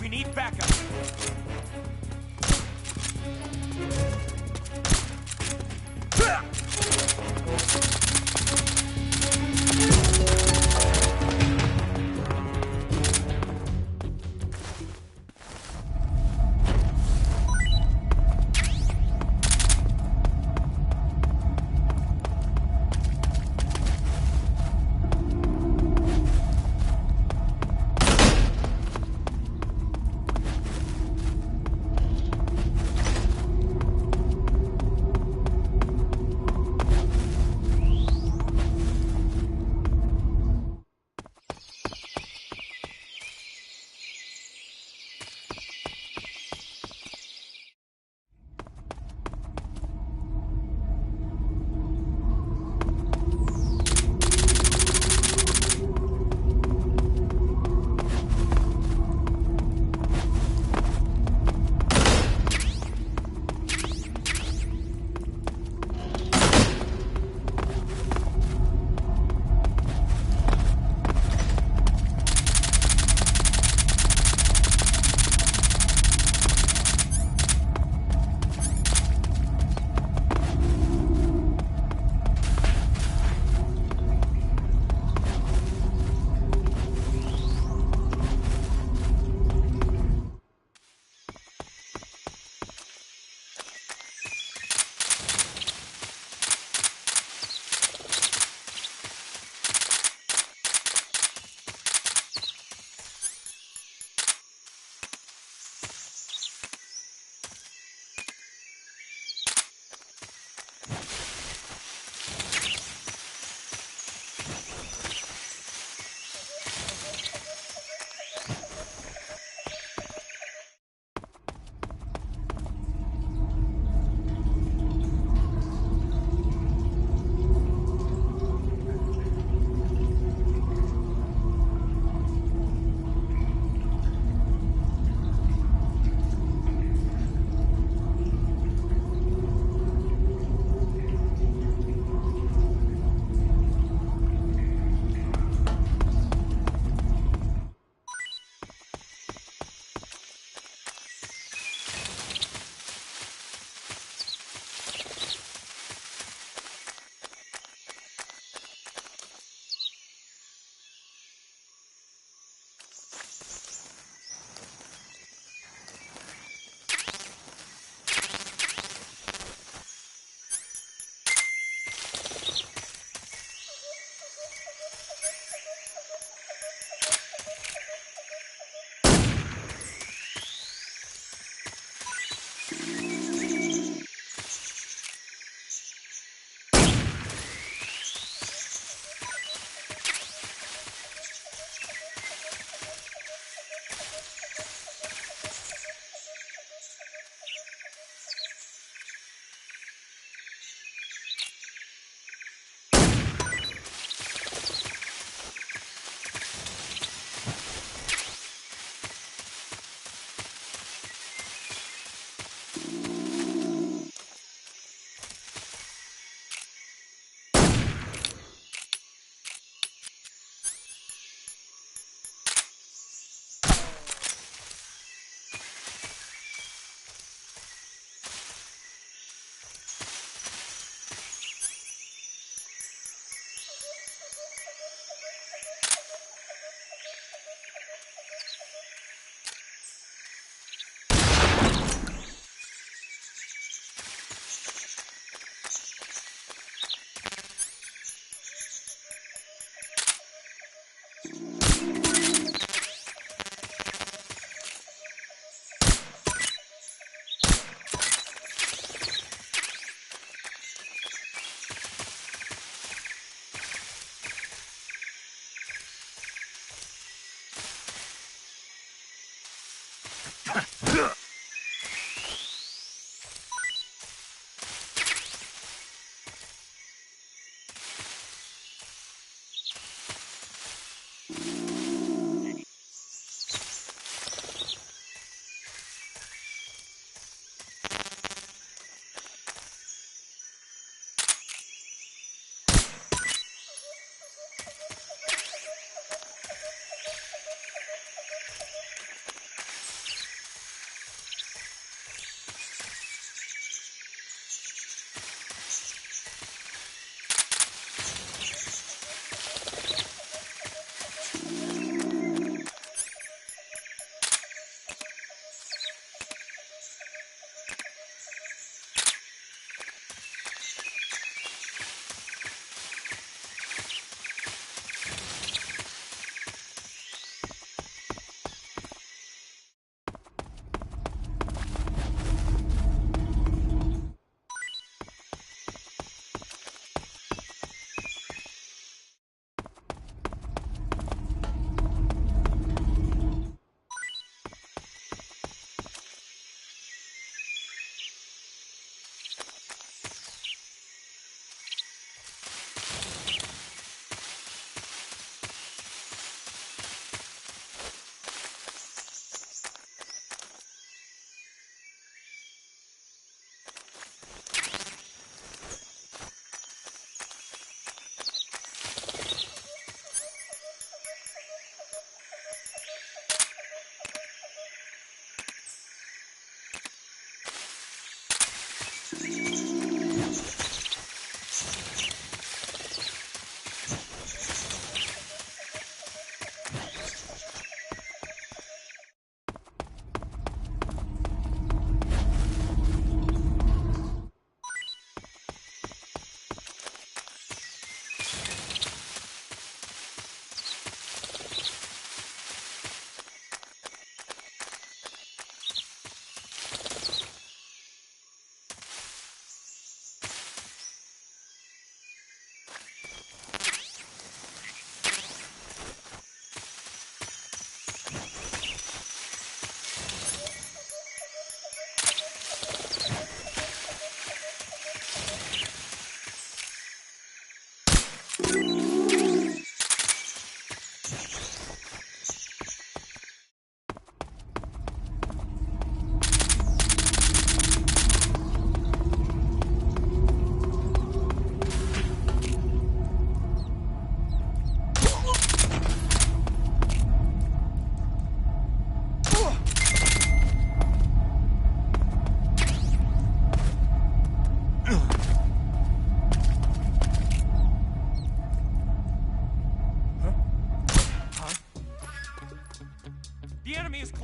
We need backup.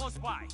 close by.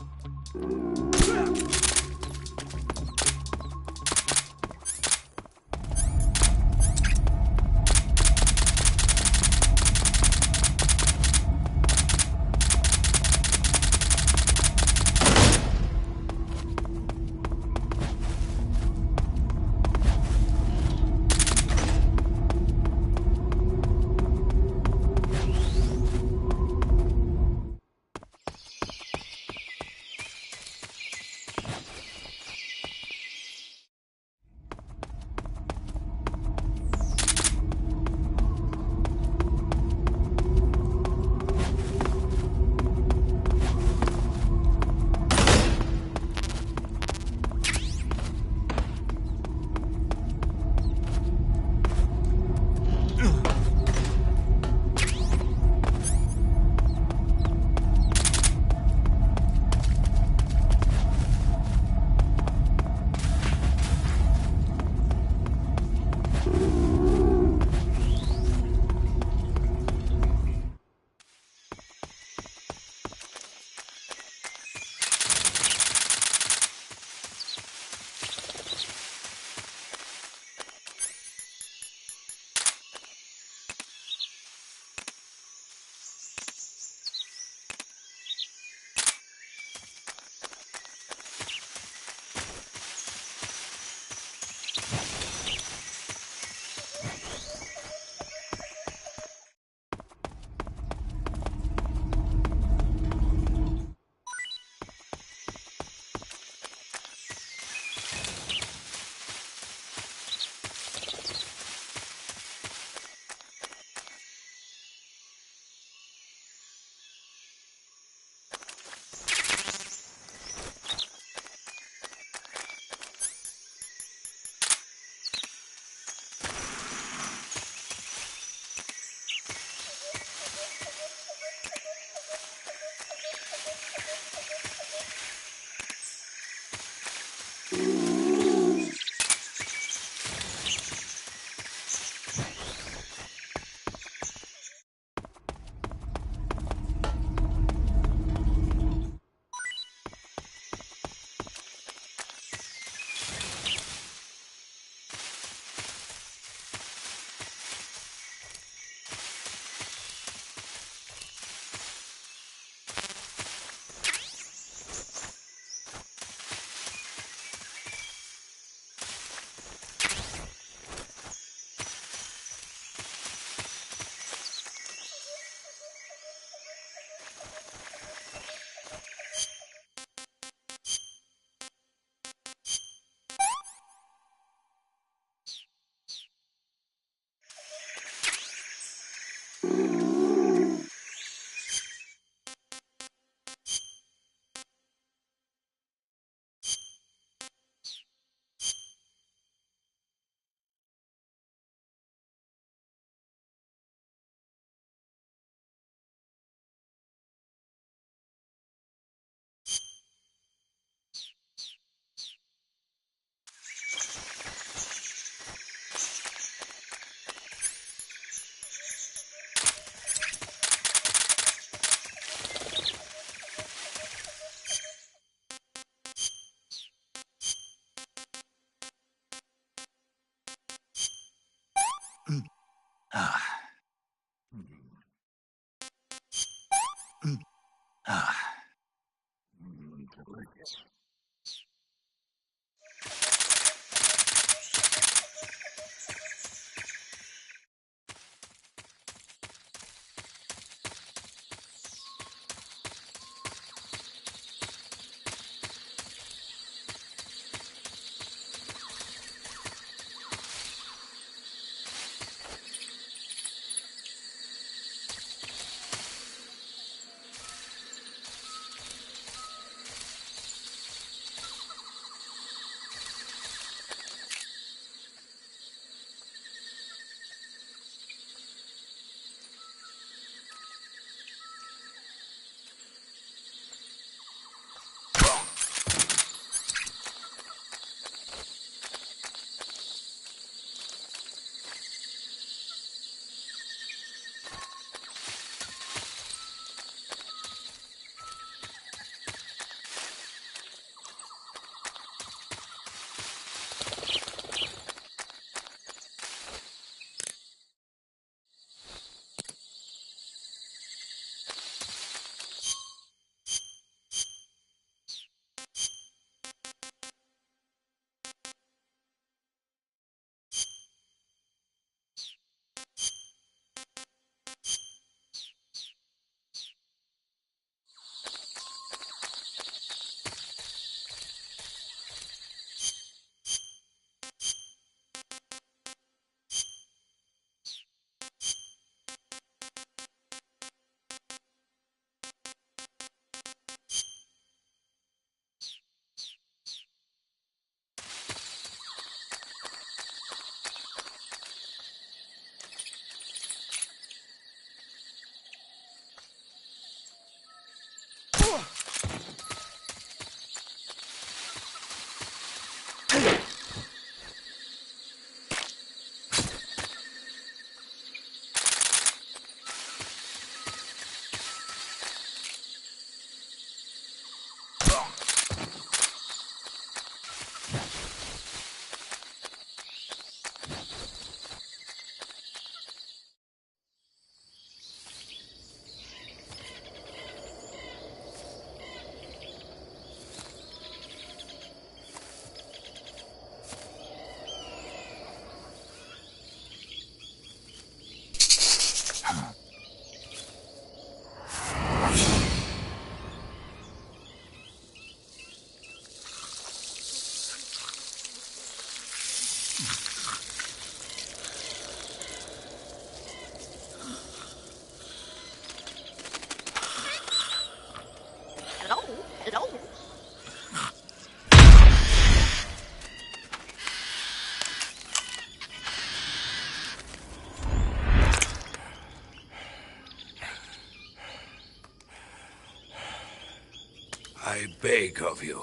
beg of you.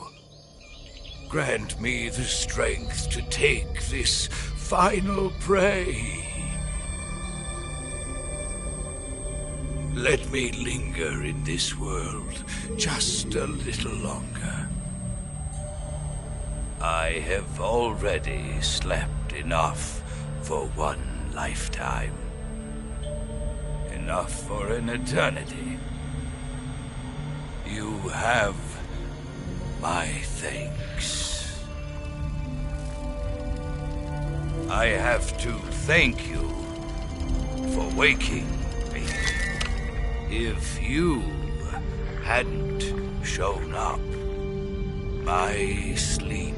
Grant me the strength to take this final prey. Let me linger in this world just a little longer. I have already slept enough for one lifetime. Enough for an eternity. You have my thanks. I have to thank you for waking me. If you hadn't shown up, my sleep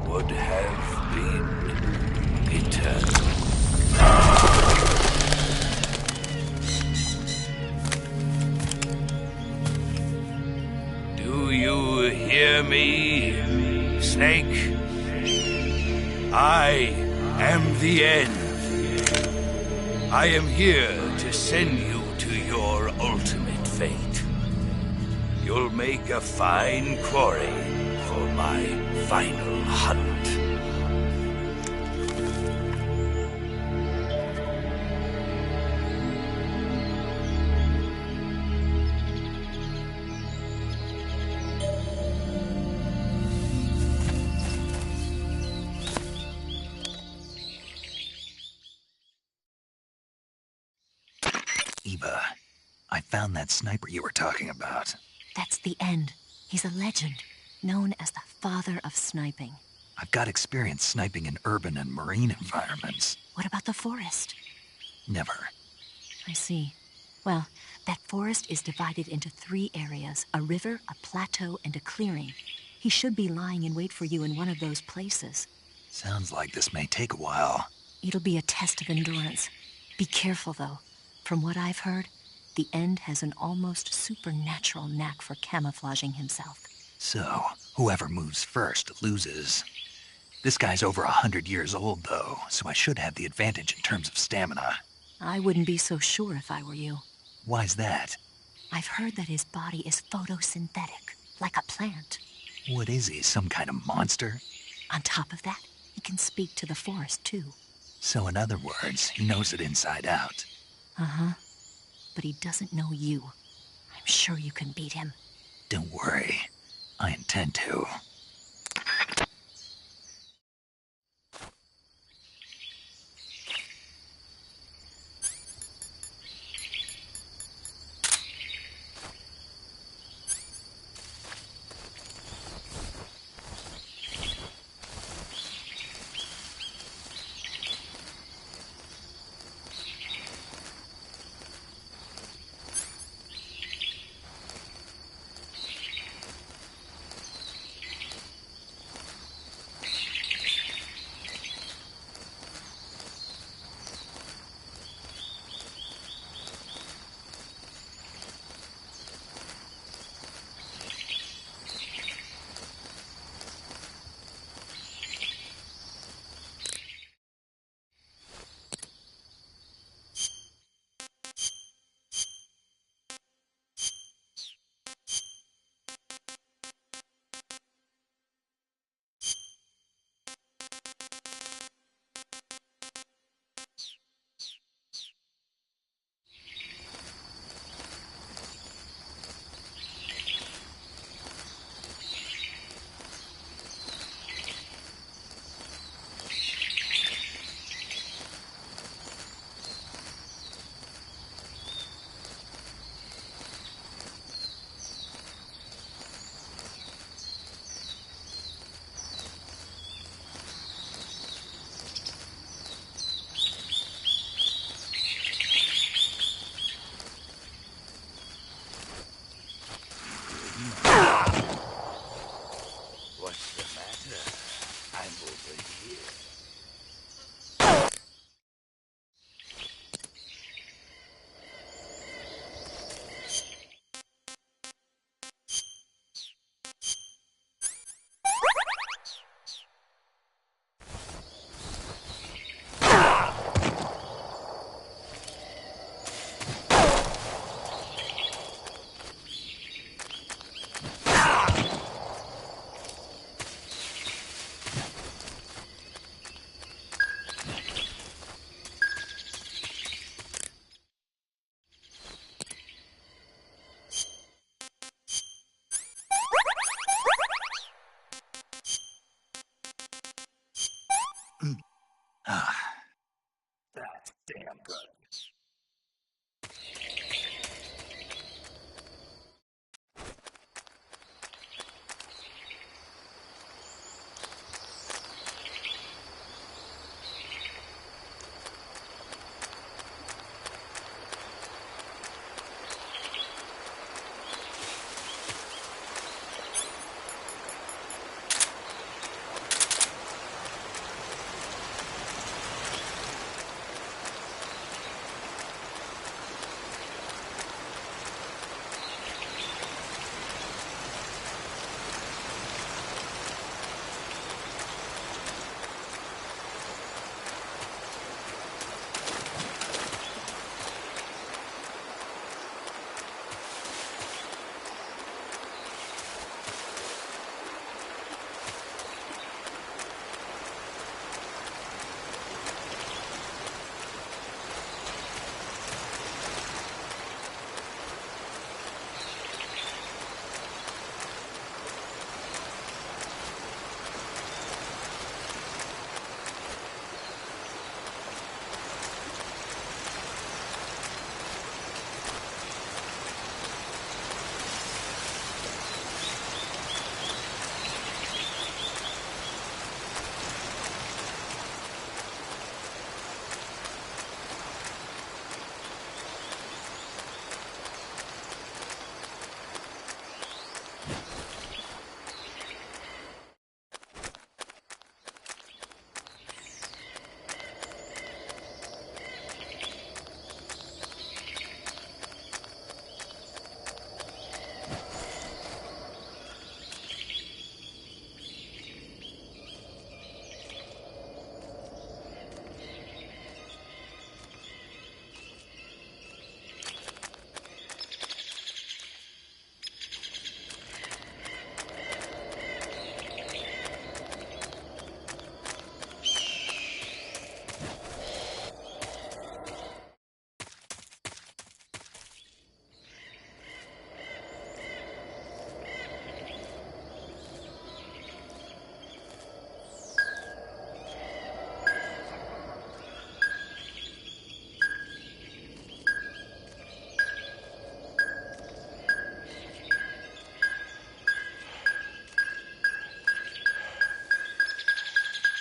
would have been eternal. Do you hear me, Snake? I am the end. I am here to send you to your ultimate fate. You'll make a fine quarry for my final hunt. Eva, I found that sniper you were talking about. That's the end. He's a legend, known as the father of sniping. I've got experience sniping in urban and marine environments. What about the forest? Never. I see. Well, that forest is divided into 3 areas, a river, a plateau, and a clearing. He should be lying in wait for you in one of those places. Sounds like this may take a while. It'll be a test of endurance. Be careful, though. From what I've heard, the End has an almost supernatural knack for camouflaging himself. So, whoever moves first loses. This guy's over 100 years old, though, so I should have the advantage in terms of stamina. I wouldn't be so sure if I were you. Why's that? I've heard that his body is photosynthetic, like a plant. What is he, some kind of monster? On top of that, he can speak to the forest, too. So in other words, he knows it inside out. Uh-huh. But he doesn't know you. I'm sure you can beat him. Don't worry. I intend to. That's damn good.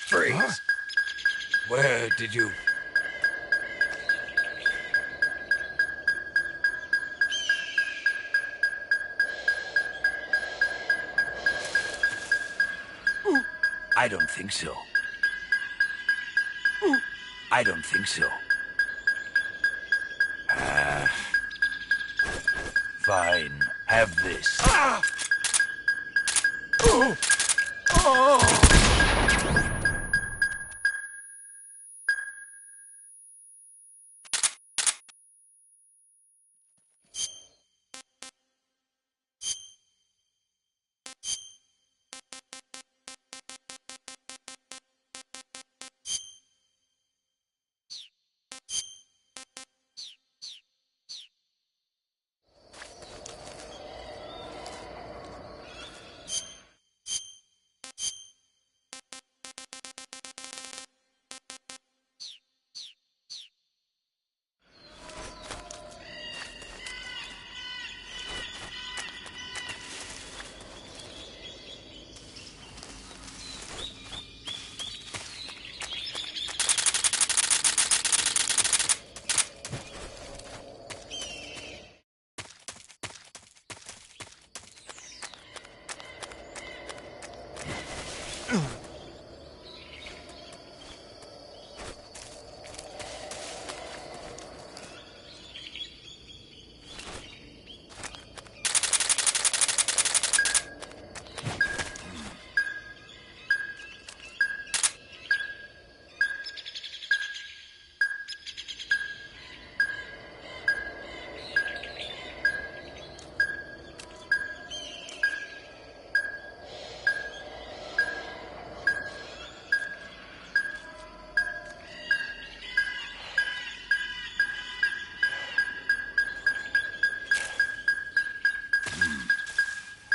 Freeze! Huh? Where did you... I don't think so. I don't think so. Fine. Have this.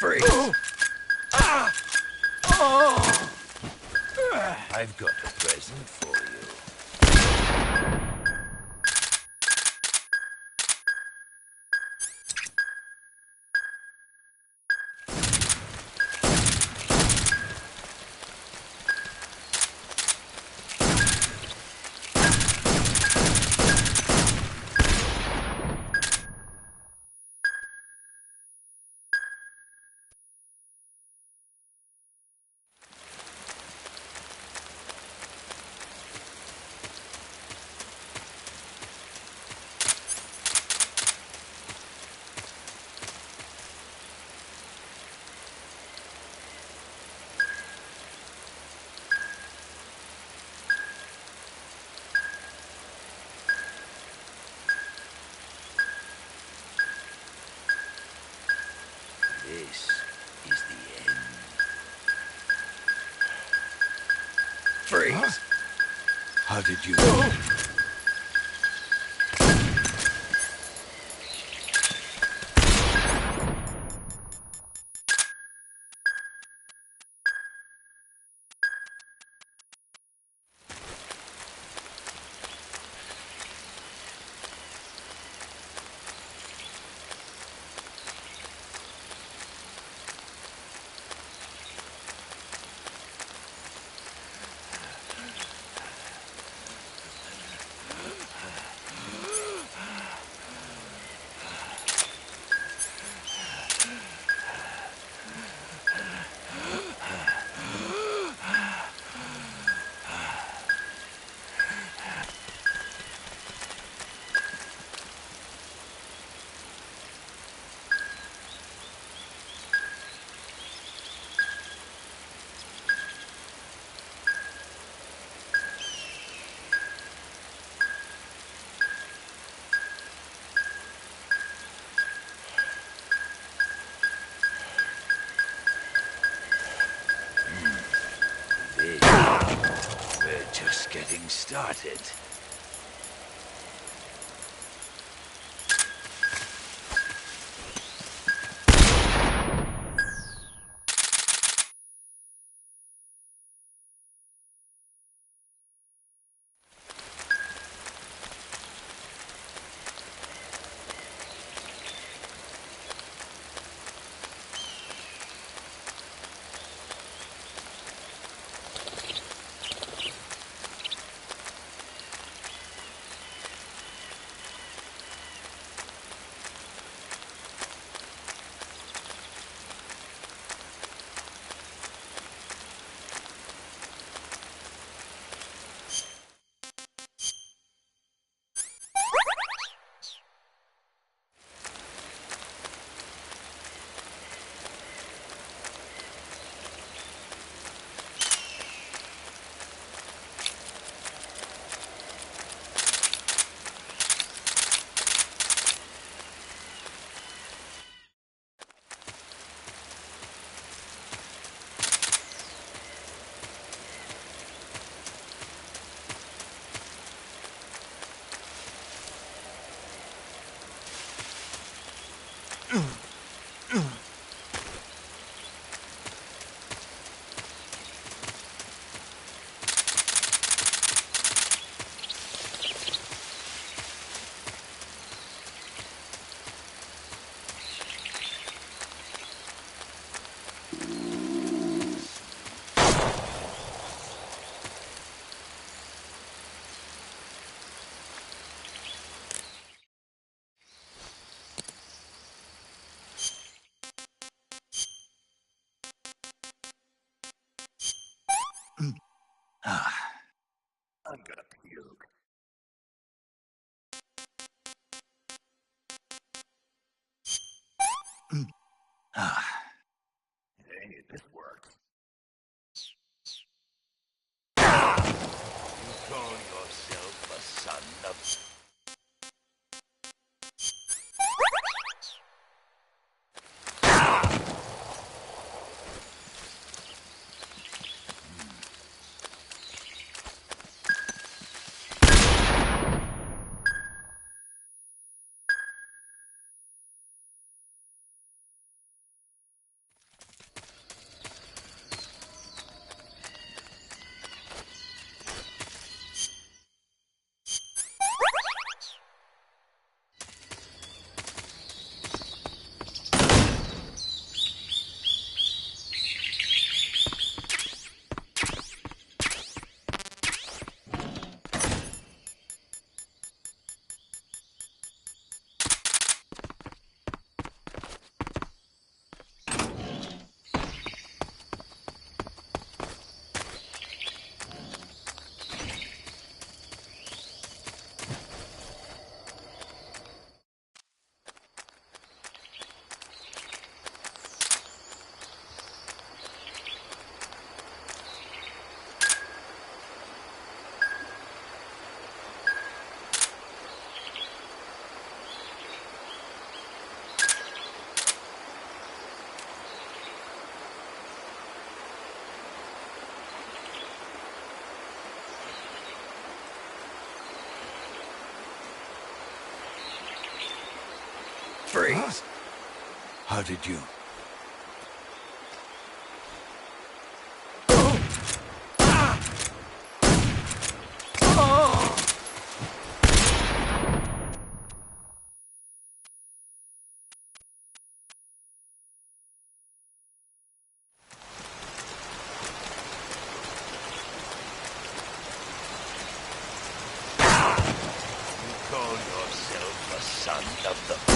Freeze! I've got a present for you. How did you... We're just getting started. I'm gonna puke. Hey, this works. You call yourself a son of... Freeze! How did you? Call yourself a son of the...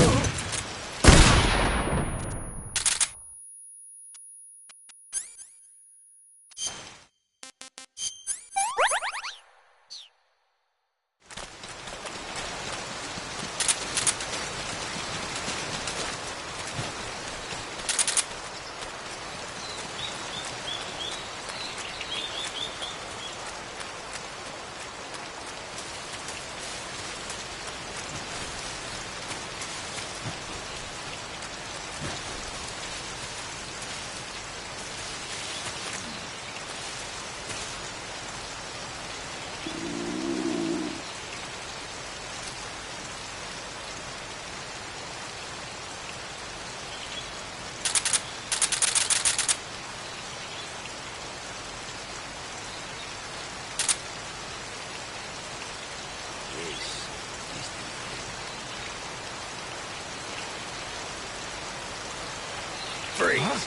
Freeze!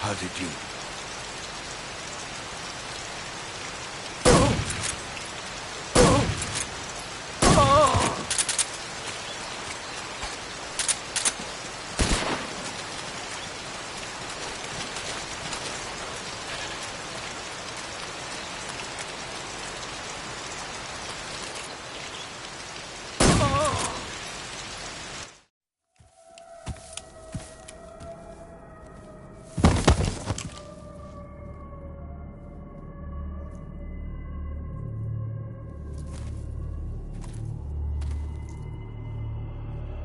How did you?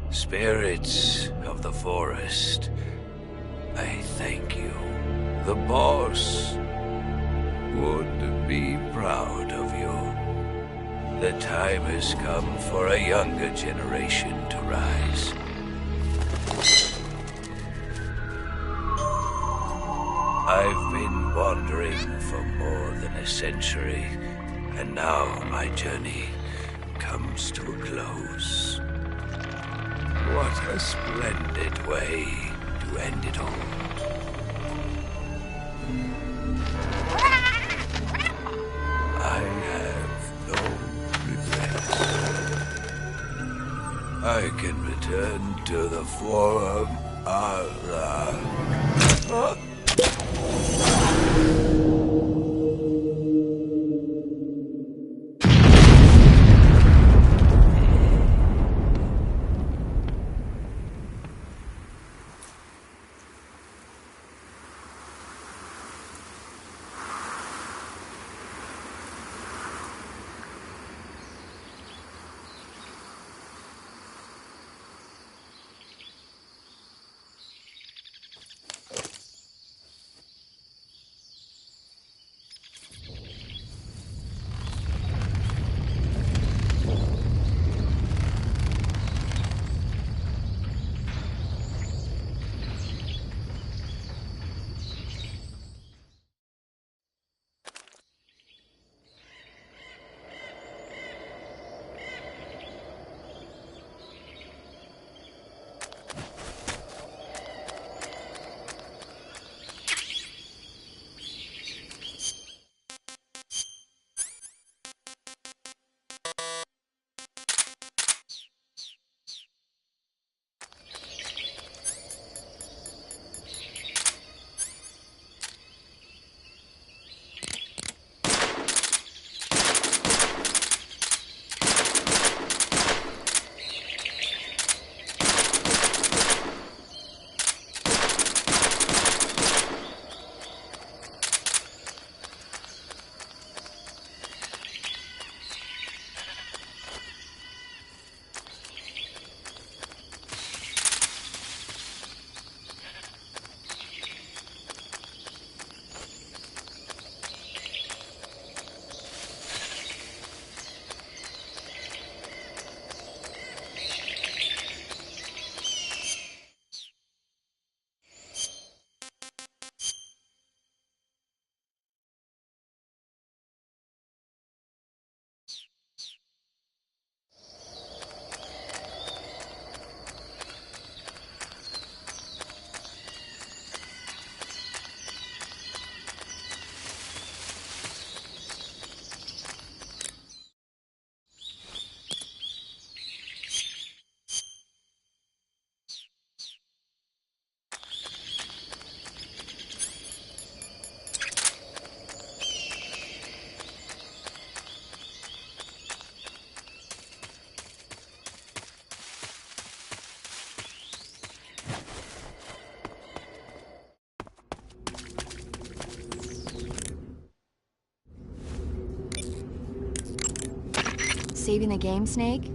Spirits of the forest, I thank you. The boss would be proud of you. The time has come for a younger generation to rise. I've been wandering for more than a century, and now my journey comes to a close. What a splendid way to end it all. I have no regrets. I can return to the Forum Allah. saving the game, Snake?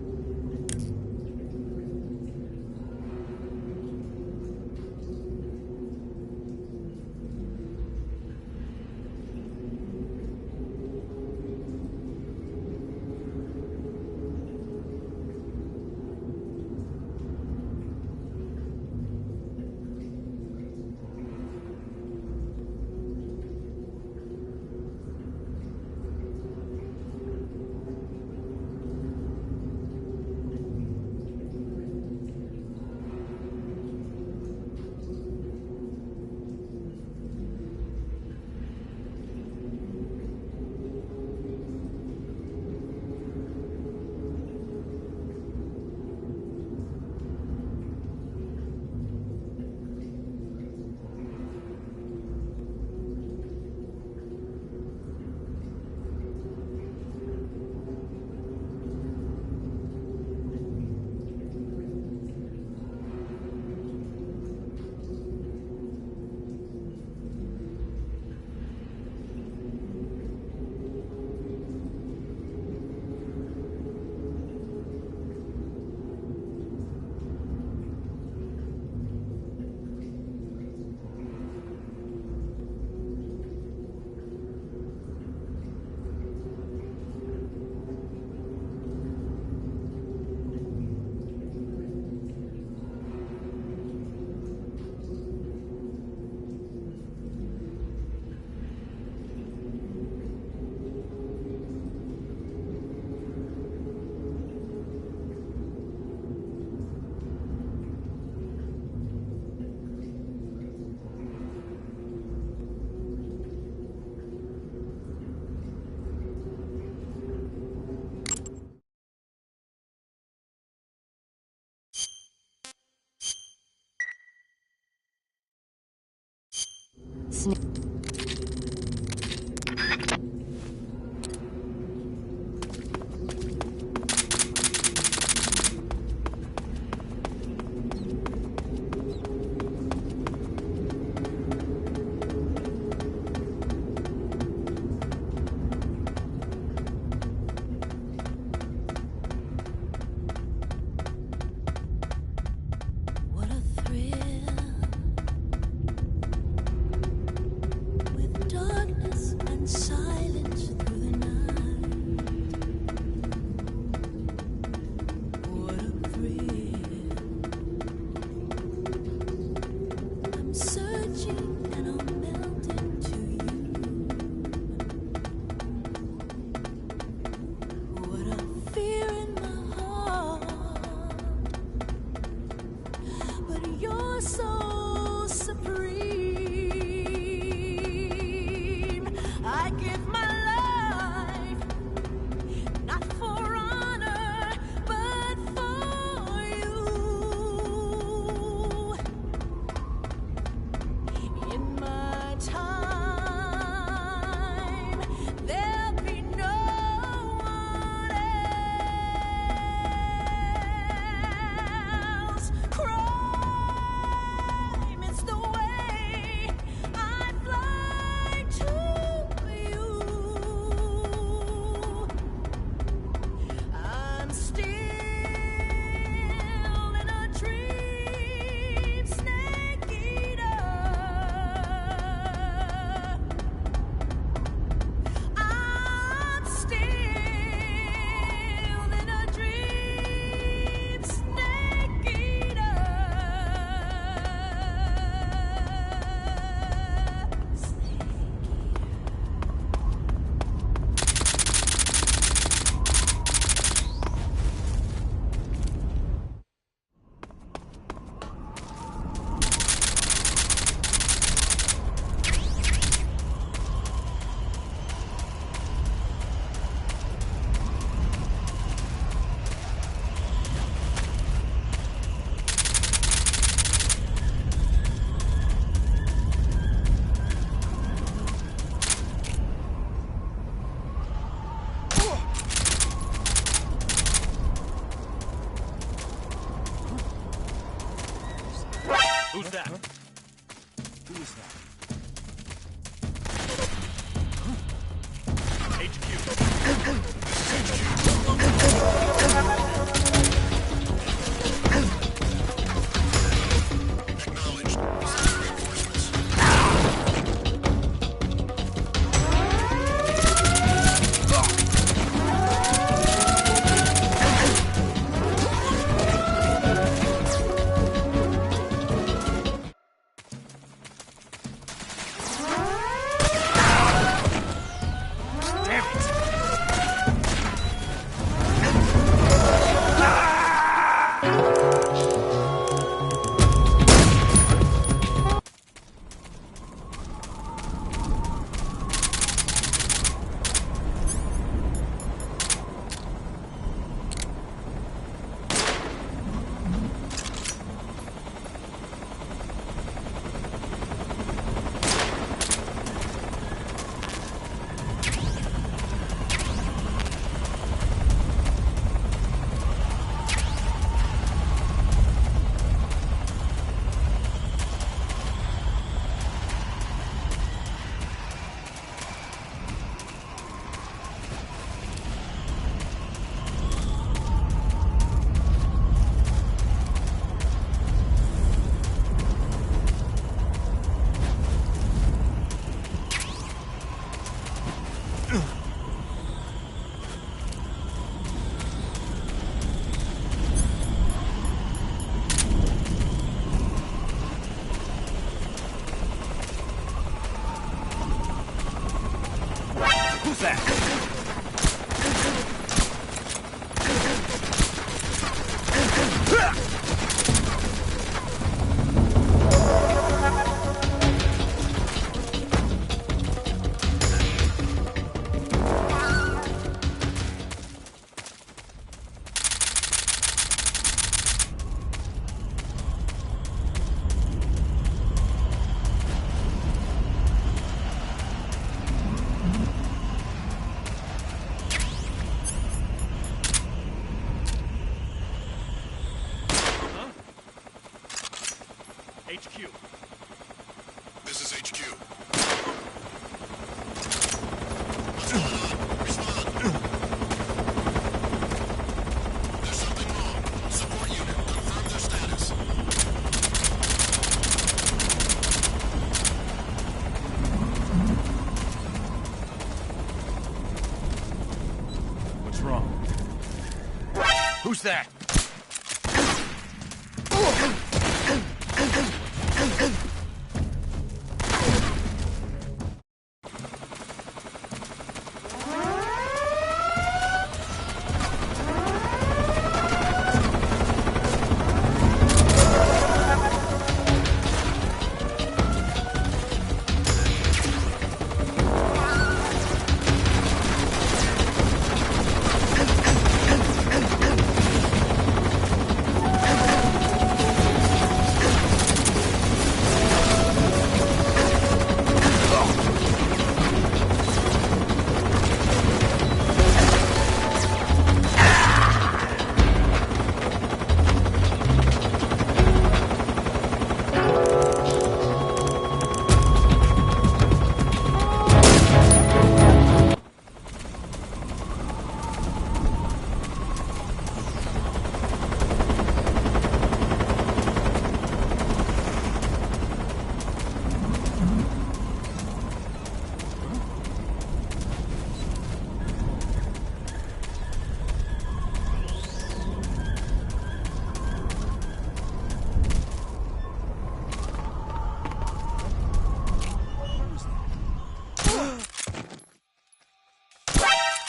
HQ. This is HQ. What's going on? Respond. There's something wrong. Support unit, confirm their status. What's wrong? Who's that?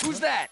Who's that?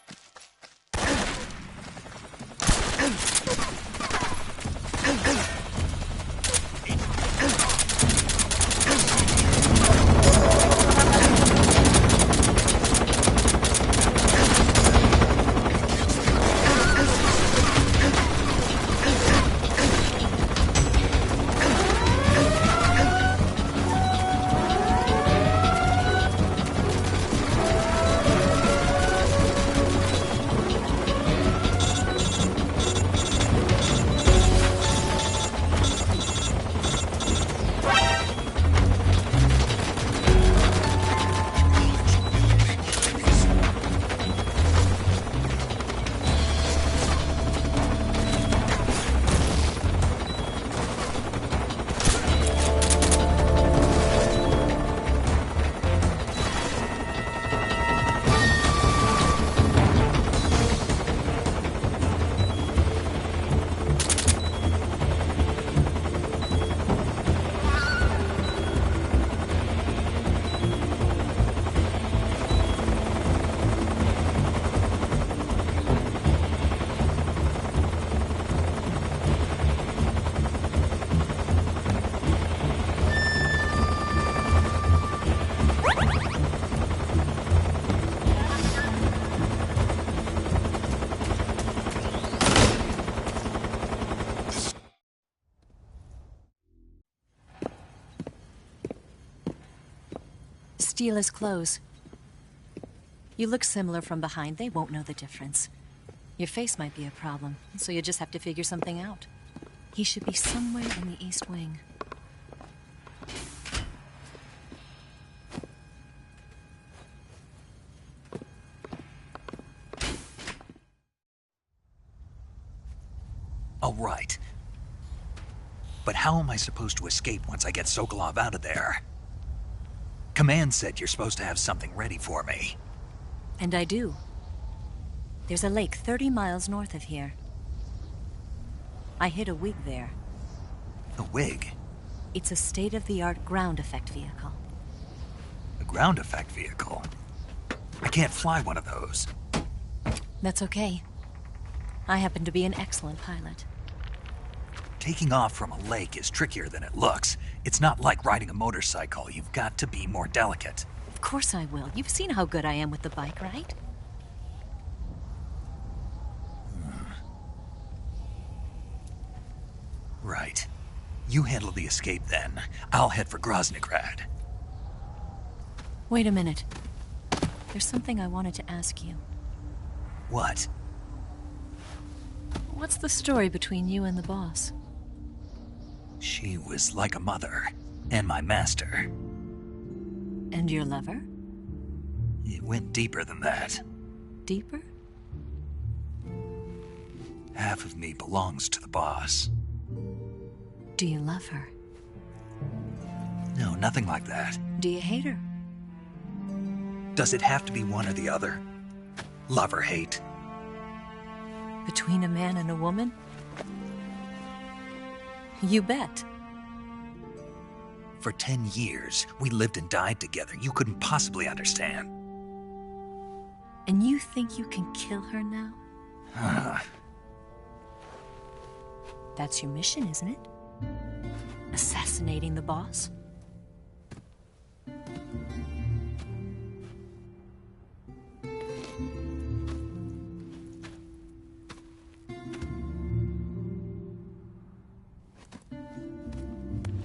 Steal his clothes. You look similar from behind. They won't know the difference. Your face might be a problem, so you just have to figure something out. He should be somewhere in the East Wing. All right. But how am I supposed to escape once I get Sokolov out of there? Command said you're supposed to have something ready for me. And I do. There's a lake 30 miles north of here. I hid a wig there. A wig? It's a state-of-the-art ground effect vehicle. A ground effect vehicle? I can't fly one of those. That's okay. I happen to be an excellent pilot. Taking off from a lake is trickier than it looks. It's not like riding a motorcycle. You've got to be more delicate. Of course I will. You've seen how good I am with the bike, right? Right. You handle the escape then. I'll head for Groznygrad. Wait a minute. There's something I wanted to ask you. What? What's the story between you and the boss? She was like a mother, and my master. And your lover? It went deeper than that. Deeper? Half of me belongs to the boss. Do you love her? No, nothing like that. Do you hate her? Does it have to be one or the other? Love or hate? Between a man and a woman? You bet. For 10 years, we lived and died together. You couldn't possibly understand. And you think you can kill her now? That's your mission, isn't it? Assassinating the boss?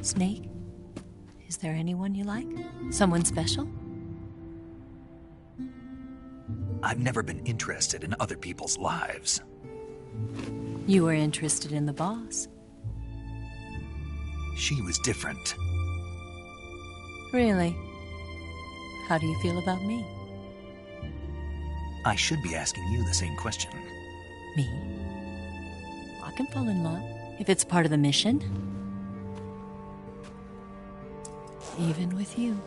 Snake, is there anyone you like? Someone special? I've never been interested in other people's lives. You were interested in the boss. She was different. Really? How do you feel about me? I should be asking you the same question. Me? I can fall in love if it's part of the mission. Even with you.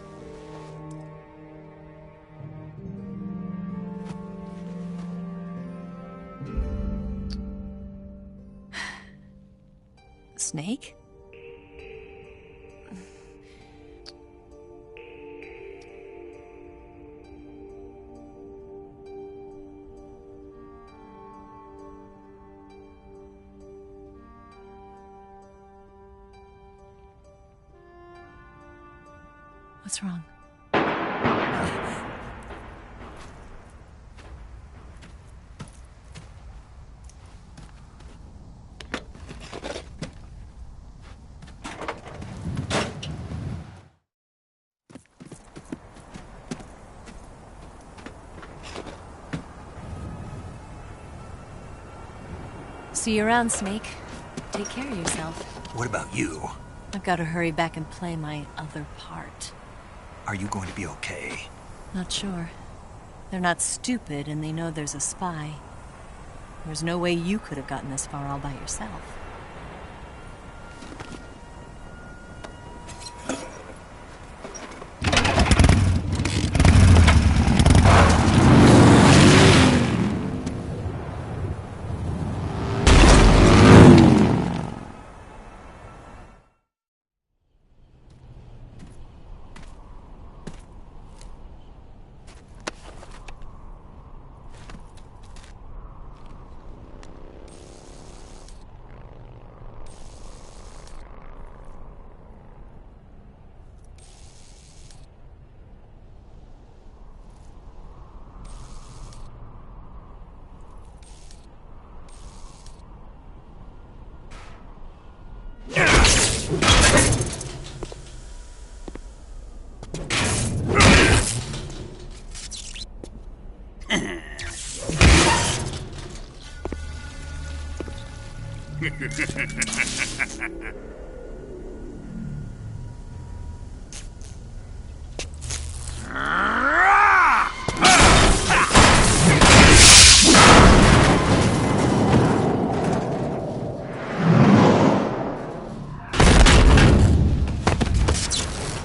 Snake? What's wrong? See you around, Snake. Take care of yourself. What about you? I've got to hurry back and play my other part. Are you going to be okay? Not sure. They're not stupid, and they know there's a spy. There's no way you could have gotten this far all by yourself.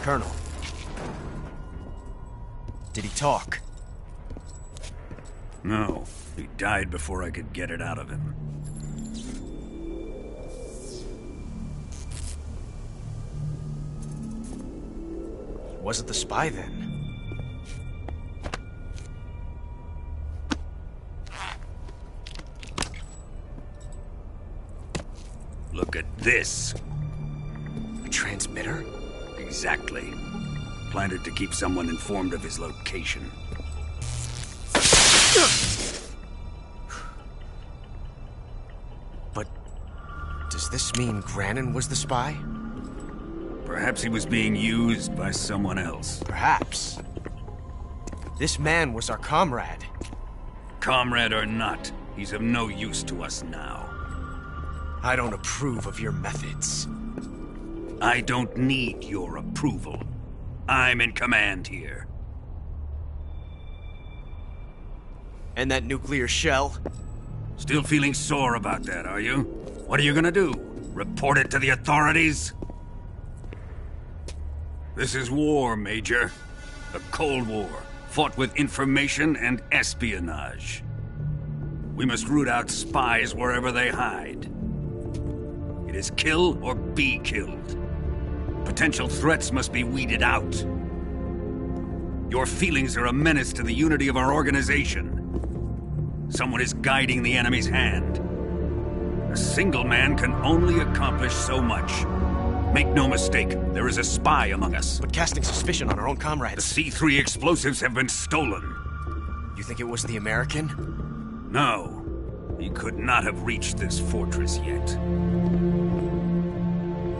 Colonel. Did he talk? No, he died before I could get it out of him. Wasn't the spy then? Look at this. A transmitter? Exactly. Planted to keep someone informed of his location. But does this mean Grannon was the spy? Perhaps he was being used by someone else. Perhaps. This man was our comrade. Comrade or not, he's of no use to us now. I don't approve of your methods. I don't need your approval. I'm in command here. And that nuclear shell? Still feeling sore about that, are you? What are you gonna do? Report it to the authorities? This is war, Major. A Cold War, fought with information and espionage. We must root out spies wherever they hide. It is kill or be killed. Potential threats must be weeded out. Your feelings are a menace to the unity of our organization. Someone is guiding the enemy's hand. A single man can only accomplish so much. Make no mistake, there is a spy among us. But casting suspicion on our own comrades. The C3 explosives have been stolen. You think it was the American? No. He could not have reached this fortress yet.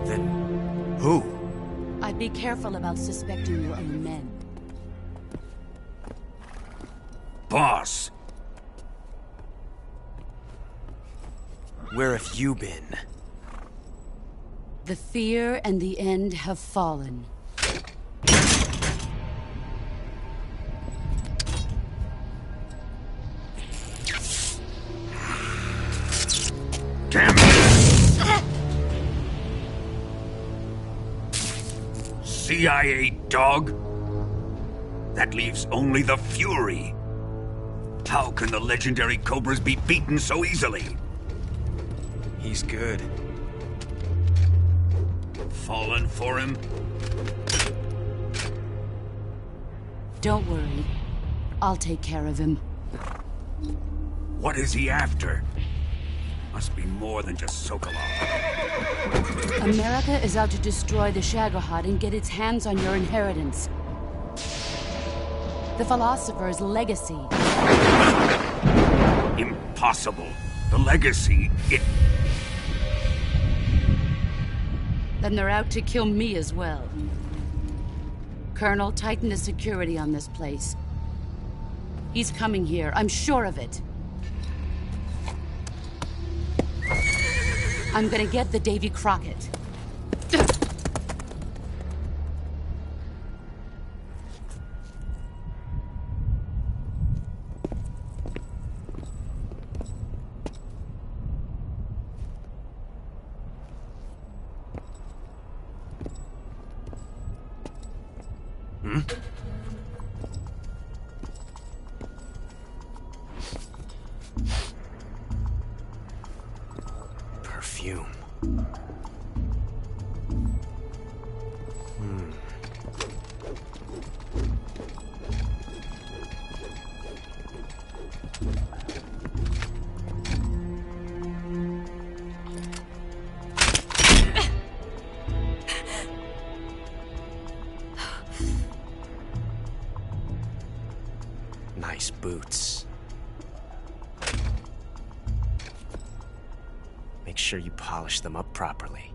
Then who? I'd be careful about suspecting your own men. Boss! Where have you been? The fear and the end have fallen. Damn it! CIA dog? That leaves only the Fury. How can the legendary Cobras be beaten so easily? He's good. Fallen for him? Don't worry. I'll take care of him. What is he after? Must be more than just Sokolov. America is out to destroy the Shagohod and get its hands on your inheritance. The philosopher's legacy. Impossible. The legacy, Then they're out to kill me as well. Colonel, tighten the security on this place. He's coming here, I'm sure of it. I'm gonna get the Davy Crockett. Perfume. Nice boots. Make sure you polish them up properly.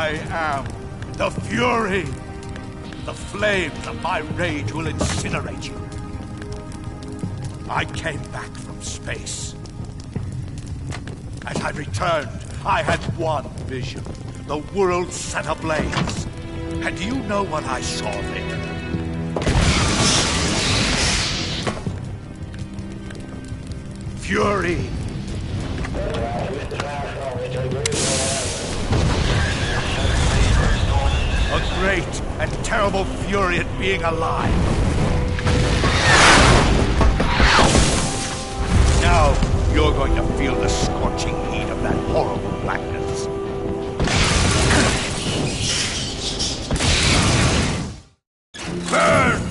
I am the Fury. The flames of my rage will incinerate you. I came back from space. As I returned, I had one vision. The world set ablaze. And do you know what I saw there? Fury. A great and terrible fury at being alive. Now you're going to feel the scorching heat of that horrible blackness. Burn!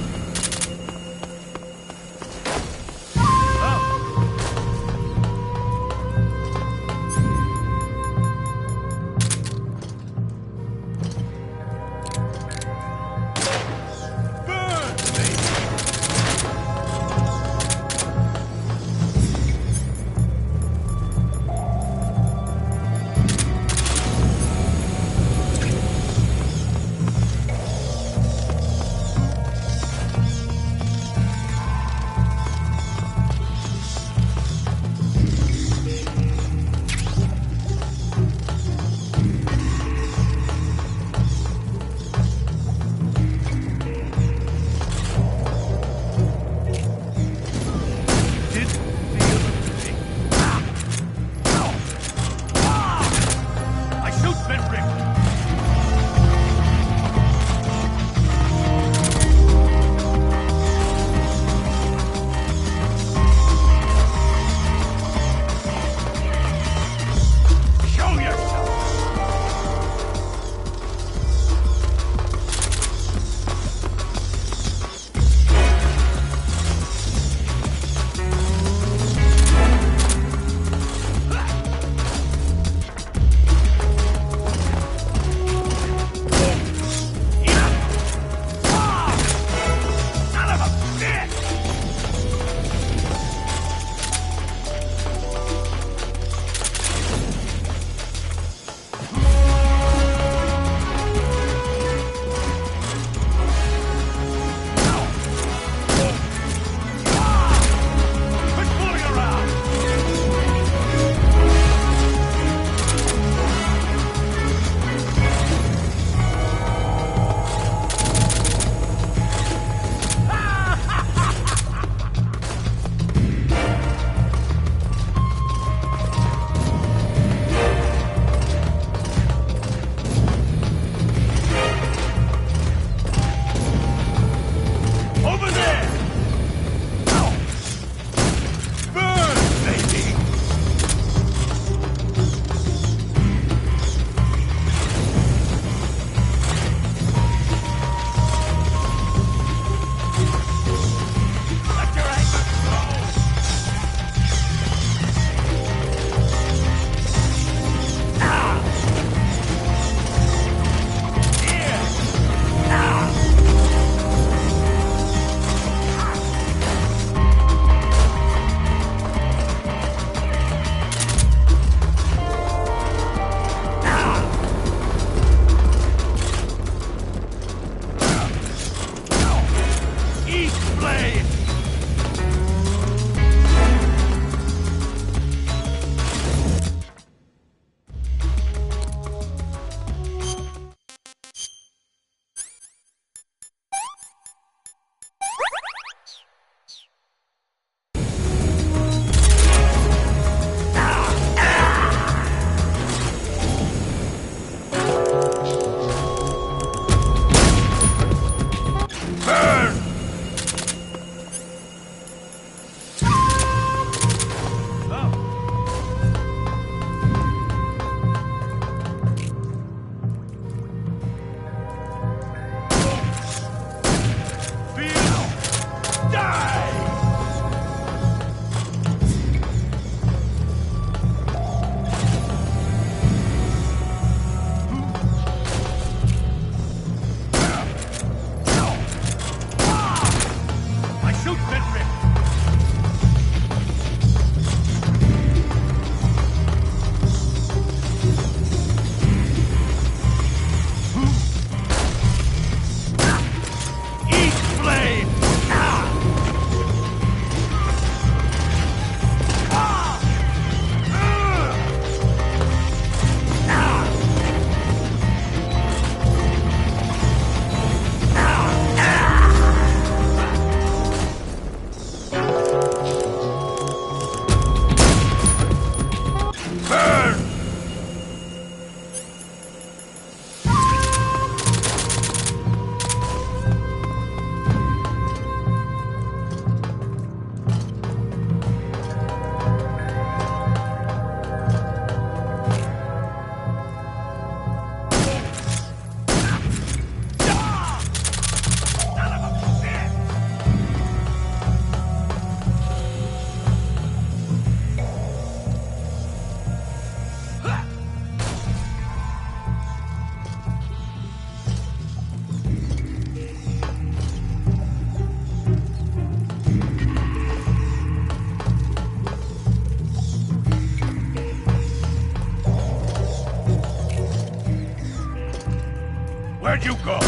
Where'd you go?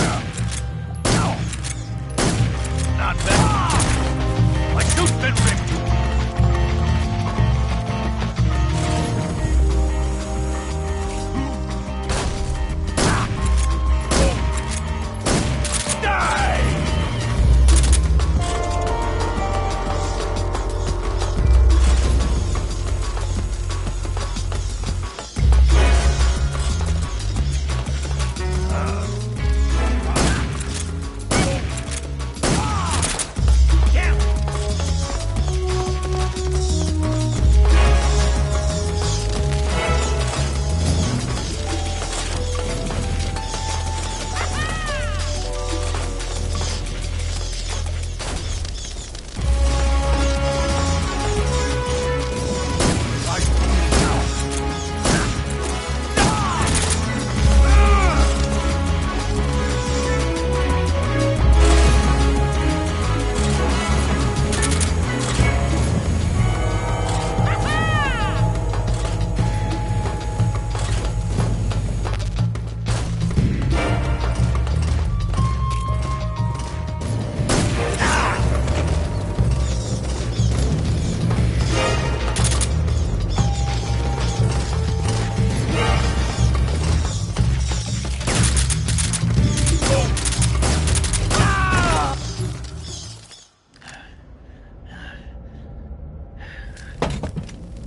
Not bad. My suit's been ripped.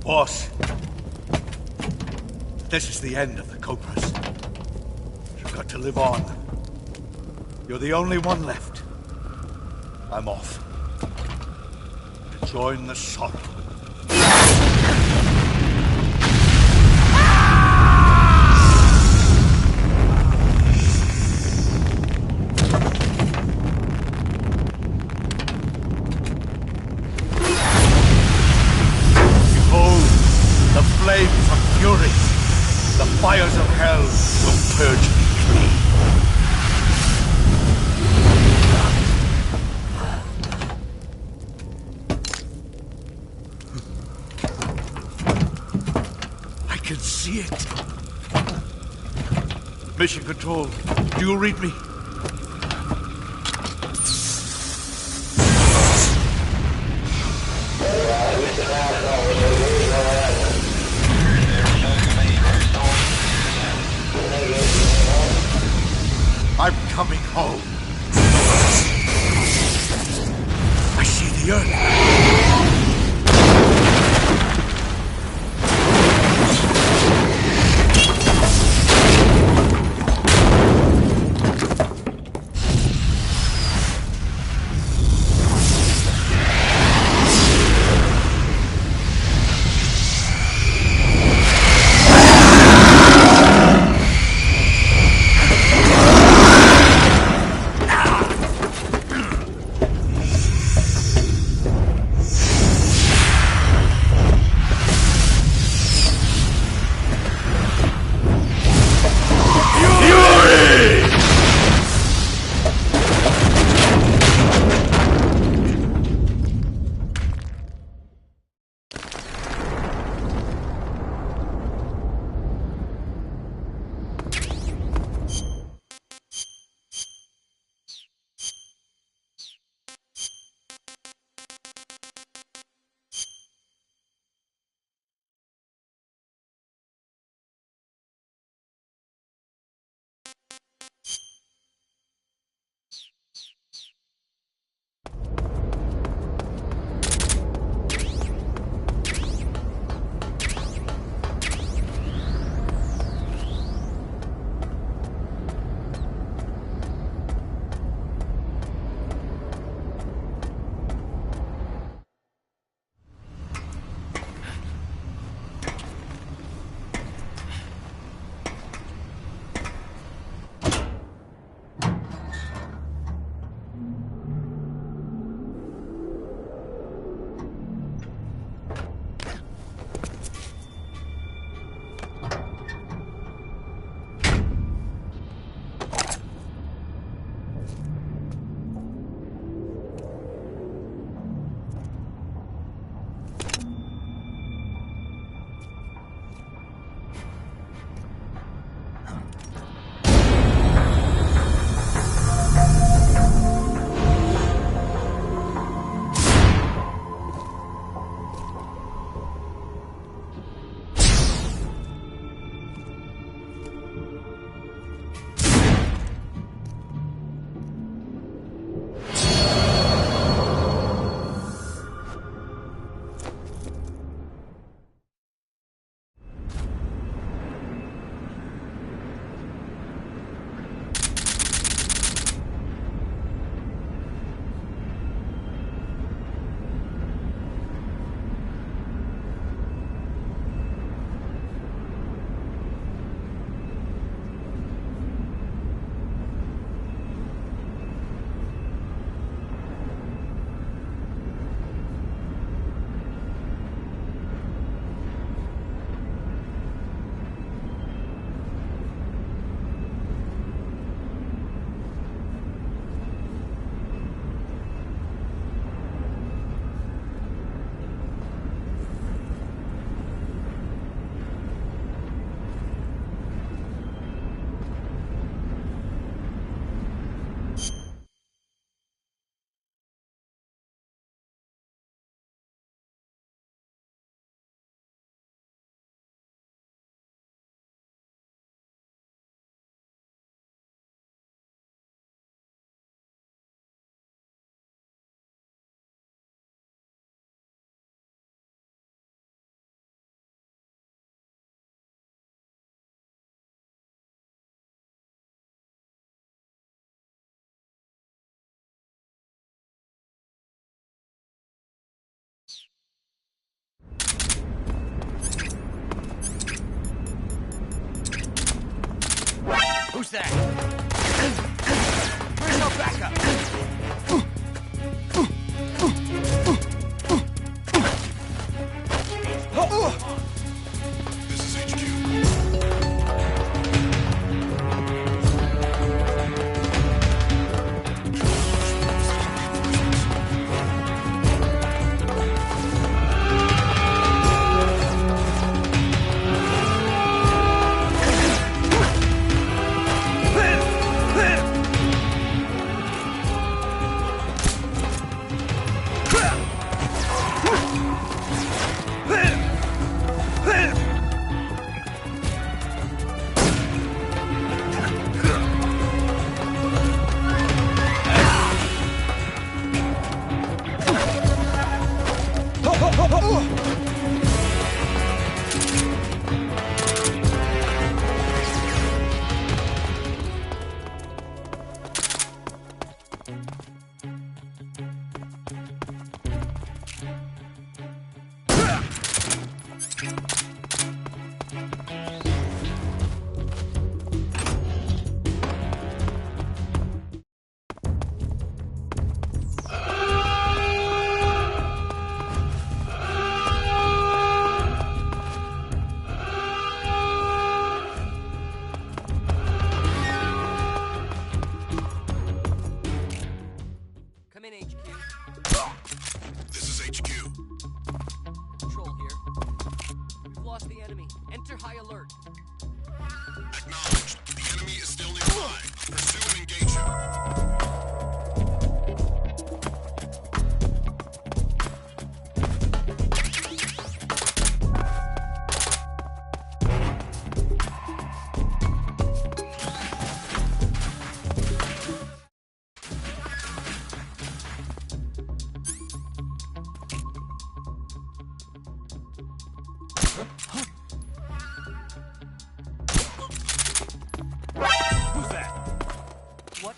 Boss, this is the end of the Cobras. You've got to live on. You're the only one left. I'm off. To join the sorrow. Flames of fury, the fires of hell will purge me clean. I can see it. Mission Control, do you read me? I'm coming home. I see the earth. Who's that? Where's our backup? This is HQ. Come in, HQ. This is HQ. Control here. We've lost the enemy. Enter high alert. Acknowledged. The enemy is still nearby. Pursue and engage him. Who's that? What?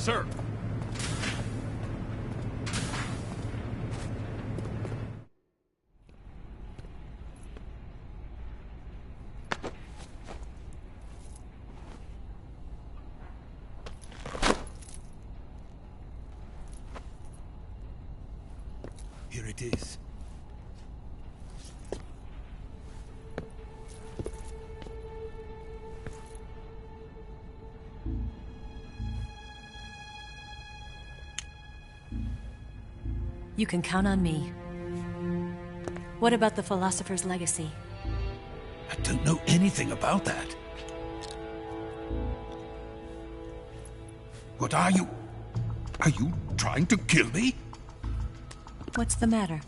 Sir! Here it is. You can count on me. What about the philosopher's legacy? I don't know anything about that. What are you? Are you trying to kill me? What's the matter?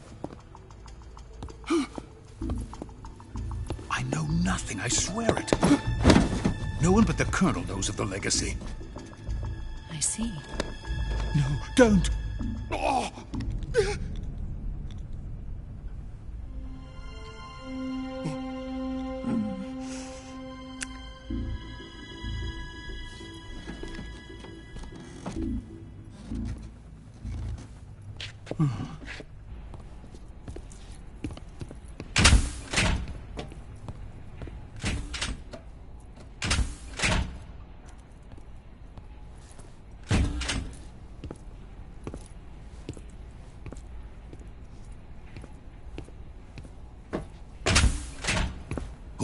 I know nothing, I swear it. No one but the Colonel knows of the legacy. I see. No, don't! Oh.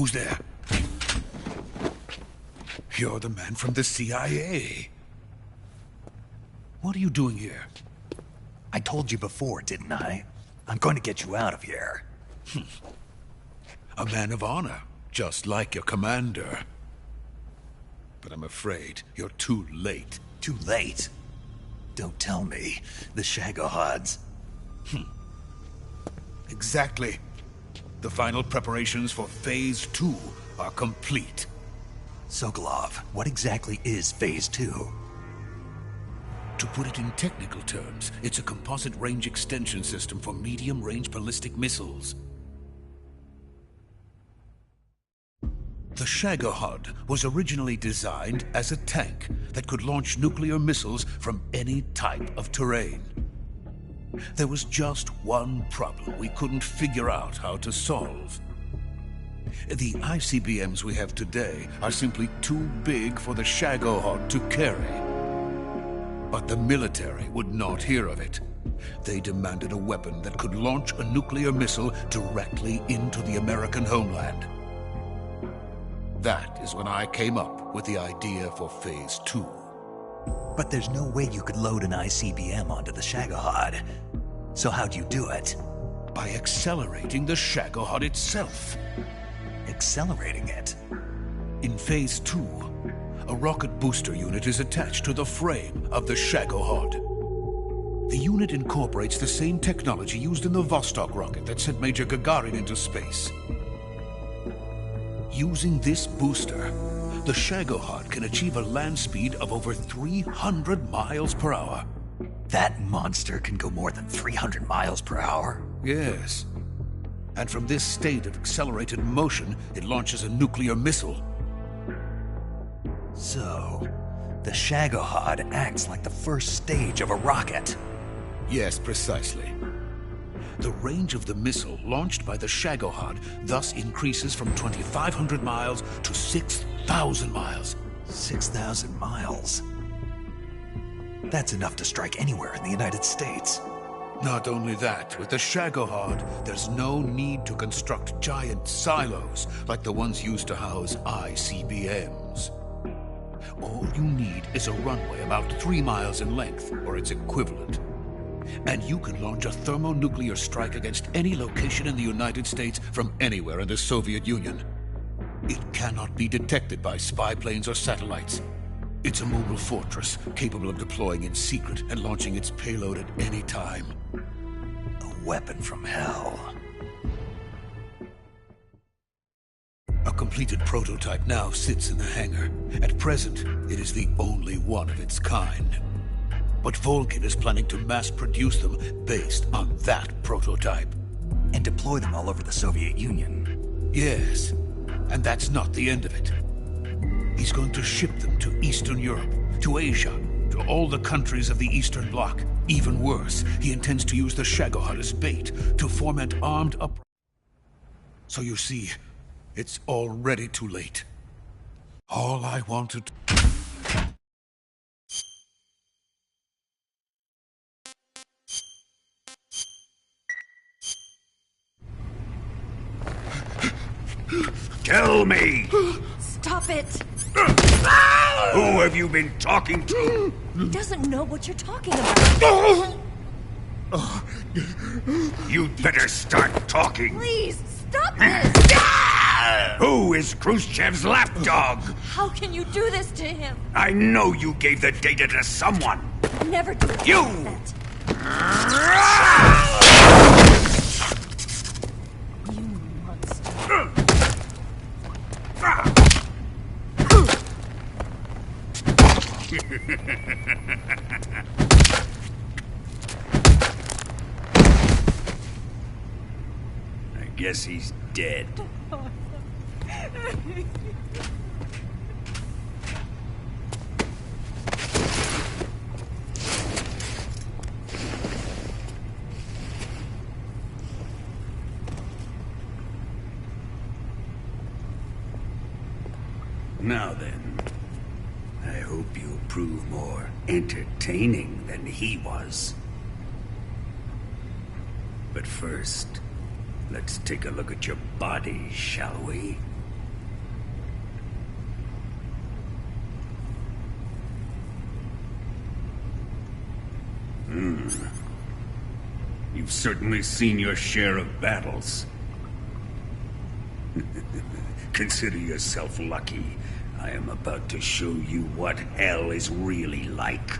Who's there? You're the man from the CIA. What are you doing here? I told you before, didn't I? I'm going to get you out of here. A man of honor, just like your commander. But I'm afraid you're too late. Too late? Don't tell me. The Shagohods. Exactly. The final preparations for Phase 2 are complete. Sokolov, what exactly is Phase 2? To put it in technical terms, it's a composite range extension system for medium-range ballistic missiles. The Shagohod was originally designed as a tank that could launch nuclear missiles from any type of terrain. There was just one problem we couldn't figure out how to solve. The ICBMs we have today are simply too big for the Shagohod to carry. But the military would not hear of it. They demanded a weapon that could launch a nuclear missile directly into the American homeland. That is when I came up with the idea for Phase 2. But there's no way you could load an ICBM onto the Shagohod. So how'd you do it? By accelerating the Shagohod itself. Accelerating it? In Phase 2, a rocket booster unit is attached to the frame of the Shagohod. The unit incorporates the same technology used in the Vostok rocket that sent Major Gagarin into space. Using this booster, the Shagohod can achieve a land speed of over 300 miles per hour. That monster can go more than 300 miles per hour? Yes. And from this state of accelerated motion, it launches a nuclear missile. So, the Shagohod acts like the first stage of a rocket. Yes, precisely. The range of the missile launched by the Shagohod thus increases from 2,500 miles to 6,000 miles. 6,000 miles? That's enough to strike anywhere in the United States. Not only that, with the Shagohod, there's no need to construct giant silos like the ones used to house ICBMs. All you need is a runway about 3 miles in length, or its equivalent. And you can launch a thermonuclear strike against any location in the United States from anywhere in the Soviet Union. It cannot be detected by spy planes or satellites. It's a mobile fortress, capable of deploying in secret and launching its payload at any time. A weapon from hell. A completed prototype now sits in the hangar. At present, it is the only one of its kind. But Volkin is planning to mass-produce them based on that prototype. And deploy them all over the Soviet Union. Yes, and that's not the end of it. He's going to ship them to Eastern Europe, to Asia, to all the countries of the Eastern Bloc. Even worse, he intends to use the Shagohod as bait to foment armed uprisings. So you see, it's already too late. All I wanted... Tell me! Stop it! Who have you been talking to? He doesn't know what you're talking about. You'd better start talking. Please, stop this! Who is Khrushchev's lapdog? How can you do this to him? I know you gave the data to someone. Never do You! that. You monster. I guess he's dead. Now then, I hope you'll prove more entertaining than he was. But first, let's take a look at your body, shall we? You've certainly seen your share of battles. Consider yourself lucky. I am about to show you what hell is really like.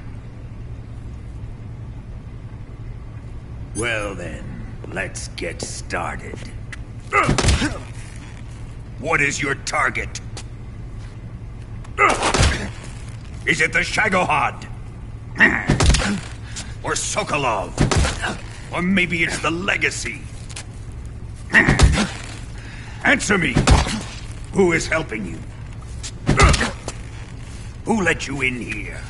Well then, let's get started. What is your target? Is it the Shagohod? Or Sokolov? Or maybe it's the Legacy? Answer me! Who is helping you? Who let you in here?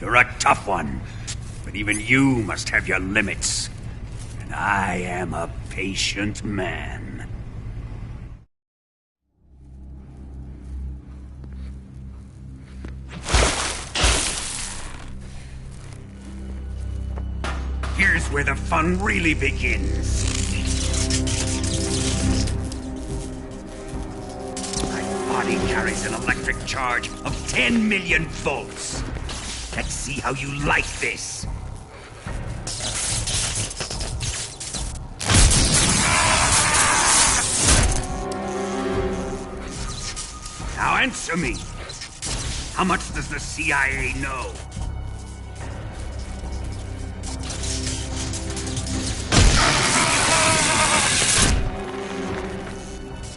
You're a tough one, but even you must have your limits. And I am a patient man. Here's where the fun really begins. My body carries an electric charge of 10 million volts. Let's see how you like this. Now answer me. How much does the CIA know?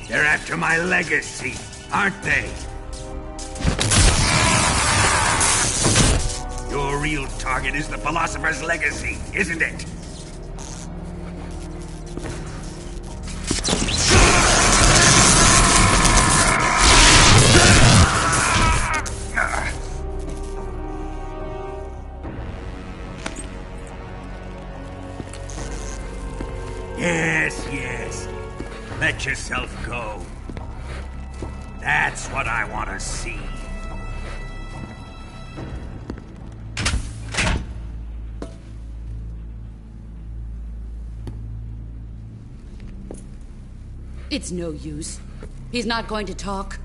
They're after my legacy, aren't they? Your real target is the Philosopher's Legacy, isn't it? Yes, yes. Let yourself go. That's what I want to see. It's no use. He's not going to talk.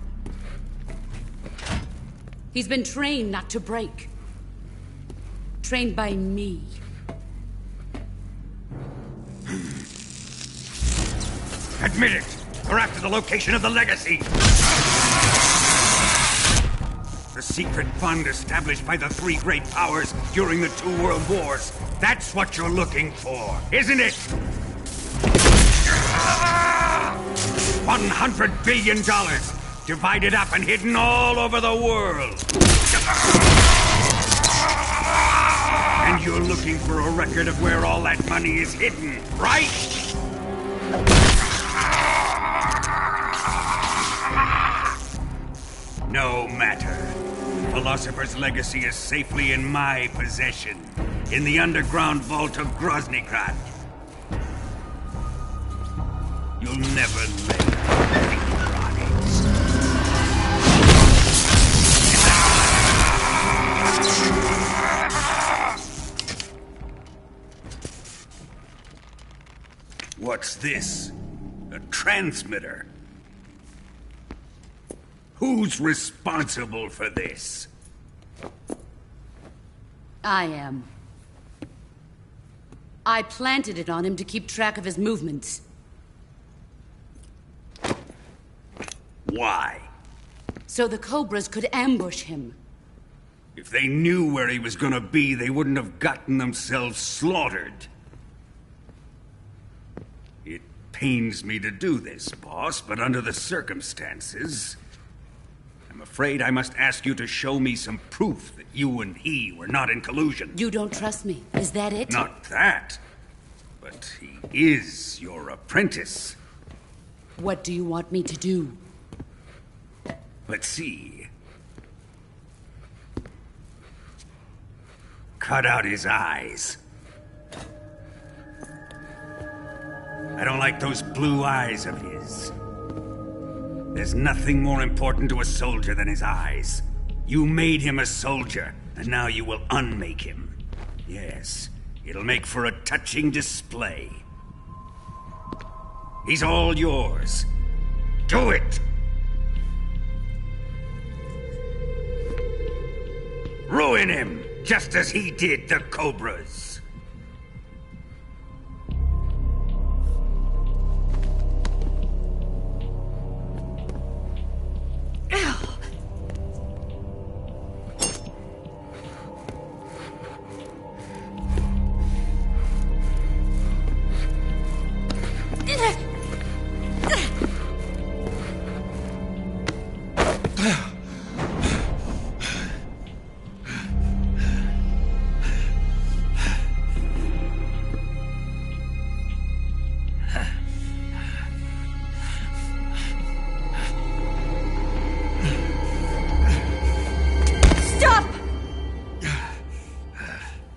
He's been trained not to break. Trained by me. Admit it! We're after the location of the legacy! The secret fund established by the three great powers during the 2 world wars. That's what you're looking for, isn't it? $100 billion, divided up and hidden all over the world. And you're looking for a record of where all that money is hidden, right? No matter. The Philosopher's legacy is safely in my possession, in the underground vault of Groznygrad. You'll never lay a finger on it. What's this? A transmitter? Who's responsible for this? I am. I planted it on him to keep track of his movements. Why? So the Cobras could ambush him. If they knew where he was gonna be, they wouldn't have gotten themselves slaughtered. It pains me to do this, boss, but under the circumstances, I'm afraid I must ask you to show me some proof that you and he were not in collusion. You don't trust me, is that it? Not that, but he is your apprentice. What do you want me to do? Let's see. Cut out his eyes. I don't like those blue eyes of his. There's nothing more important to a soldier than his eyes. You made him a soldier, and now you will unmake him. Yes, it'll make for a touching display. He's all yours. Do it! Ruin him, just as he did the Cobras.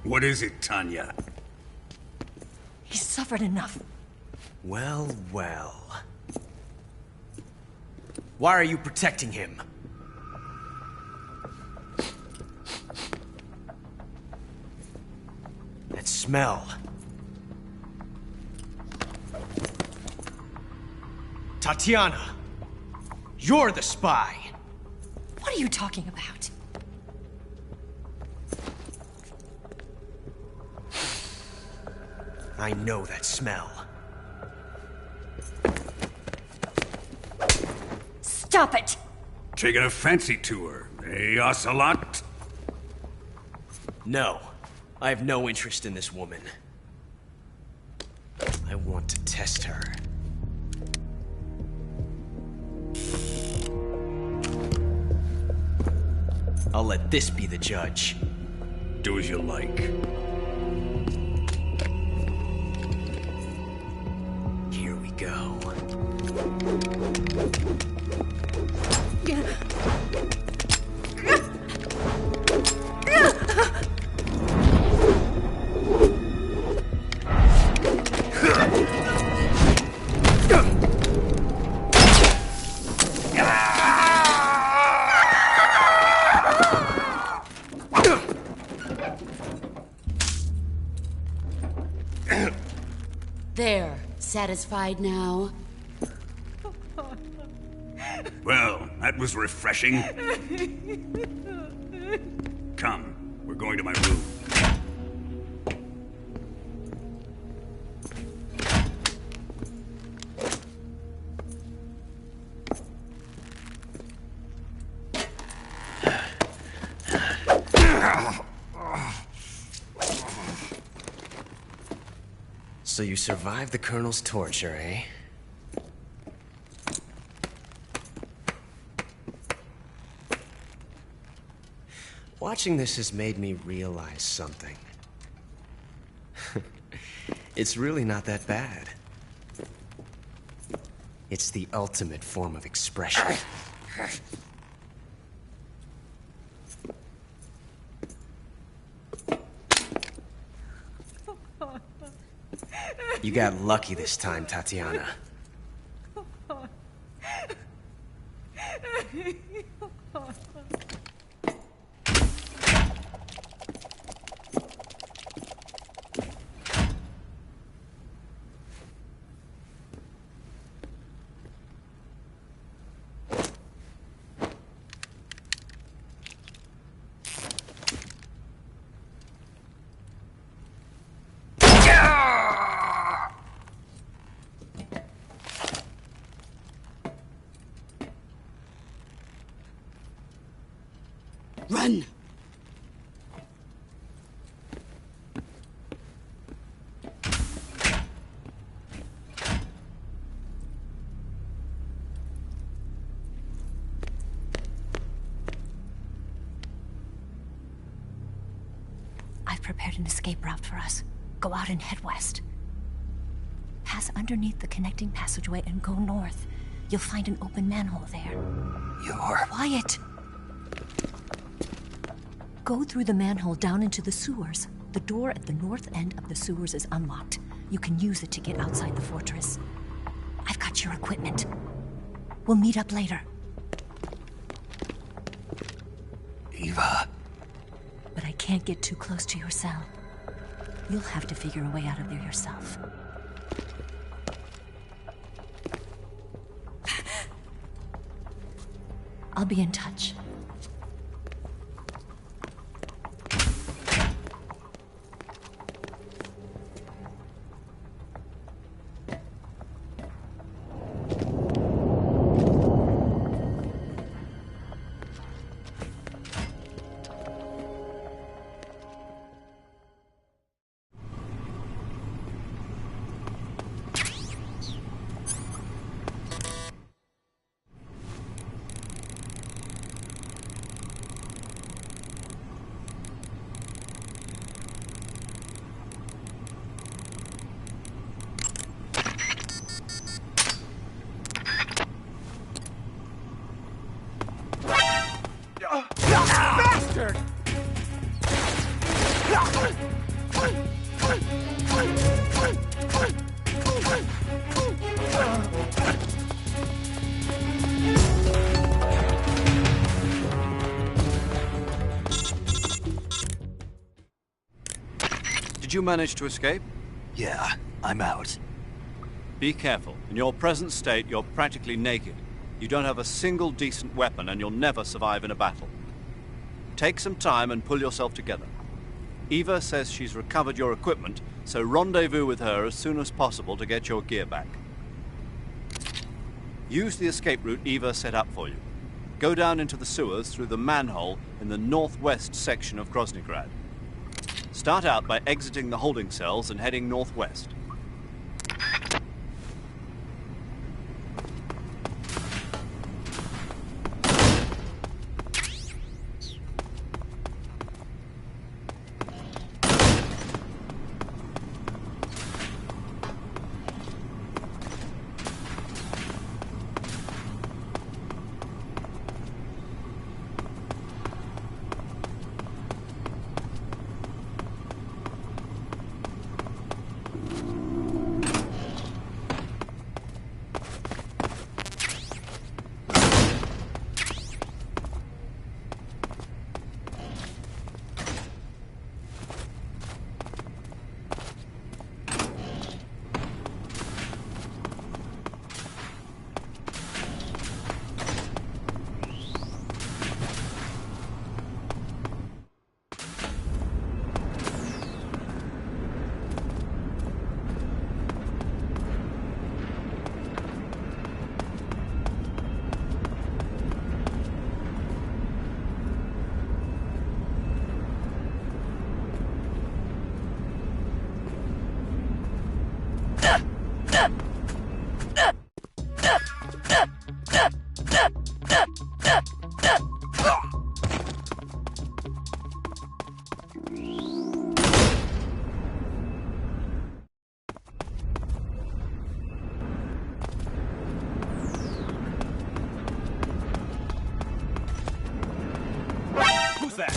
What is it, Tanya? He's suffered enough. Well, well. Why are you protecting him? That smell. Tatiana, you're the spy. What are you talking about? I know that smell. Stop it! Taking a fancy to her, eh, Ocelot? No, I have no interest in this woman. I want to test her. I'll let this be the judge. Do as you like. Here we go. There. Satisfied now? Well, that was refreshing. Come, we're going to my room. So you survived the Colonel's torture, eh? Watching this has made me realize something. It's really not that bad. It's the ultimate form of expression. You got lucky this time, Tatiana. Run! I've prepared an escape route for us. Go out and head west. Pass underneath the connecting passageway and go north. You'll find an open manhole there. You're... Quiet! Go through the manhole down into the sewers. The door at the north end of the sewers is unlocked. You can use it to get outside the fortress. I've got your equipment. We'll meet up later. Eva. But I can't get too close to your cell. You'll have to figure a way out of there yourself. I'll be in touch. Bastard! Did you manage to escape? Yeah, I'm out. Be careful. In your present state, you're practically naked. You don't have a single decent weapon, and you'll never survive in a battle. Take some time and pull yourself together. Eva says she's recovered your equipment, so rendezvous with her as soon as possible to get your gear back. Use the escape route Eva set up for you. Go down into the sewers through the manhole in the northwest section of Groznygrad. Start out by exiting the holding cells and heading northwest. Who's that?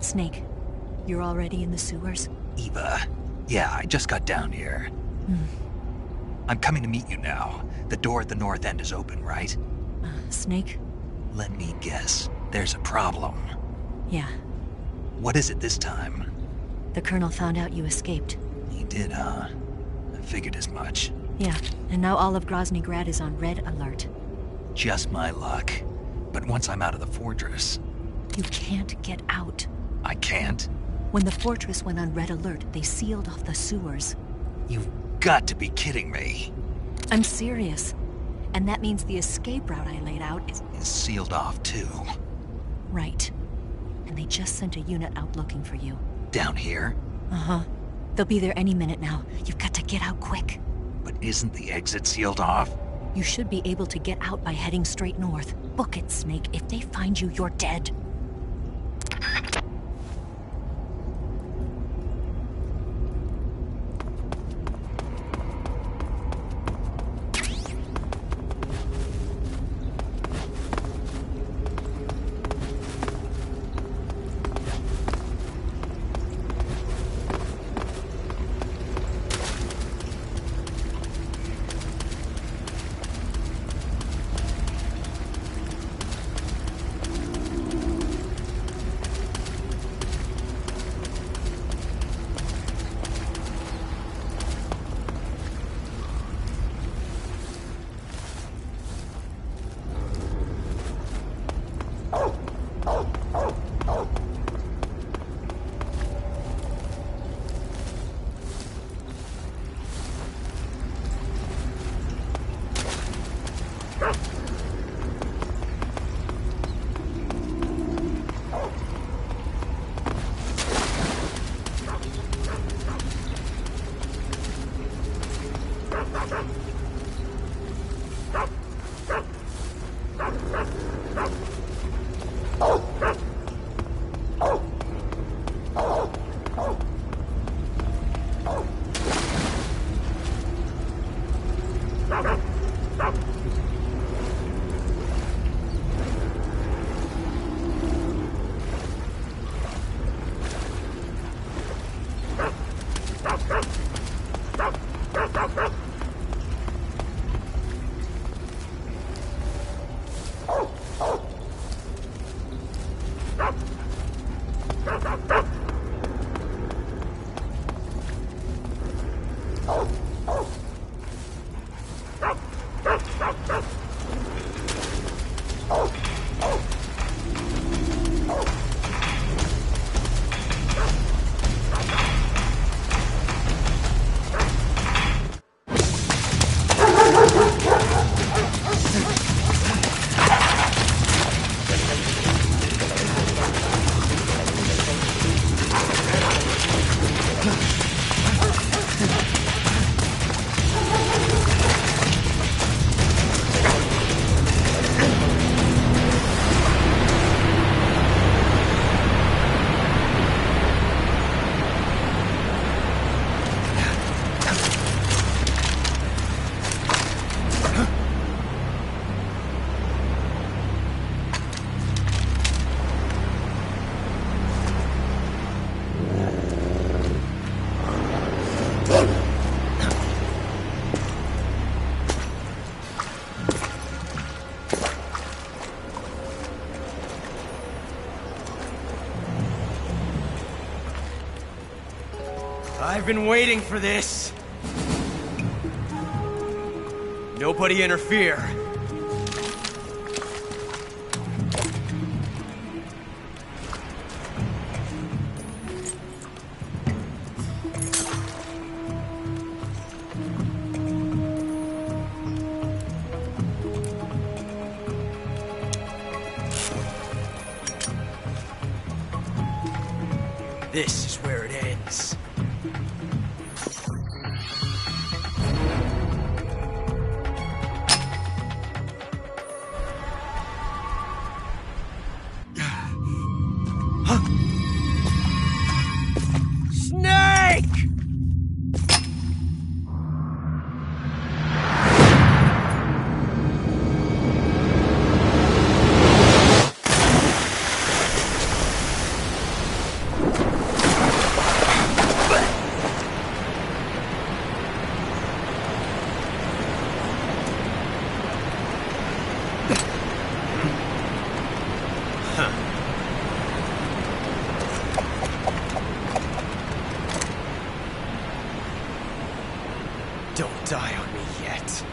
Snake, you're already in the sewers? Eva, yeah, I just got down here. I'm coming to meet you now. The door at the north end is open, right? Snake? Let me guess. There's a problem. Yeah. What is it this time? The Colonel found out you escaped. He did, huh? I figured as much. Yeah, and now all of Grozny Grad is on red alert. Just my luck. But once I'm out of the fortress... You can't get out. I can't? When the fortress went on red alert, they sealed off the sewers. You've got to be kidding me. I'm serious. And that means the escape route I laid out is sealed off, too. Right. And they just sent a unit out looking for you. Down here? Uh-huh. They'll be there any minute now. You've got to get out quick. But isn't the exit sealed off? You should be able to get out by heading straight north. Book it, Snake. If they find you, you're dead. I've been waiting for this. Nobody interfere. This is where it ends. Snake! Don't die on me yet.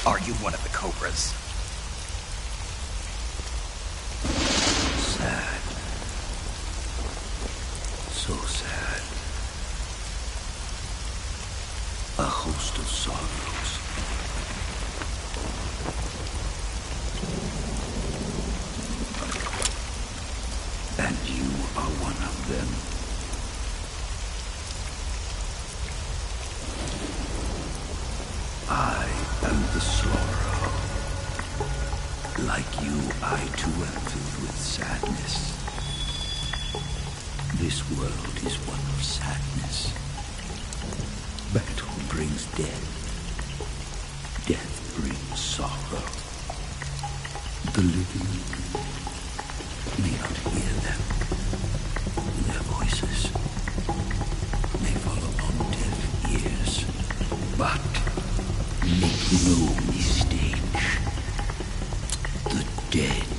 Are you one of the Cobras? Sad. So sad. A host of sorrows. And you are one of them. I am the Slaughterer. Like you, I too am filled with sadness. This world is one of sadness. Battle brings death. Death brings sorrow. The living may not hear them. Their voices may fall upon deaf ears. But make no mistake, the dead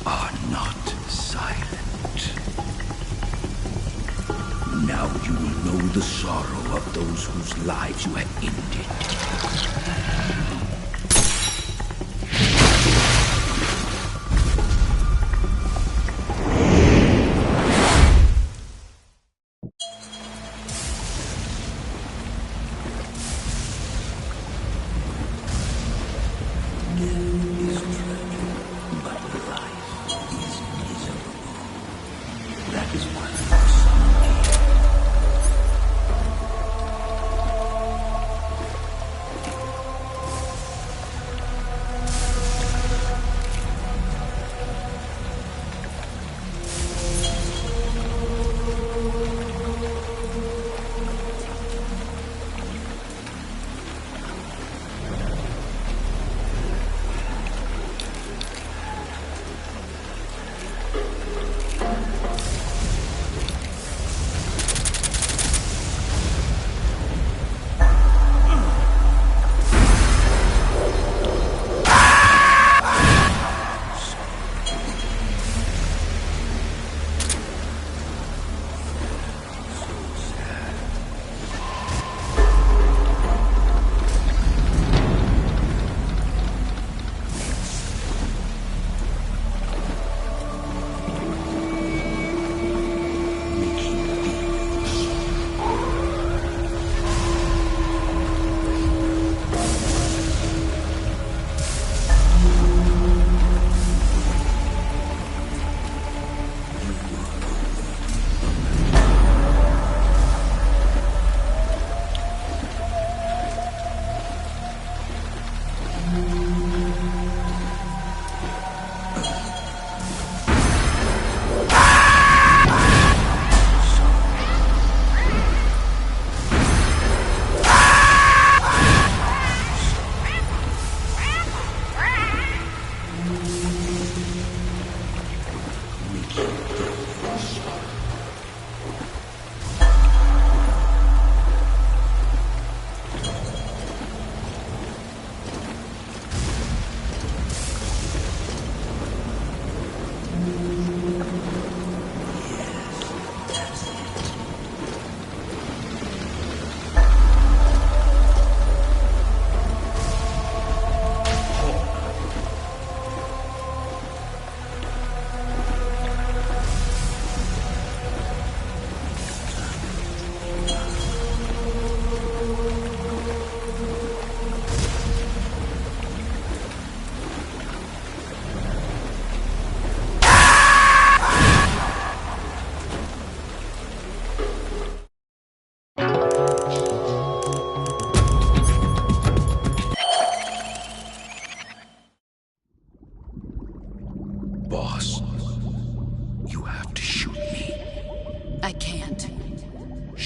are not silent. Now you will know the sorrow of those whose lives you have ended.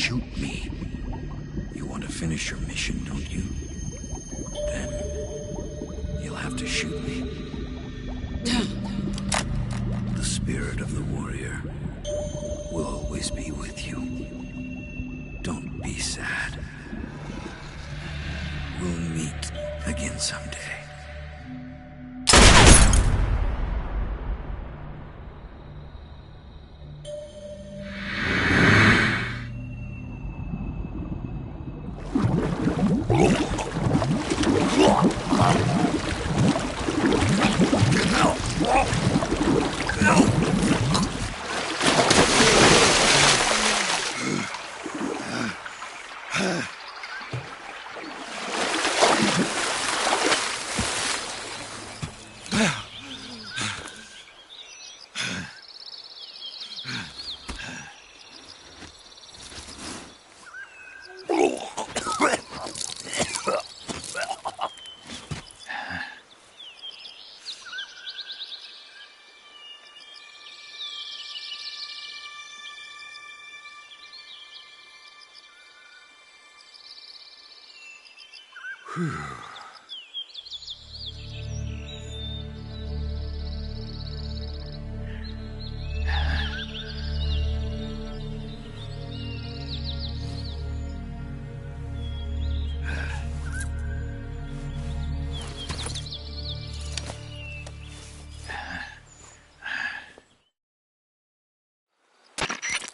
shoot me. You want to finish your mission, don't you? Then you'll have to shoot me. The spirit of the warrior will always be with you. Don't be sad. We'll meet again someday.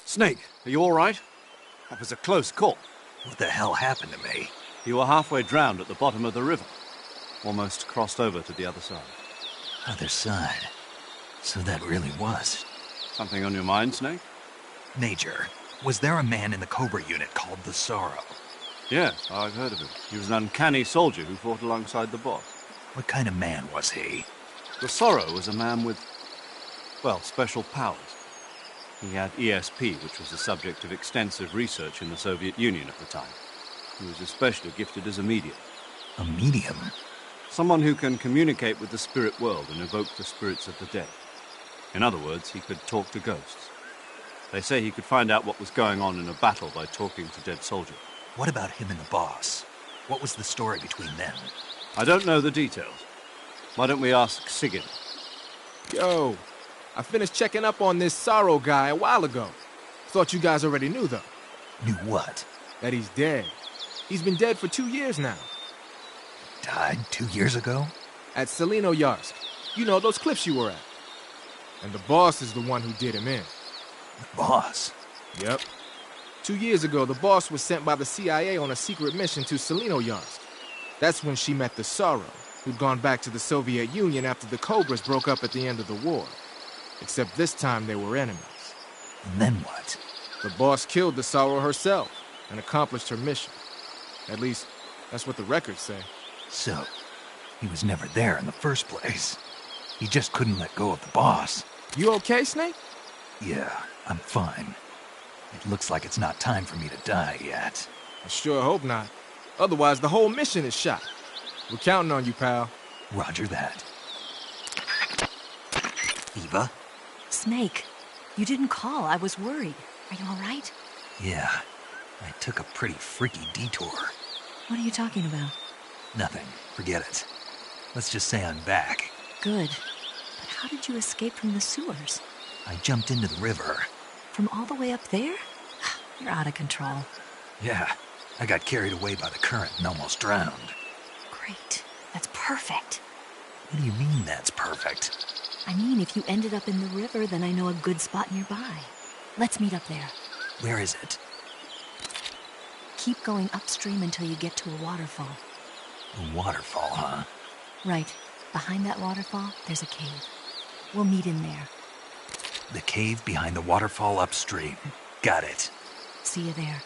Snake, are you all right? That was a close call. What the hell happened to me? You were halfway drowned at the bottom of the river. Almost crossed over to the other side. Other side? So that really was. Something on your mind, Snake? Major, was there a man in the Cobra unit called the Sorrow? Yes, I've heard of him. He was an uncanny soldier who fought alongside the boss. What kind of man was he? The Sorrow was a man with, well, special powers. He had ESP, which was the subject of extensive research in the Soviet Union at the time. He was especially gifted as a medium. A medium? Someone who can communicate with the spirit world and evoke the spirits of the dead. In other words, he could talk to ghosts. They say he could find out what was going on in a battle by talking to dead soldiers. What about him and the boss? What was the story between them? I don't know the details. Why don't we ask Sigyn? Yo, I finished checking up on this Sorrow guy a while ago. Thought you guys already knew, though. Knew what? That he's dead. He's been dead for 2 years now. Died 2 years ago? At Selino-Yarsk. You know, those cliffs you were at. And the boss is the one who did him in. The boss? Yep. 2 years ago, the boss was sent by the CIA on a secret mission to Selino-Yarsk. That's when she met the Sorrow, who'd gone back to the Soviet Union after the Cobras broke up at the end of the war. Except this time they were enemies. And then what? The boss killed the Sorrow herself and accomplished her mission. At least, that's what the records say. So, he was never there in the first place. He just couldn't let go of the boss. You okay, Snake? Yeah, I'm fine. It looks like it's not time for me to die yet. I sure hope not. Otherwise, the whole mission is shot. We're counting on you, pal. Roger that. Eva? Snake, you didn't call. I was worried. Are you all right? Yeah, I took a pretty freaky detour. What are you talking about? Nothing. Forget it. Let's just say I'm back. Good. But how did you escape from the sewers? I jumped into the river. From all the way up there? You're out of control. Yeah, I got carried away by the current and almost drowned. Great. That's perfect. What do you mean that's perfect? I mean, if you ended up in the river, then I know a good spot nearby. Let's meet up there. Where is it? Keep going upstream until you get to a waterfall. A waterfall, huh? Right. Behind that waterfall, there's a cave. We'll meet in there. The cave behind the waterfall upstream. Got it. See you there.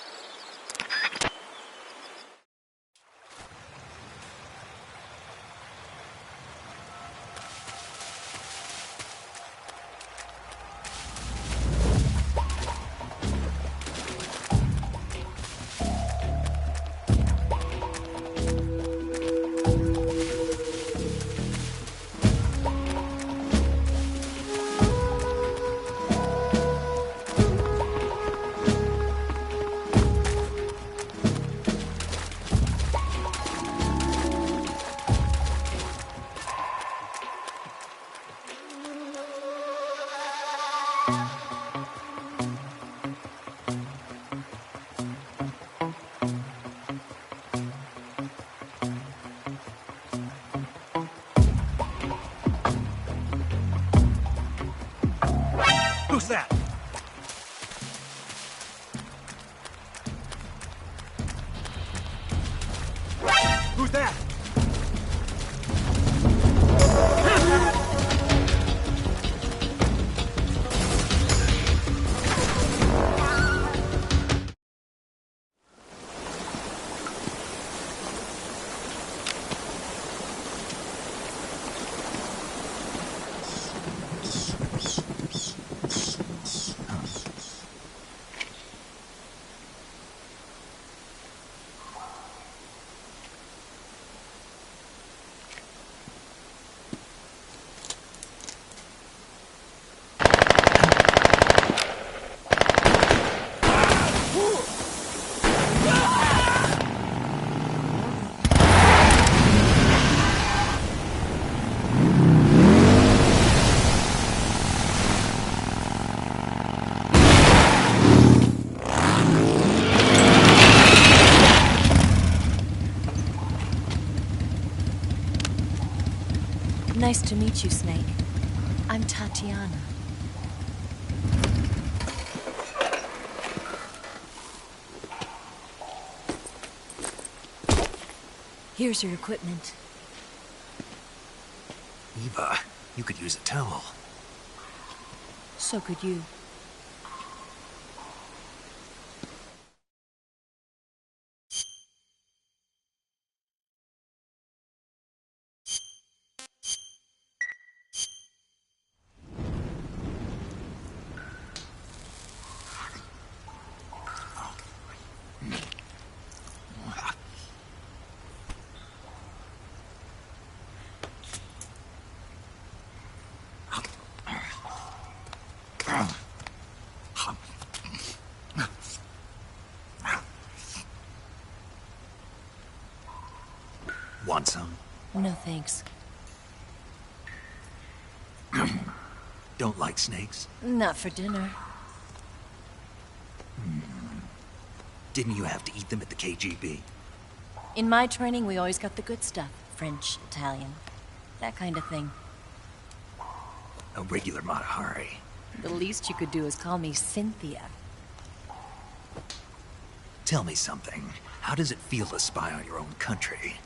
Who's that? Who's that? Nice to meet you, Snake. I'm Tatiana. Here's your equipment. Eva, you could use a towel. So could you. Want some? No thanks. Don't like snakes? Not for dinner. Didn't you have to eat them at the KGB? In my training, we always got the good stuff. French, Italian, that kind of thing. A regular Matahari. The least you could do is call me Cynthia. Tell me something. How does it feel to spy on your own country?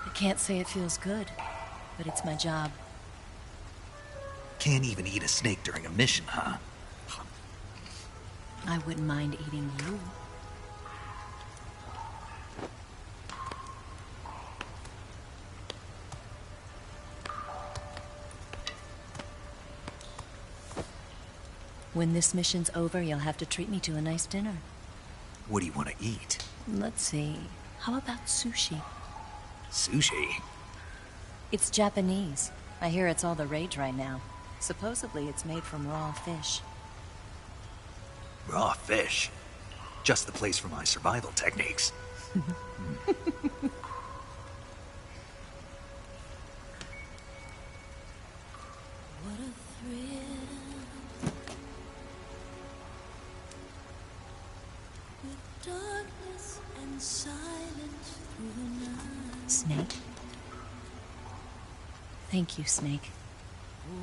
I can't say it feels good, but it's my job. Can't even eat a snake during a mission, huh? I wouldn't mind eating you. When this mission's over, you'll have to treat me to a nice dinner. What do you want to eat? Let's see. How about sushi? Sushi? It's Japanese. I hear it's all the rage right now. Supposedly it's made from raw fish. Raw fish? Just the place for my survival techniques. What a thrill. With darkness and silence through the night. Snake? Thank you, Snake.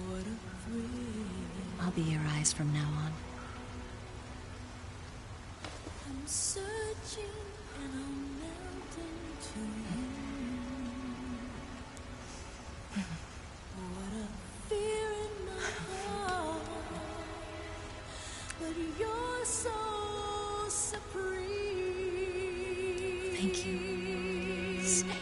What a thrill. I'll be your eyes from now on. I'm searching and I'm melting to you. What a fear in my heart, but you're so supreme. Thank you, Snake.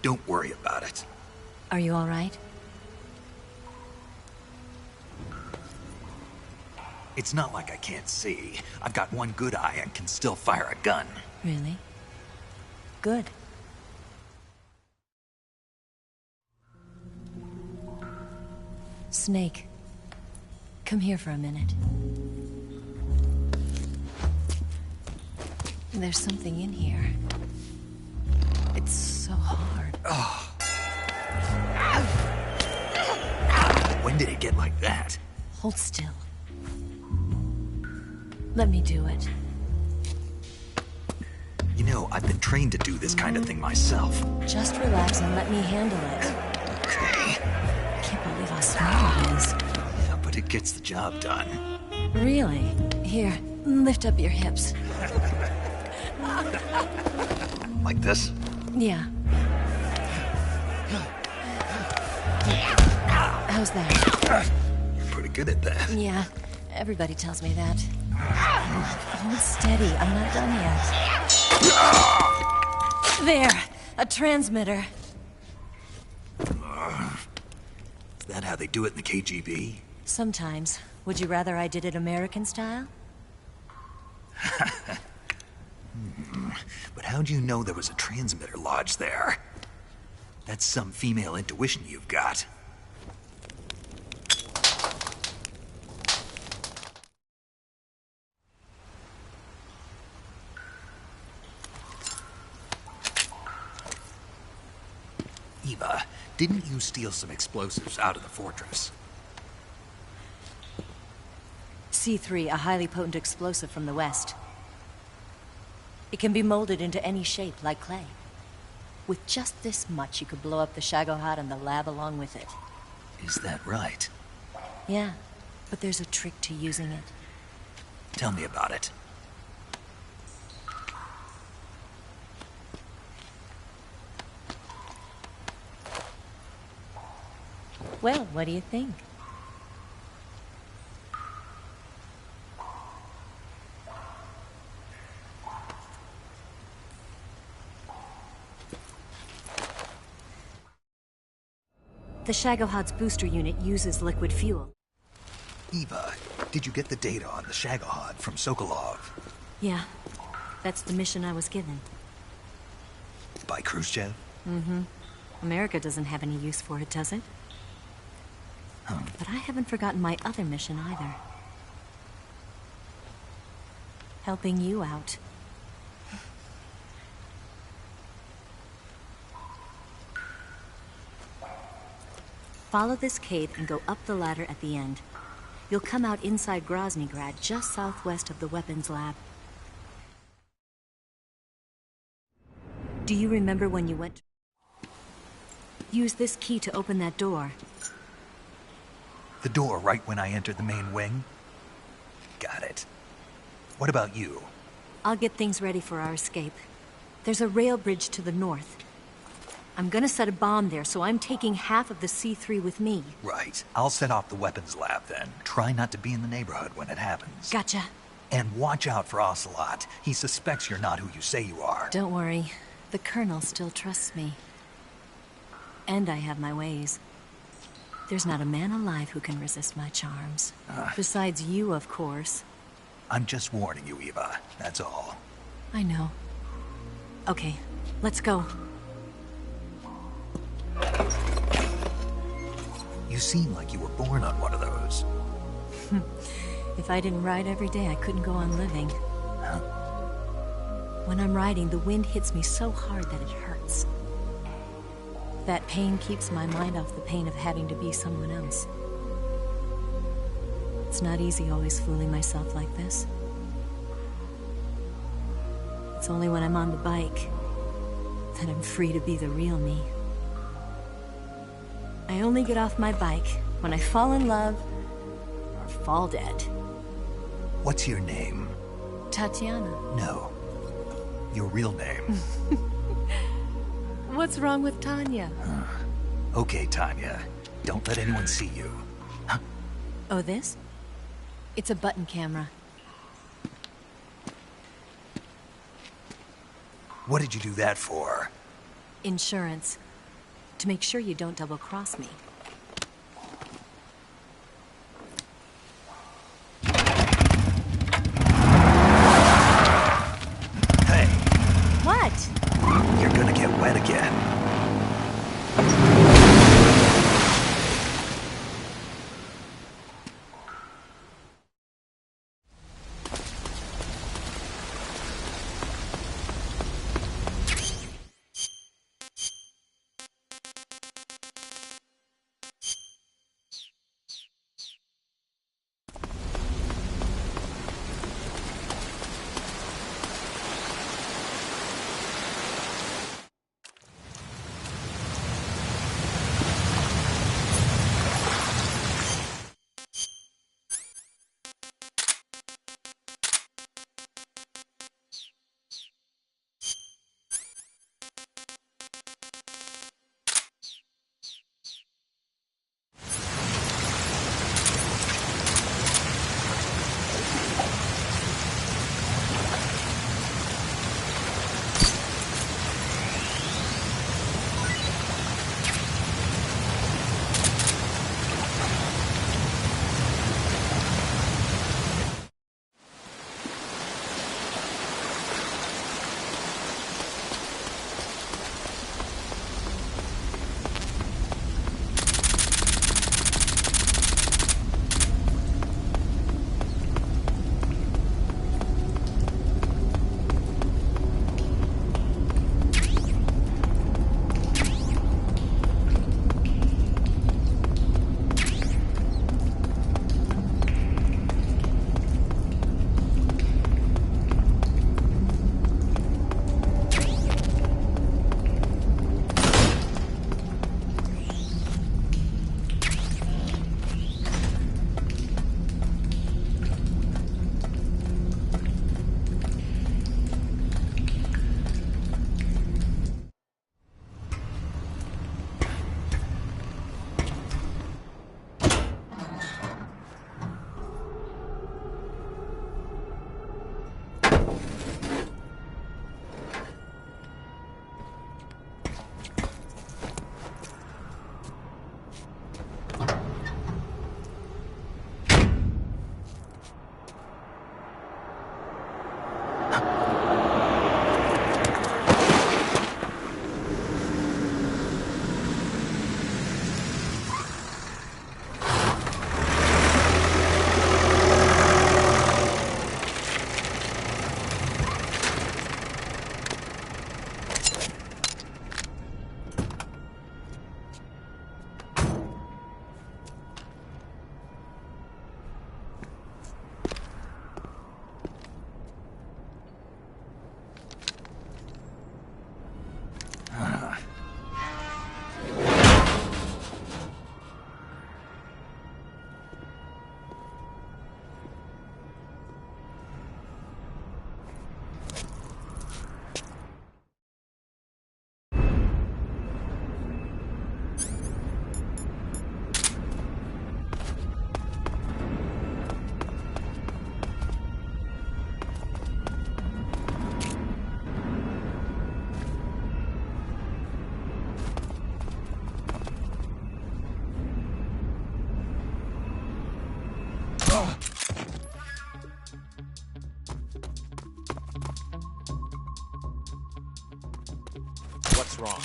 Don't worry about it. Are you all right? It's not like I can't see. I've got one good eye and can still fire a gun. Really? Good. Snake, come here for a minute. There's something in here. It's so hard. When When did it get like that? Hold still. Let me do it. You know, I've been trained to do this kind of thing myself. Just relax and let me handle it. Okay. I can't believe how small it is. Yeah, but it gets the job done. Really? Here, lift up your hips. Like this? Yeah. How's that? You're pretty good at that. Yeah, everybody tells me that. Hold steady, I'm not done yet. There, a transmitter. Is that how they do it in the KGB? Sometimes. Would you rather I did it American style? But how'd you know there was a transmitter lodged there? That's some female intuition you've got. Eva, didn't you steal some explosives out of the fortress? C3, a highly potent explosive from the west. It can be molded into any shape, like clay. With just this much, you could blow up the Shagohod and the lab along with it. Is that right? Yeah, but there's a trick to using it. Tell me about it. Well, what do you think? The Shagohod's booster unit uses liquid fuel. Eva, did you get the data on the Shagohod from Sokolov? Yeah, that's the mission I was given. By Khrushchev? Mm-hmm. America doesn't have any use for it, does it? But I haven't forgotten my other mission either. Helping you out. Follow this cave and go up the ladder at the end. You'll come out inside Groznygrad, just southwest of the weapons lab. Do you remember when you went? Use this key to open that door. The door right when I entered the main wing? Got it. What about you? I'll get things ready for our escape. There's a rail bridge to the north. I'm gonna set a bomb there, so I'm taking half of the C3 with me. Right. I'll set off the weapons lab then. Try not to be in the neighborhood when it happens. Gotcha. And watch out for Ocelot. He suspects you're not who you say you are. Don't worry. The Colonel still trusts me. And I have my ways. There's not a man alive who can resist my charms. Besides you, of course. I'm just warning you, Eva. That's all. I know. Okay, let's go. You seem like you were born on one of those. If I didn't ride every day, I couldn't go on living. When I'm riding, the wind hits me so hard that it hurts. That pain keeps my mind off the pain of having to be someone else. It's not easy always fooling myself like this. It's only when I'm on the bike that I'm free to be the real me. I only get off my bike when I fall in love or fall dead. What's your name? Tatiana. No. Your real name. What's wrong with Tanya? Okay, Tanya. Don't let anyone see you. Oh, this? It's a button camera. What did you do that for? Insurance. To make sure you don't double-cross me. Hey. What? You're gonna get wet again. What's wrong?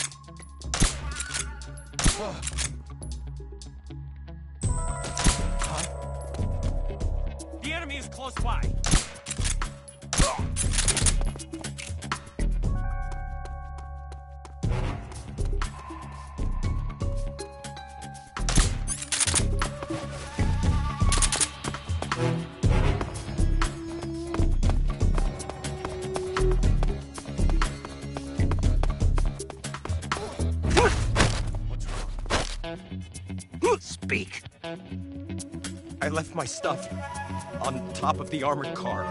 The enemy is close by. Speak. I left my stuff on top of the armored car.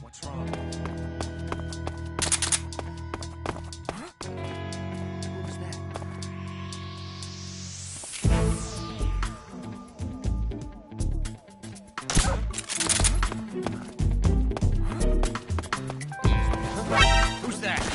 What's wrong? Who's that? Who's that?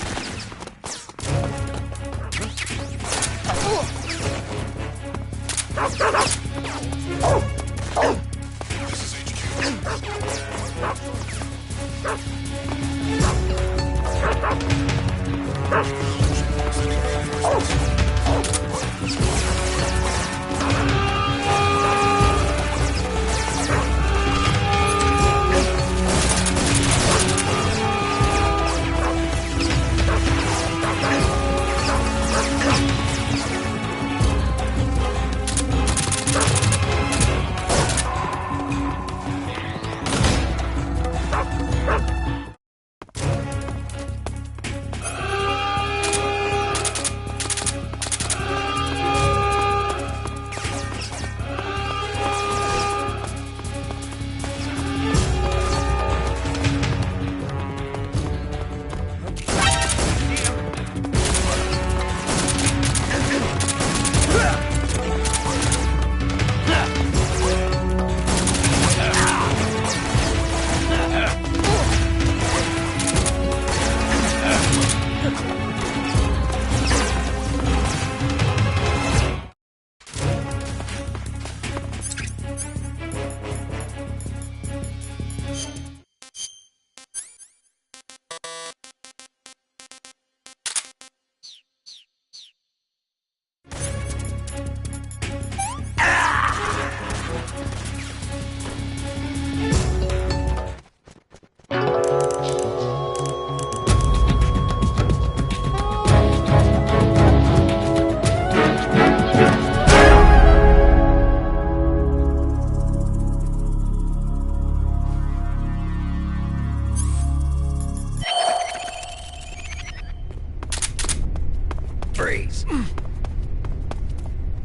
Freeze.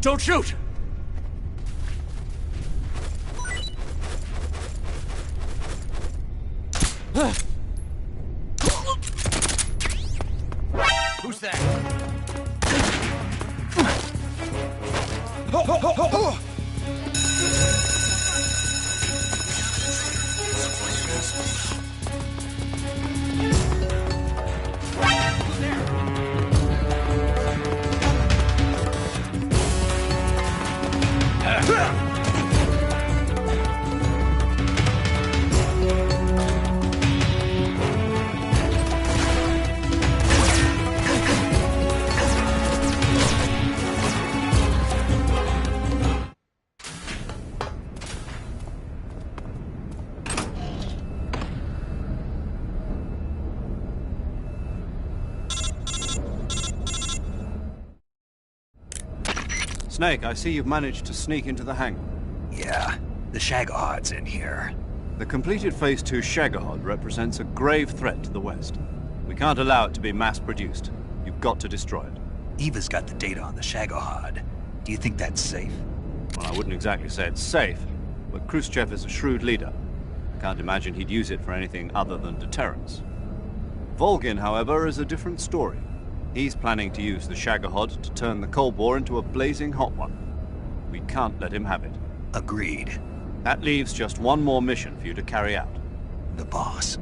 Don't shoot! Who's that? Snake, I see you've managed to sneak into the hangar. Yeah, the Shagohod's in here. The completed Phase 2 Shagahod represents a grave threat to the West. We can't allow it to be mass-produced. You've got to destroy it. Eva's got the data on the Shagohod. Do you think that's safe? Well, I wouldn't exactly say it's safe, but Khrushchev is a shrewd leader. Can't imagine he'd use it for anything other than deterrence. Volgin, however, is a different story. He's planning to use the Shagahod to turn the Cold War into a blazing hot one. We can't let him have it. Agreed. That leaves just one more mission for you to carry out. The boss.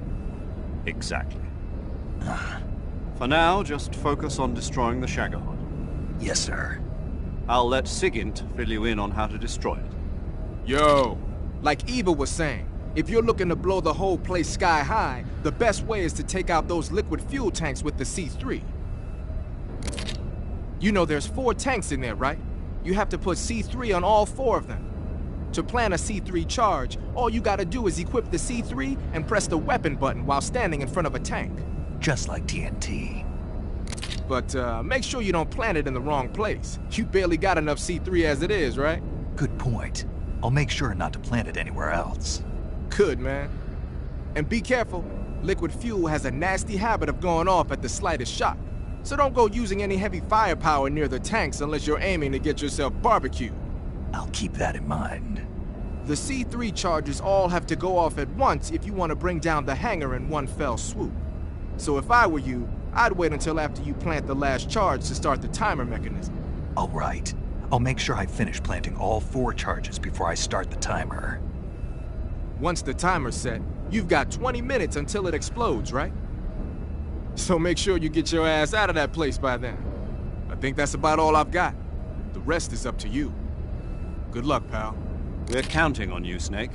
Exactly. For now, just focus on destroying the Shagohod. Yes, sir. I'll let Sigint fill you in on how to destroy it. Yo, like Eva was saying, if you're looking to blow the whole place sky high, the best way is to take out those liquid fuel tanks with the C3. You know there's 4 tanks in there, right? You have to put C3 on all 4 of them. To plan a C3 charge, all you gotta do is equip the C3 and press the weapon button while standing in front of a tank. Just like TNT. But make sure you don't plant it in the wrong place. You barely got enough C3 as it is, right? Good point. I'll make sure not to plant it anywhere else. Good, man. And be careful. Liquid fuel has a nasty habit of going off at the slightest shock. So don't go using any heavy firepower near the tanks unless you're aiming to get yourself barbecued. I'll keep that in mind. The C3 charges all have to go off at once if you want to bring down the hangar in one fell swoop. So if I were you, I'd wait until after you plant the last charge to start the timer mechanism. All right. I'll make sure I finish planting all 4 charges before I start the timer. Once the timer's set, you've got 20 minutes until it explodes, right? So make sure you get your ass out of that place by then. I think that's about all I've got. The rest is up to you. Good luck, pal. We're counting on you, Snake.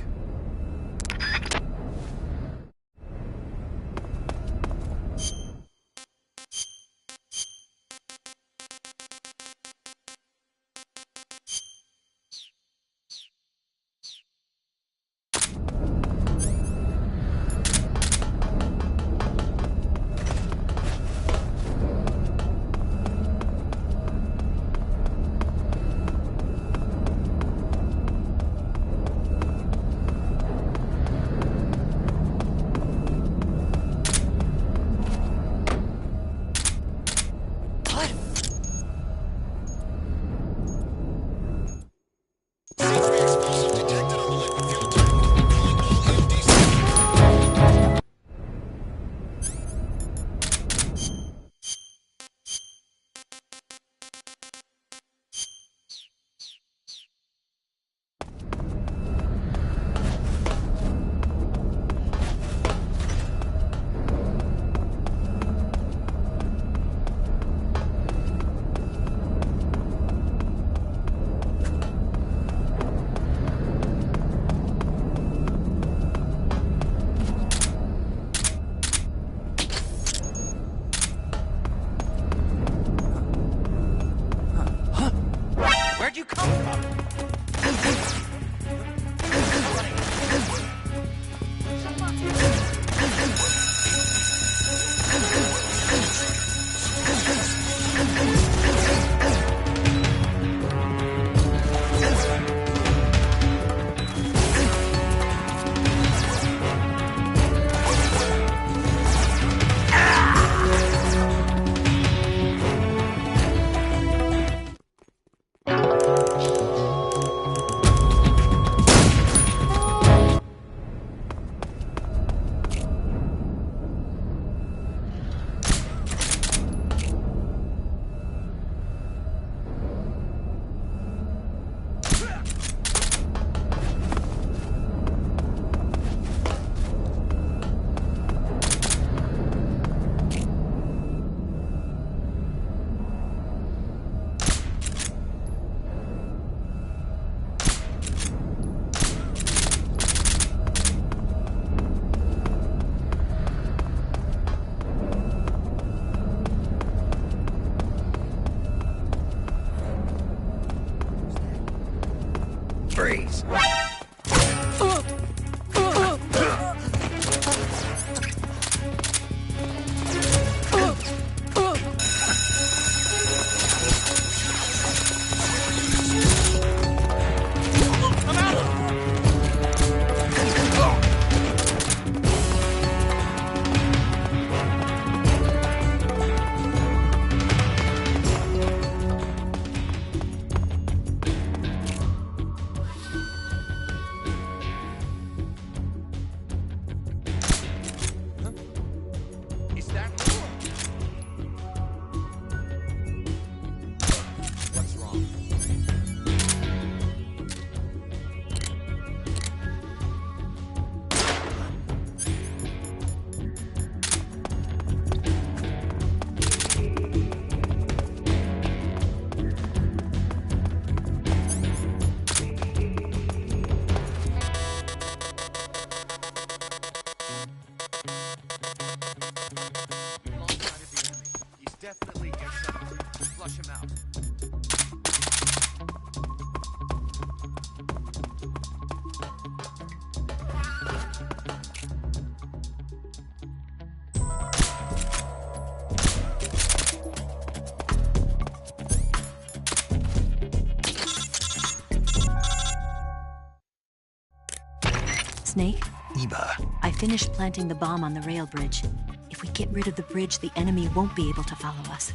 Snake? Eva. I finished planting the bomb on the rail bridge. If we get rid of the bridge, the enemy won't be able to follow us.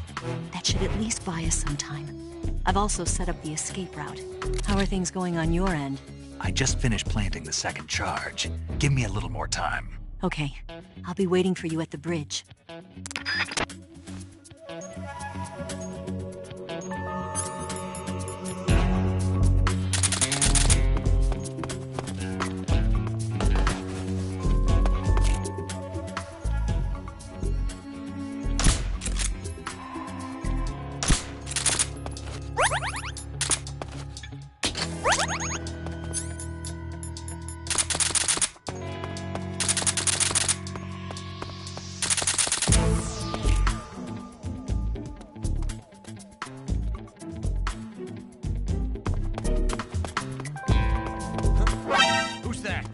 That should at least buy us some time. I've also set up the escape route. How are things going on your end? I just finished planting the second charge. Give me a little more time. Okay. I'll be waiting for you at the bridge. Who's that?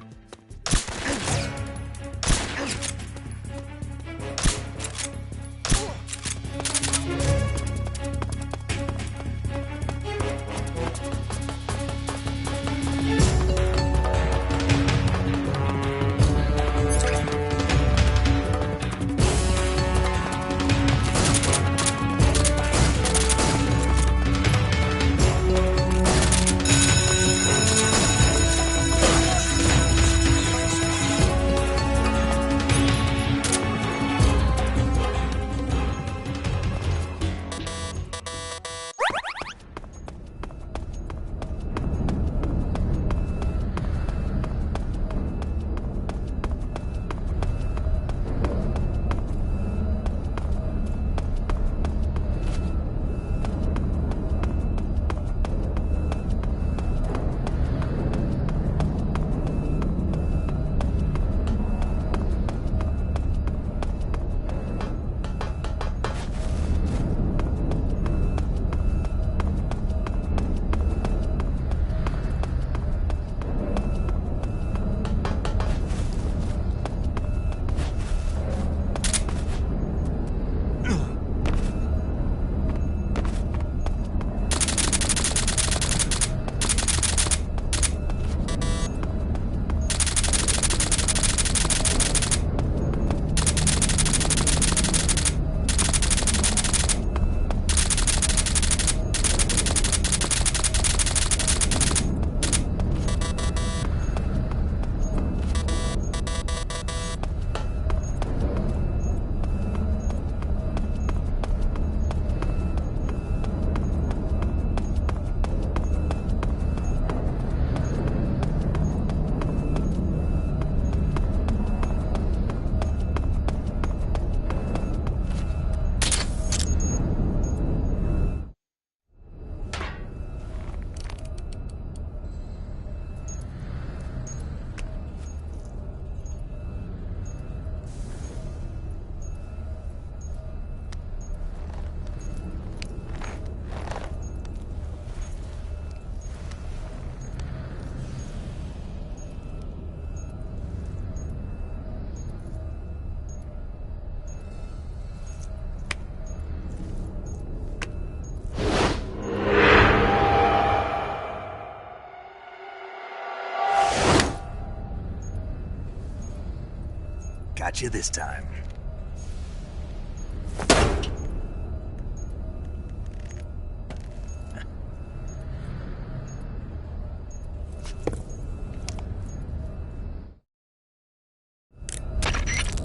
Got you this time.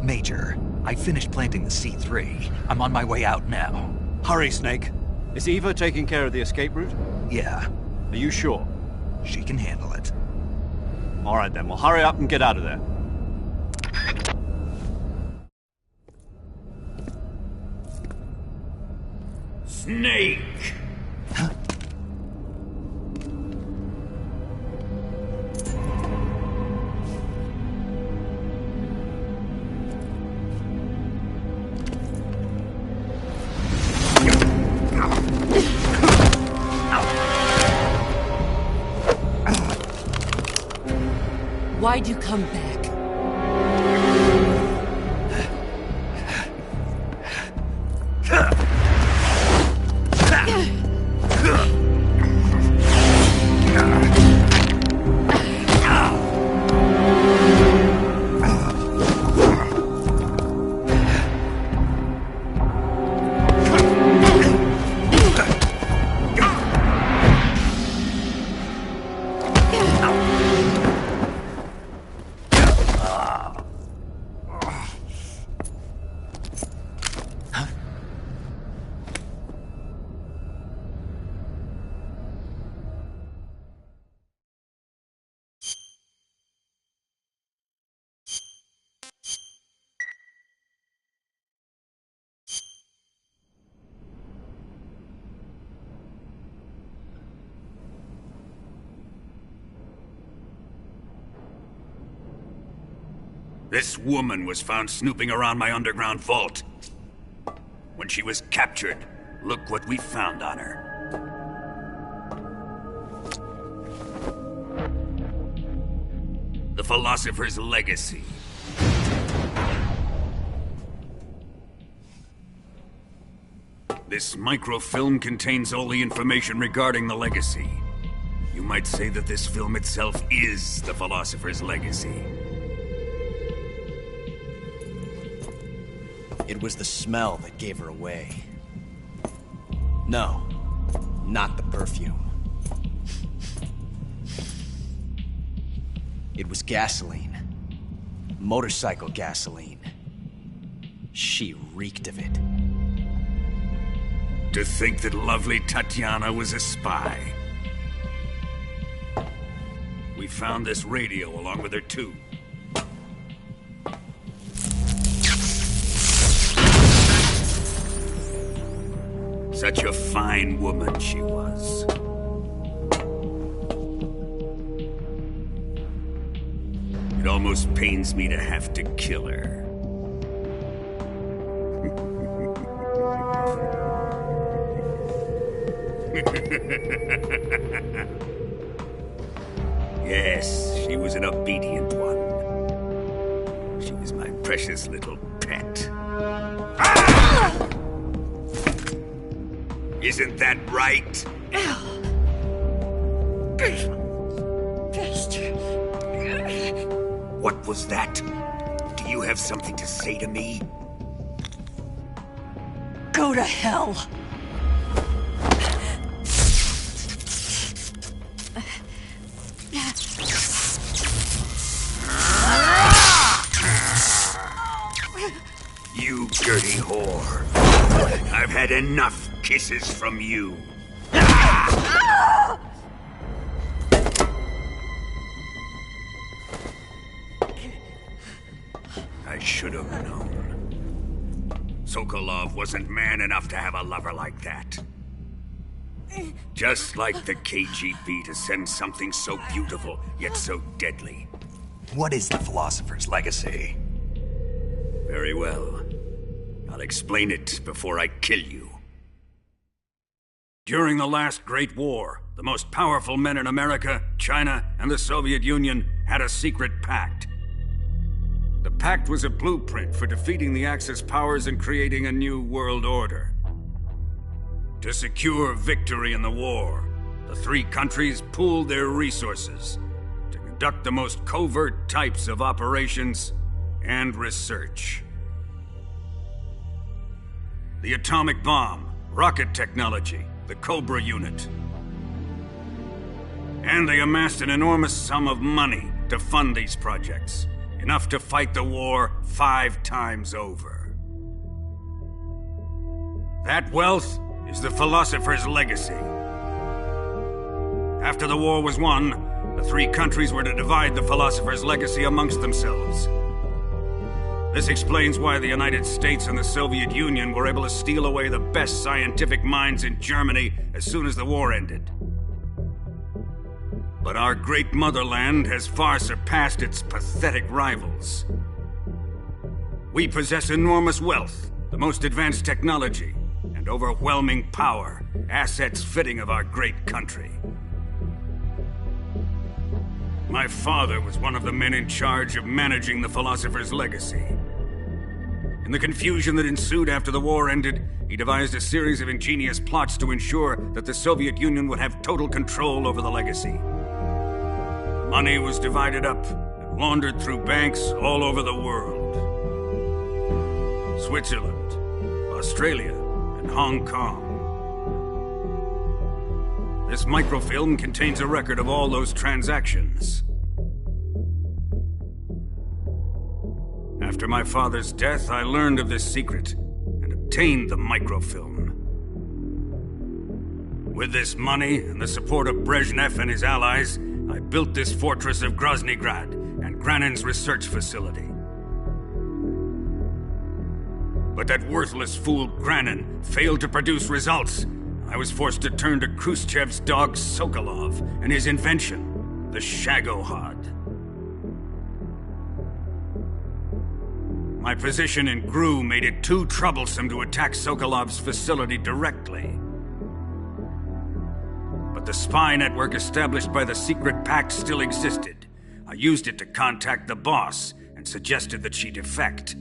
Major, I finished planting the C3. I'm on my way out now. Hurry, Snake. Is Eva taking care of the escape route? Yeah. Are you sure? She can handle it. All right, then. Well, hurry up and get out of there. Snake! Why'd you come back? This woman was found snooping around my underground vault. When she was captured, look what we found on her. The Philosopher's Legacy. This microfilm contains all the information regarding the Legacy. You might say that this film itself is the Philosopher's Legacy. It was the smell that gave her away. No, not the perfume. It was gasoline. Motorcycle gasoline. She reeked of it. To think that lovely Tatiana was a spy. We found this radio along with her too. Such a fine woman she was. It almost pains me to have to kill her. Yes, she was an obedient one. She was my precious little pet. Ah! Isn't that right? What was that? Do you have something to say to me? Go to hell. You dirty whore. I've had enough kisses from you. I should have known. Sokolov wasn't man enough to have a lover like that. Just like the KGB to send something so beautiful, yet so deadly. What is the Philosopher's Legacy? Very well. I'll explain it before I kill you. During the last Great War, the most powerful men in America, China, and the Soviet Union had a secret pact. The pact was a blueprint for defeating the Axis powers and creating a new world order. To secure victory in the war, the three countries pooled their resources to conduct the most covert types of operations and research. The atomic bomb, rocket technology, the Cobra unit. And they amassed an enormous sum of money to fund these projects, enough to fight the war 5 times over. That wealth is the Philosopher's Legacy. After the war was won, the three countries were to divide the Philosopher's Legacy amongst themselves. This explains why the United States and the Soviet Union were able to steal away the best scientific minds in Germany as soon as the war ended. But our great motherland has far surpassed its pathetic rivals. We possess enormous wealth, the most advanced technology, and overwhelming power, assets fitting of our great country. My father was one of the men in charge of managing the Philosopher's Legacy. In the confusion that ensued after the war ended, he devised a series of ingenious plots to ensure that the Soviet Union would have total control over the legacy. Money was divided up and laundered through banks all over the world. Switzerland, Australia, and Hong Kong. This microfilm contains a record of all those transactions. After my father's death, I learned of this secret and obtained the microfilm. With this money and the support of Brezhnev and his allies, I built this fortress of Groznygrad and Granin's research facility. But that worthless fool Granin failed to produce results. I was forced to turn to Khrushchev's dog Sokolov and his invention, the Shagohod. My position in GRU made it too troublesome to attack Sokolov's facility directly. But the spy network established by the secret pact still existed. I used it to contact the boss and suggested that she defect.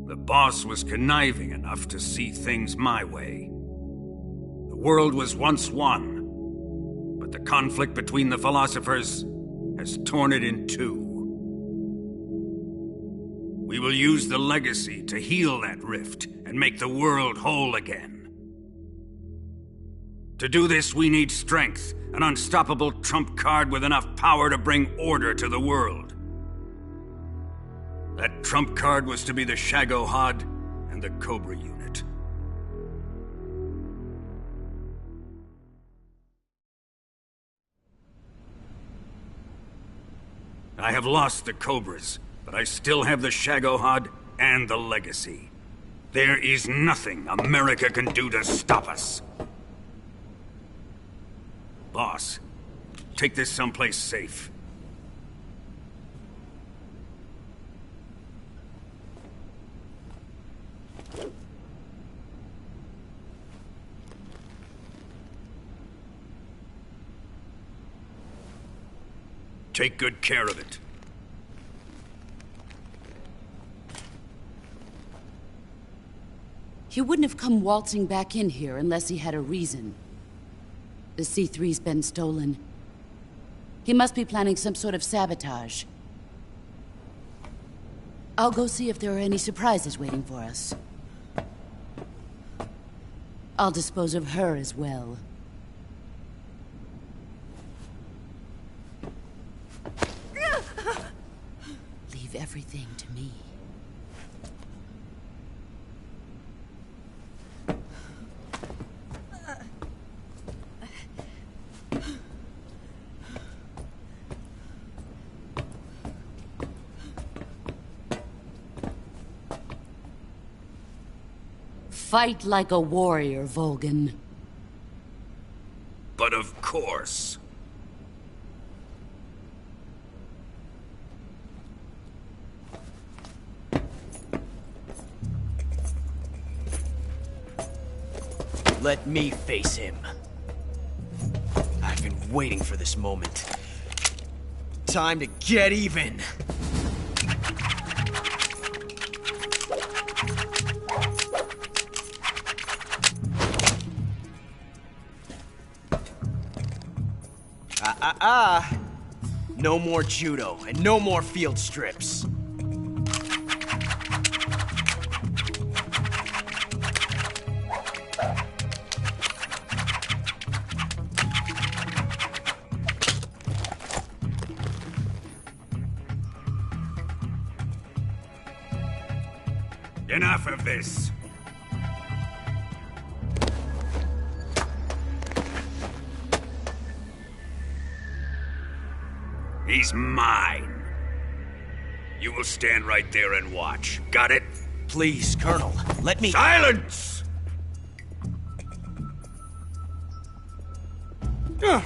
The boss was conniving enough to see things my way. The world was once one, but the conflict between the philosophers has torn it in two. We will use the legacy to heal that rift and make the world whole again. To do this, we need strength, an unstoppable trump card with enough power to bring order to the world. That trump card was to be the Shagohod and the Cobra unit. I have lost the Cobras, but I still have the Shagohod and the legacy. There is nothing America can do to stop us. Boss, take this someplace safe. Take good care of it. He wouldn't have come waltzing back in here unless he had a reason. The C3's been stolen. He must be planning some sort of sabotage. I'll go see if there are any surprises waiting for us. I'll dispose of her as well. Leave everything to me. Fight like a warrior, Volgan. But of course. Let me face him. I've been waiting for this moment. Time to get even! No more judo, and no more field strips. Enough of this. He's mine. You will stand right there and watch. Got it? Please, Colonel, let me— Silence! Huh?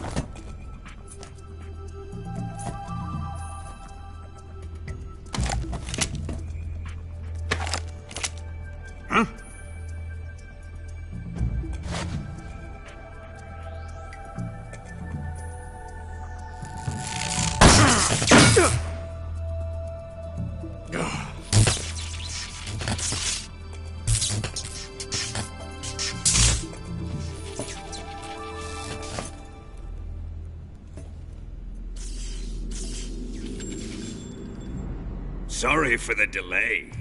Sorry for the delay.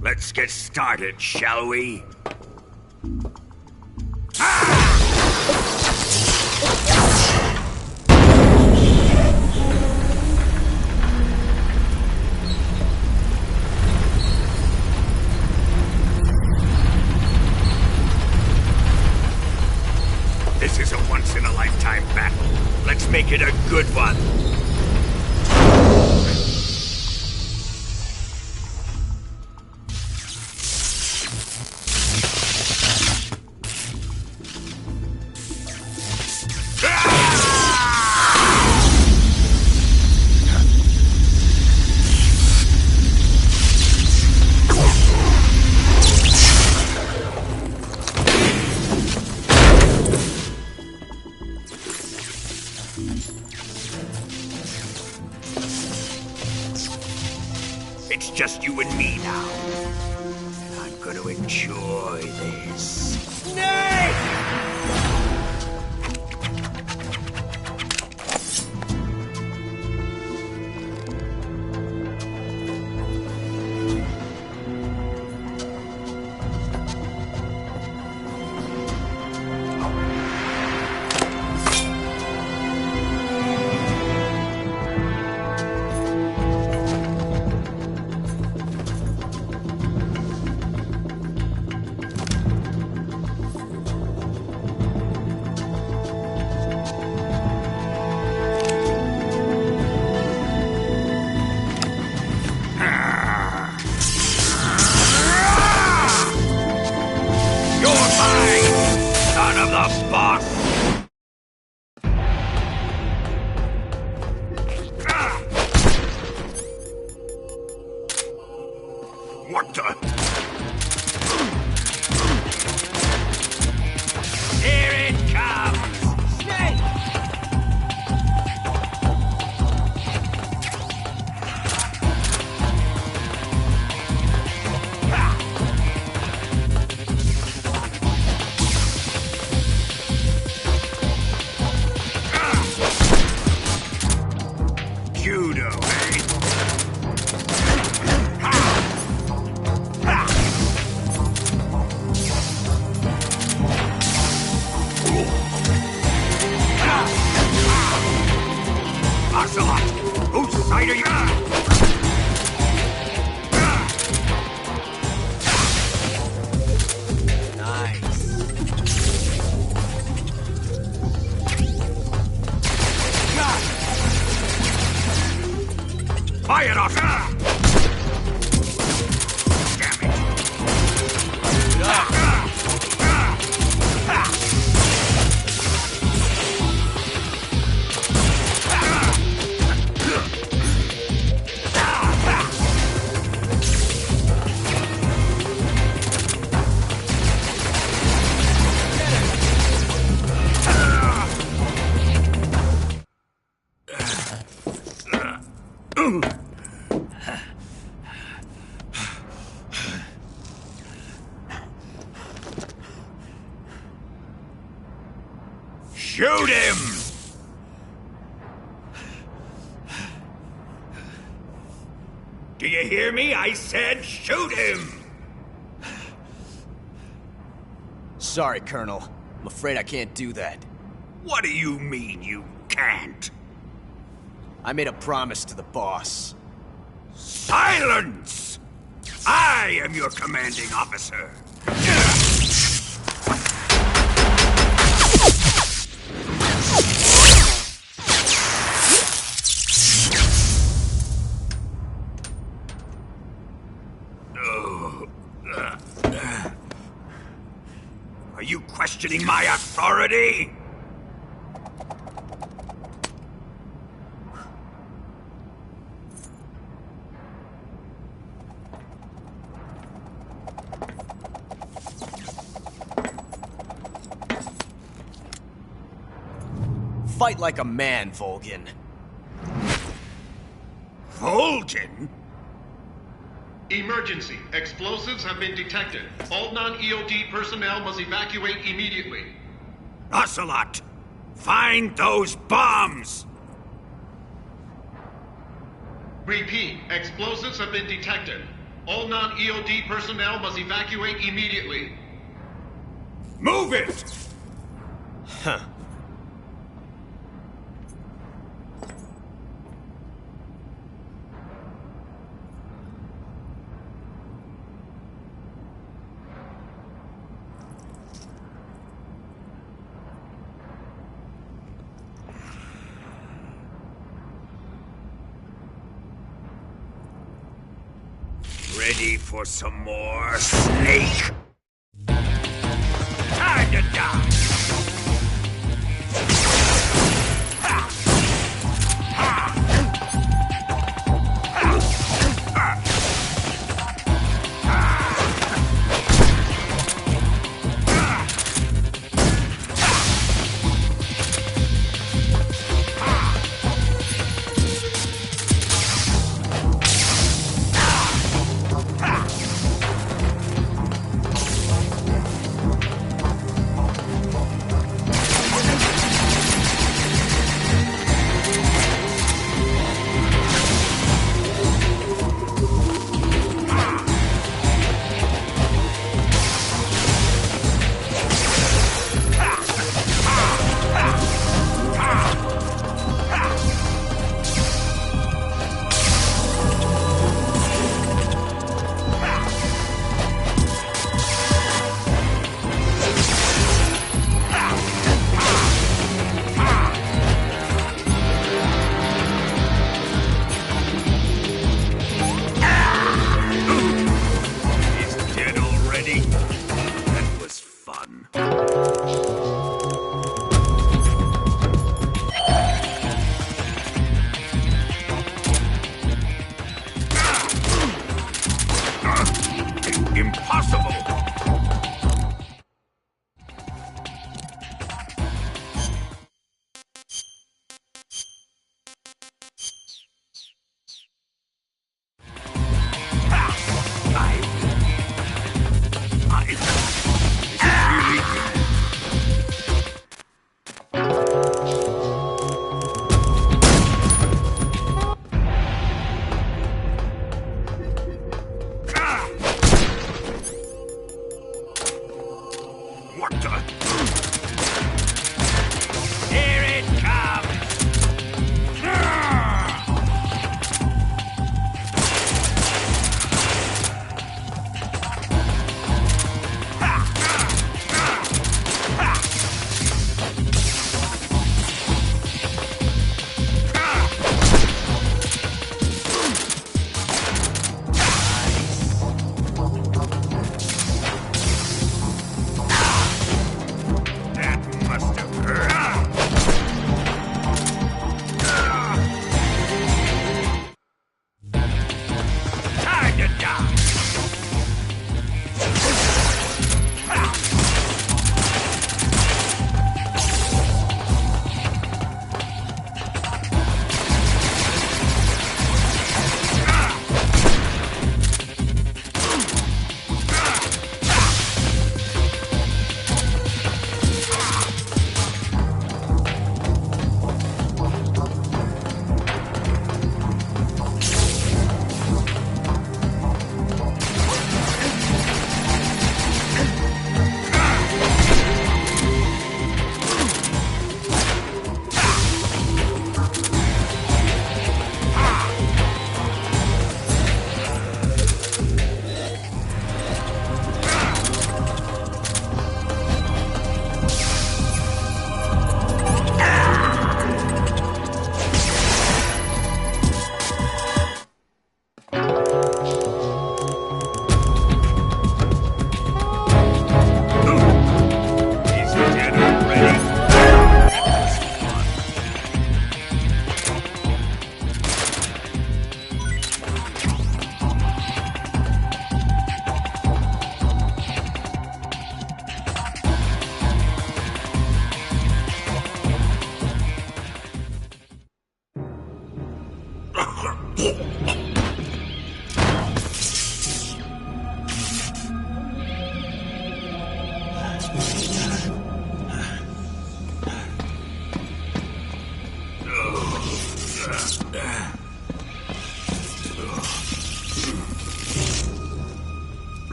Let's get started, shall we? This is a once-in-a-lifetime battle. Let's make it a good one. It's just you and me now. And I'm gonna enjoy this. Snake! What the? Here it comes! Snake! Judo, eh? Ocelot! Whose side are you on? Fire it off! Damn it! Shoot him! Do you hear me? I said shoot him! Sorry, Colonel. I'm afraid I can't do that. What do you mean you can't? I made a promise to the boss. Silence! I am your commanding officer. Are you questioning my authority? Fight like a man, Volgin. Volgin? Emergency. Explosives have been detected. All non-EOD personnel must evacuate immediately. Ocelot! Find those bombs! Repeat. Explosives have been detected. All non-EOD personnel must evacuate immediately. Move it! Huh. Ready for some more, Snake? Time to die!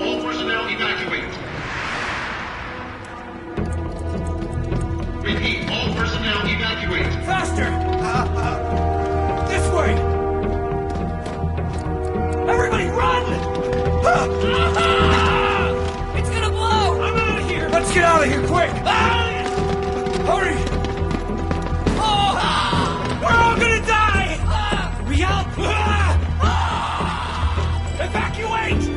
All personnel evacuate. Repeat, all personnel evacuate. Faster! This way! Everybody run! It's gonna blow! I'm out of here! Let's get out of here, quick! Hurry! We're all gonna die! We help! Evacuate!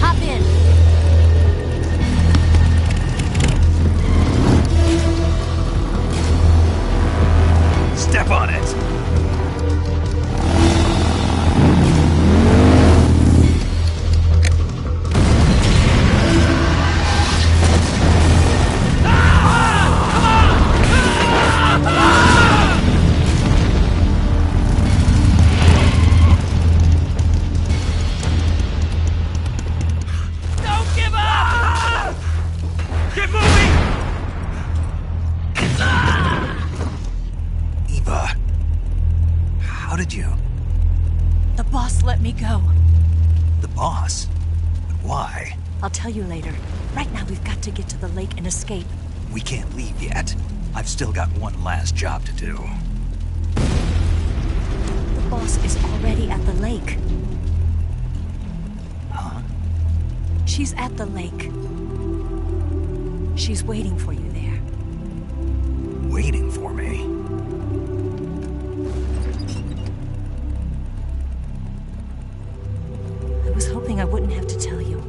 Hop in. Step on it! Don't give up! Get moving! Eva, how did you? The boss let me go. The boss? But why? I'll tell you later. Right now, we've got to get to the lake and escape. We can't leave yet. I've still got one last job to do. The boss is already at the lake. Huh? She's at the lake. She's waiting for you there. Waiting for me? I was hoping I wouldn't have to tell you.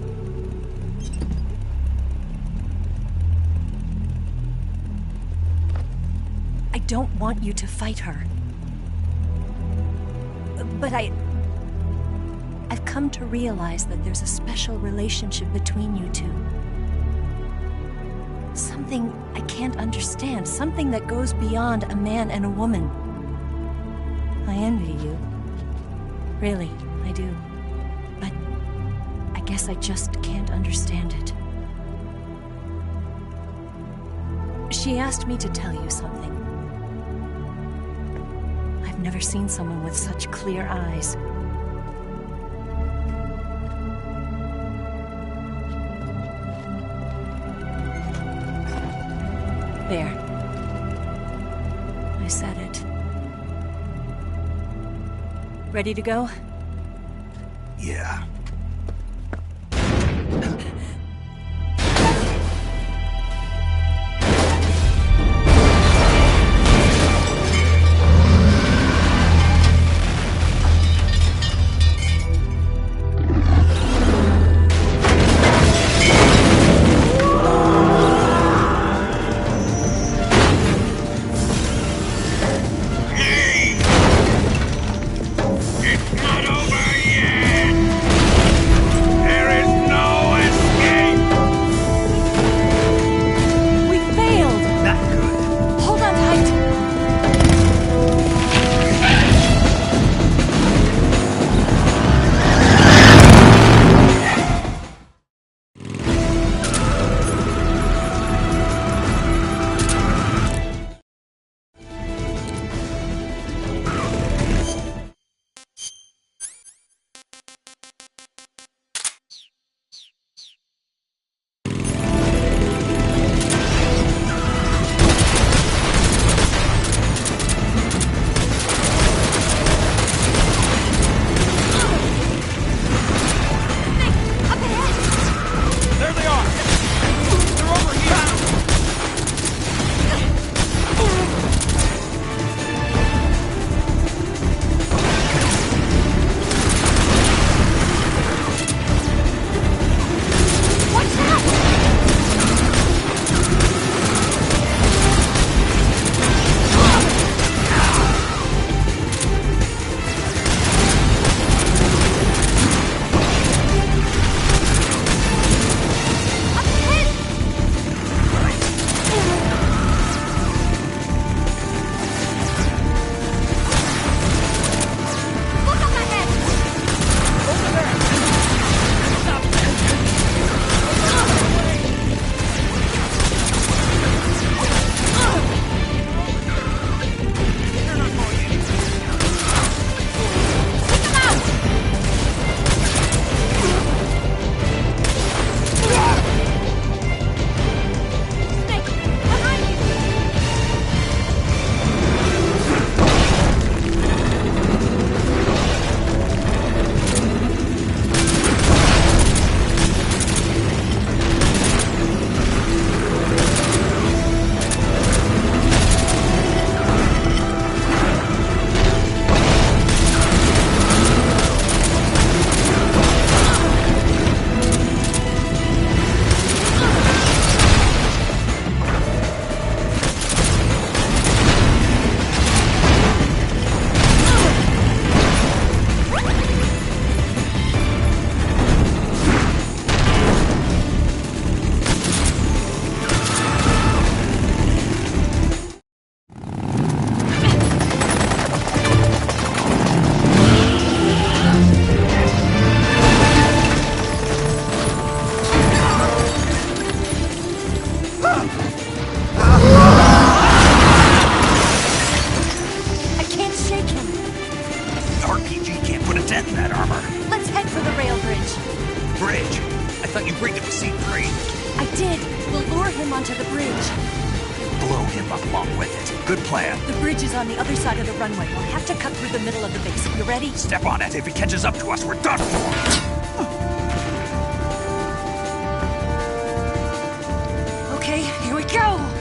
I don't want you to fight her. But I've come to realize that there's a special relationship between you two. Something I can't understand. Something that goes beyond a man and a woman. I envy you. Really, I do. But I guess I just can't understand it. She asked me to tell you something. I've never seen someone with such clear eyes. There. I said it. Ready to go? Yeah. It's not over yet! There is no escape! dent in that armor. Let's head for the rail bridge. Bridge? I thought you rigged it with C3. I did. We'll lure him onto the bridge. Blow him up along with it. Good plan. The bridge is on the other side of the runway. We'll have to cut through the middle of the base. You ready? Step on it. If he catches up to us, we're done for. Okay, here we go!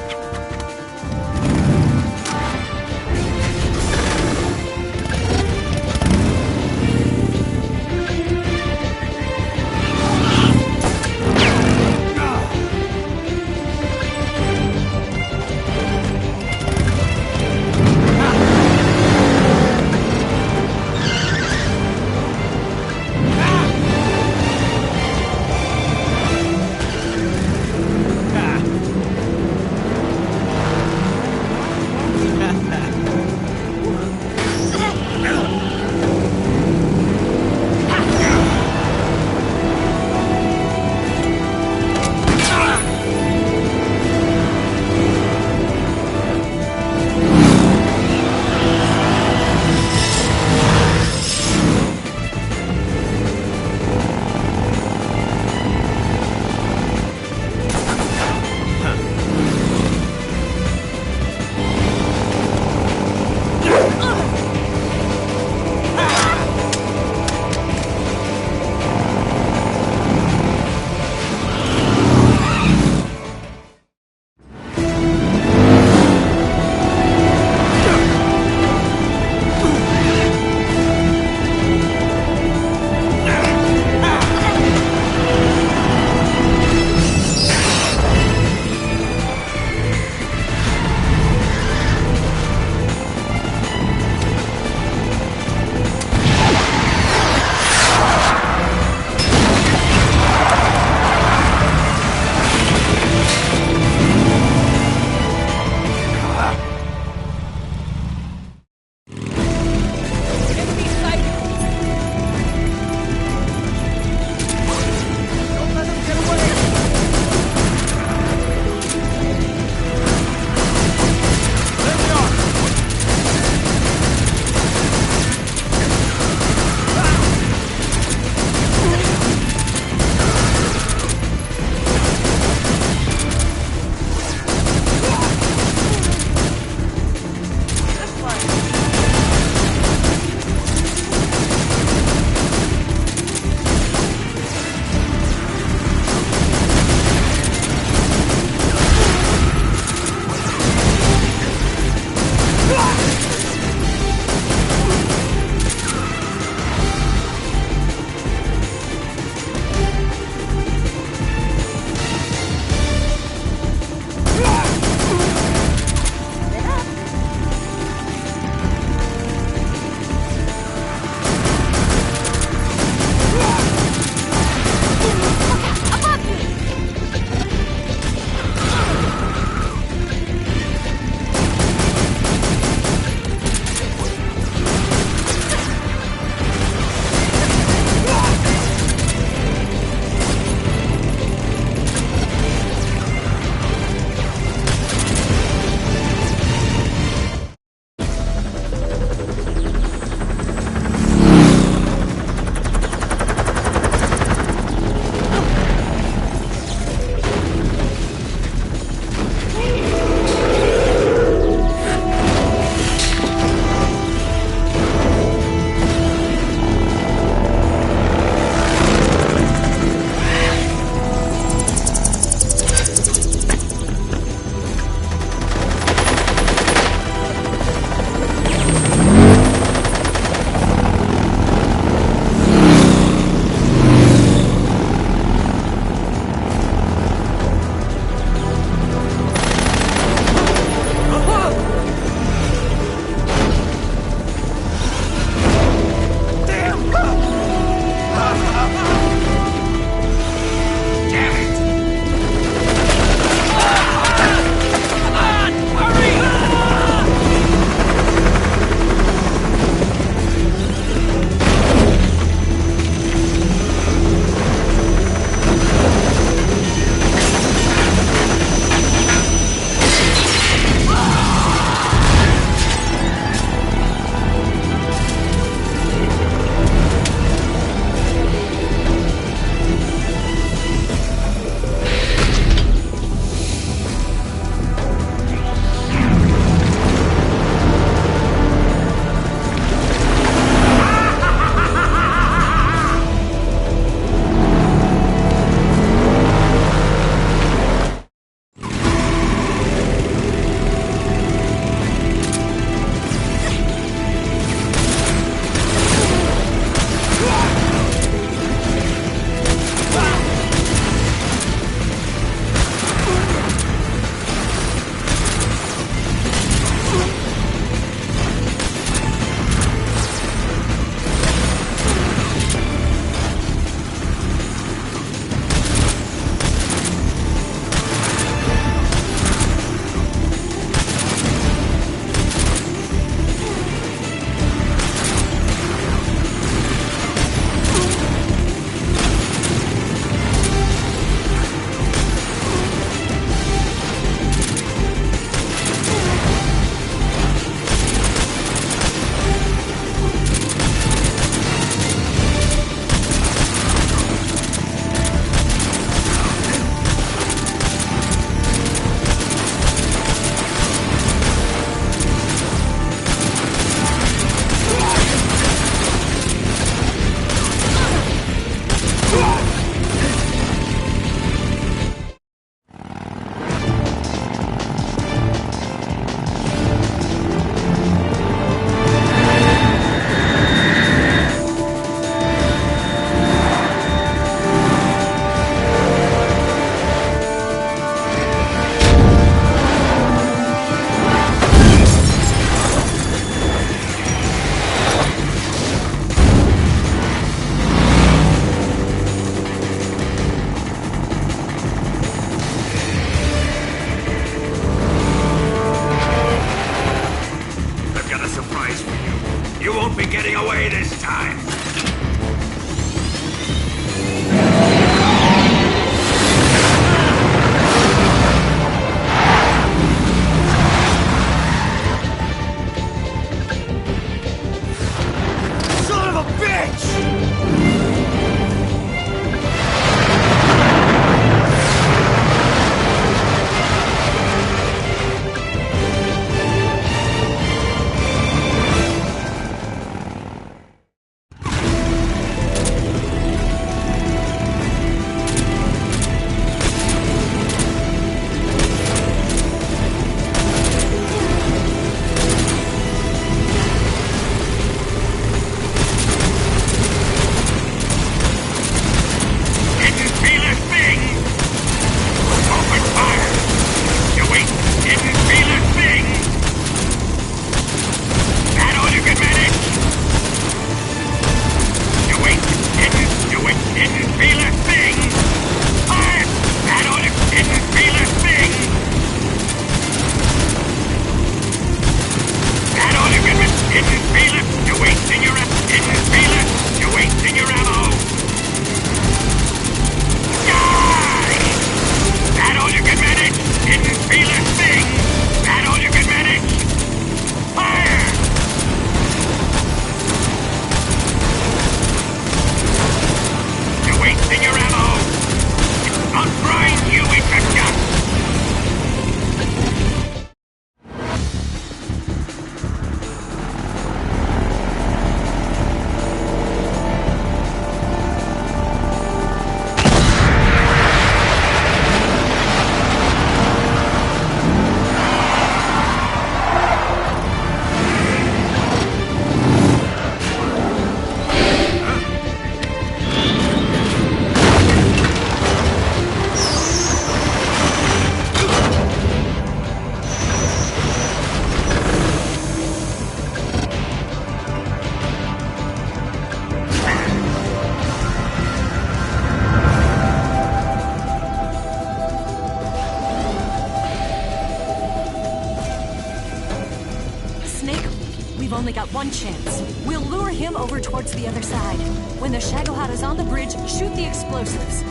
one chance. We'll lure him over towards the other side. When the Shagohod is on the bridge, shoot the explosives.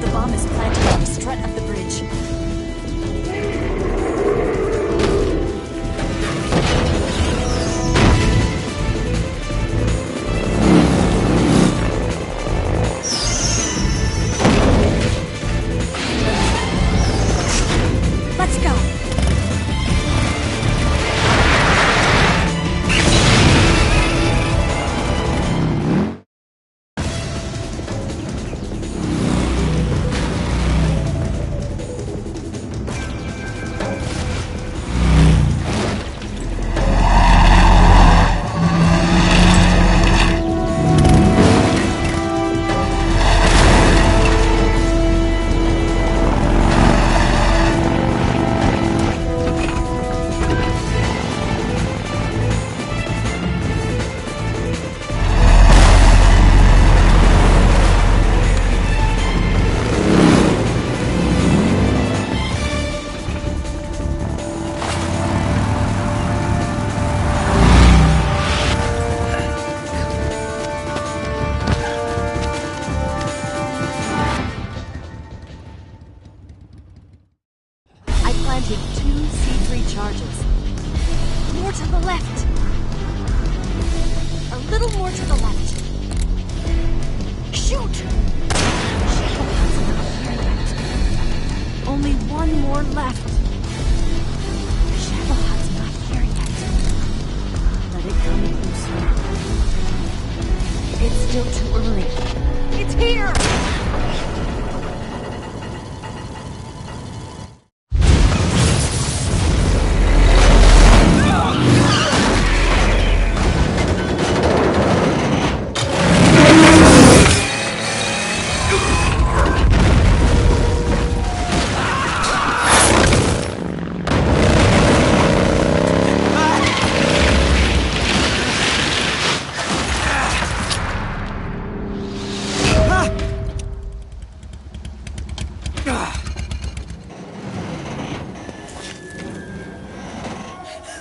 The bomb is planted on the strut of the bridge. Let's go. Planted 2 C3 charges. More to the left. A little more to the left. Shoot! Shadowhead's not here yet. Only one more left. Shadowhead's not here yet. Let it come closer. It's still too early. It's here!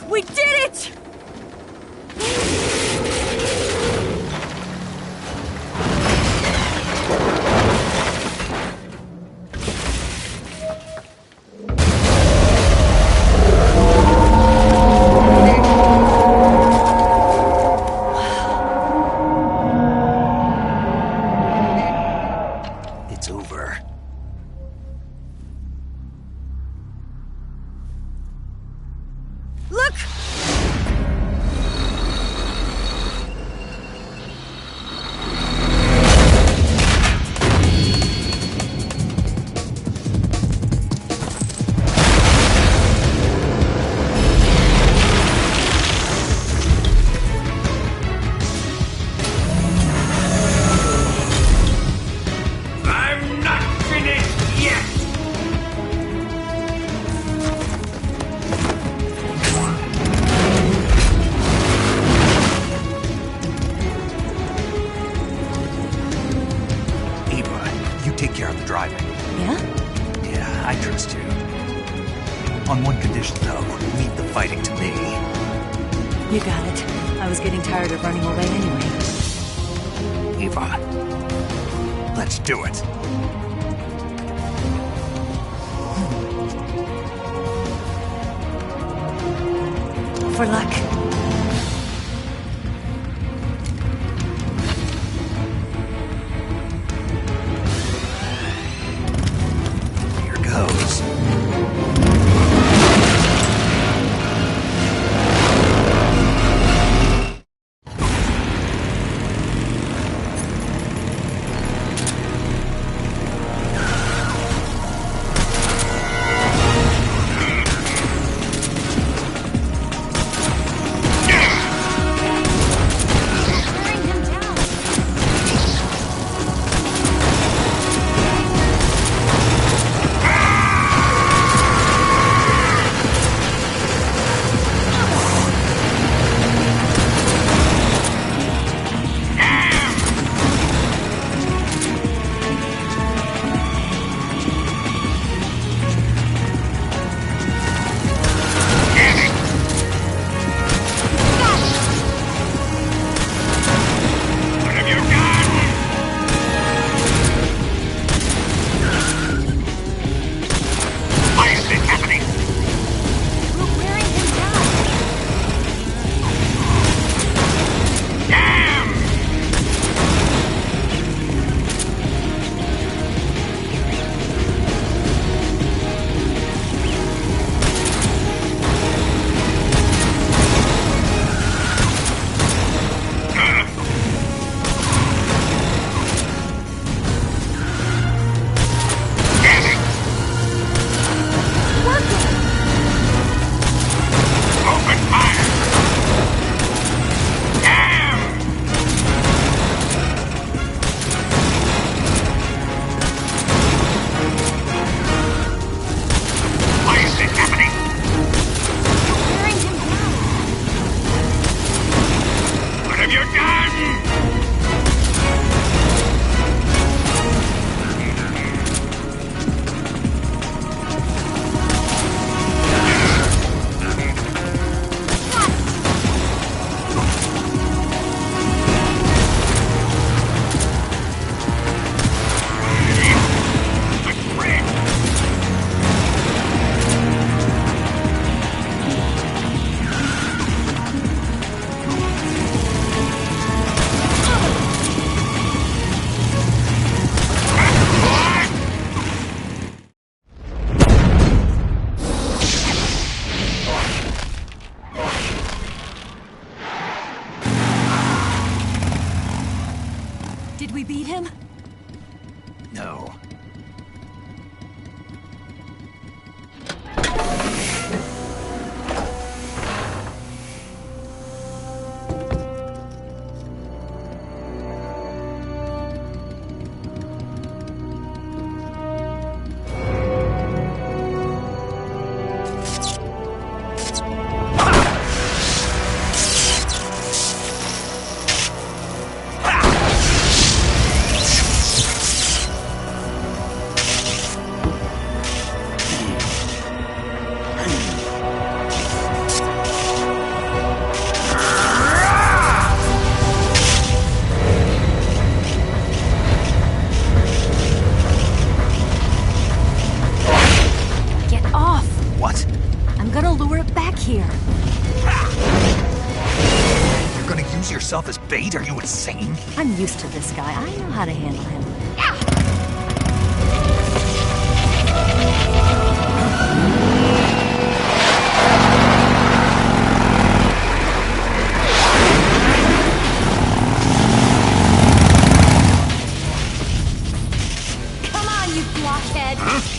We did it! It's over. Look! I'm not finished yet! Ava, you take care of the driving. Yeah? Yeah, I trust you. On one condition, though, leave the fighting to me. You got it. I was getting tired of running away anyway. Ava, let's do it. For luck. Here goes. Did we beat him? No. Yourself as bait? Are you insane? I'm used to this guy. I know how to handle him. Come on, you blockhead! Huh?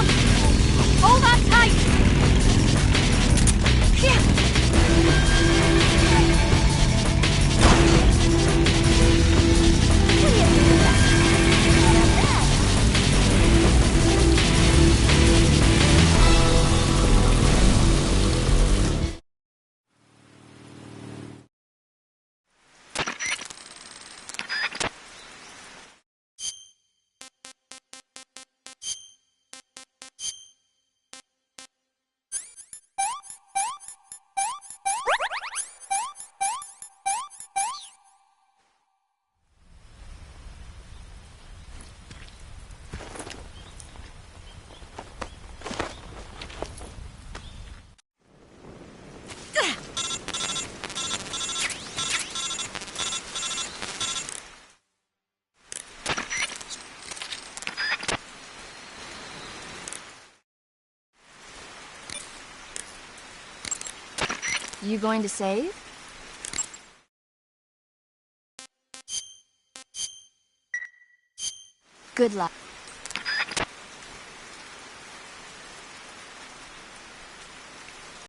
up! Hold on tight! You going to save? Good luck.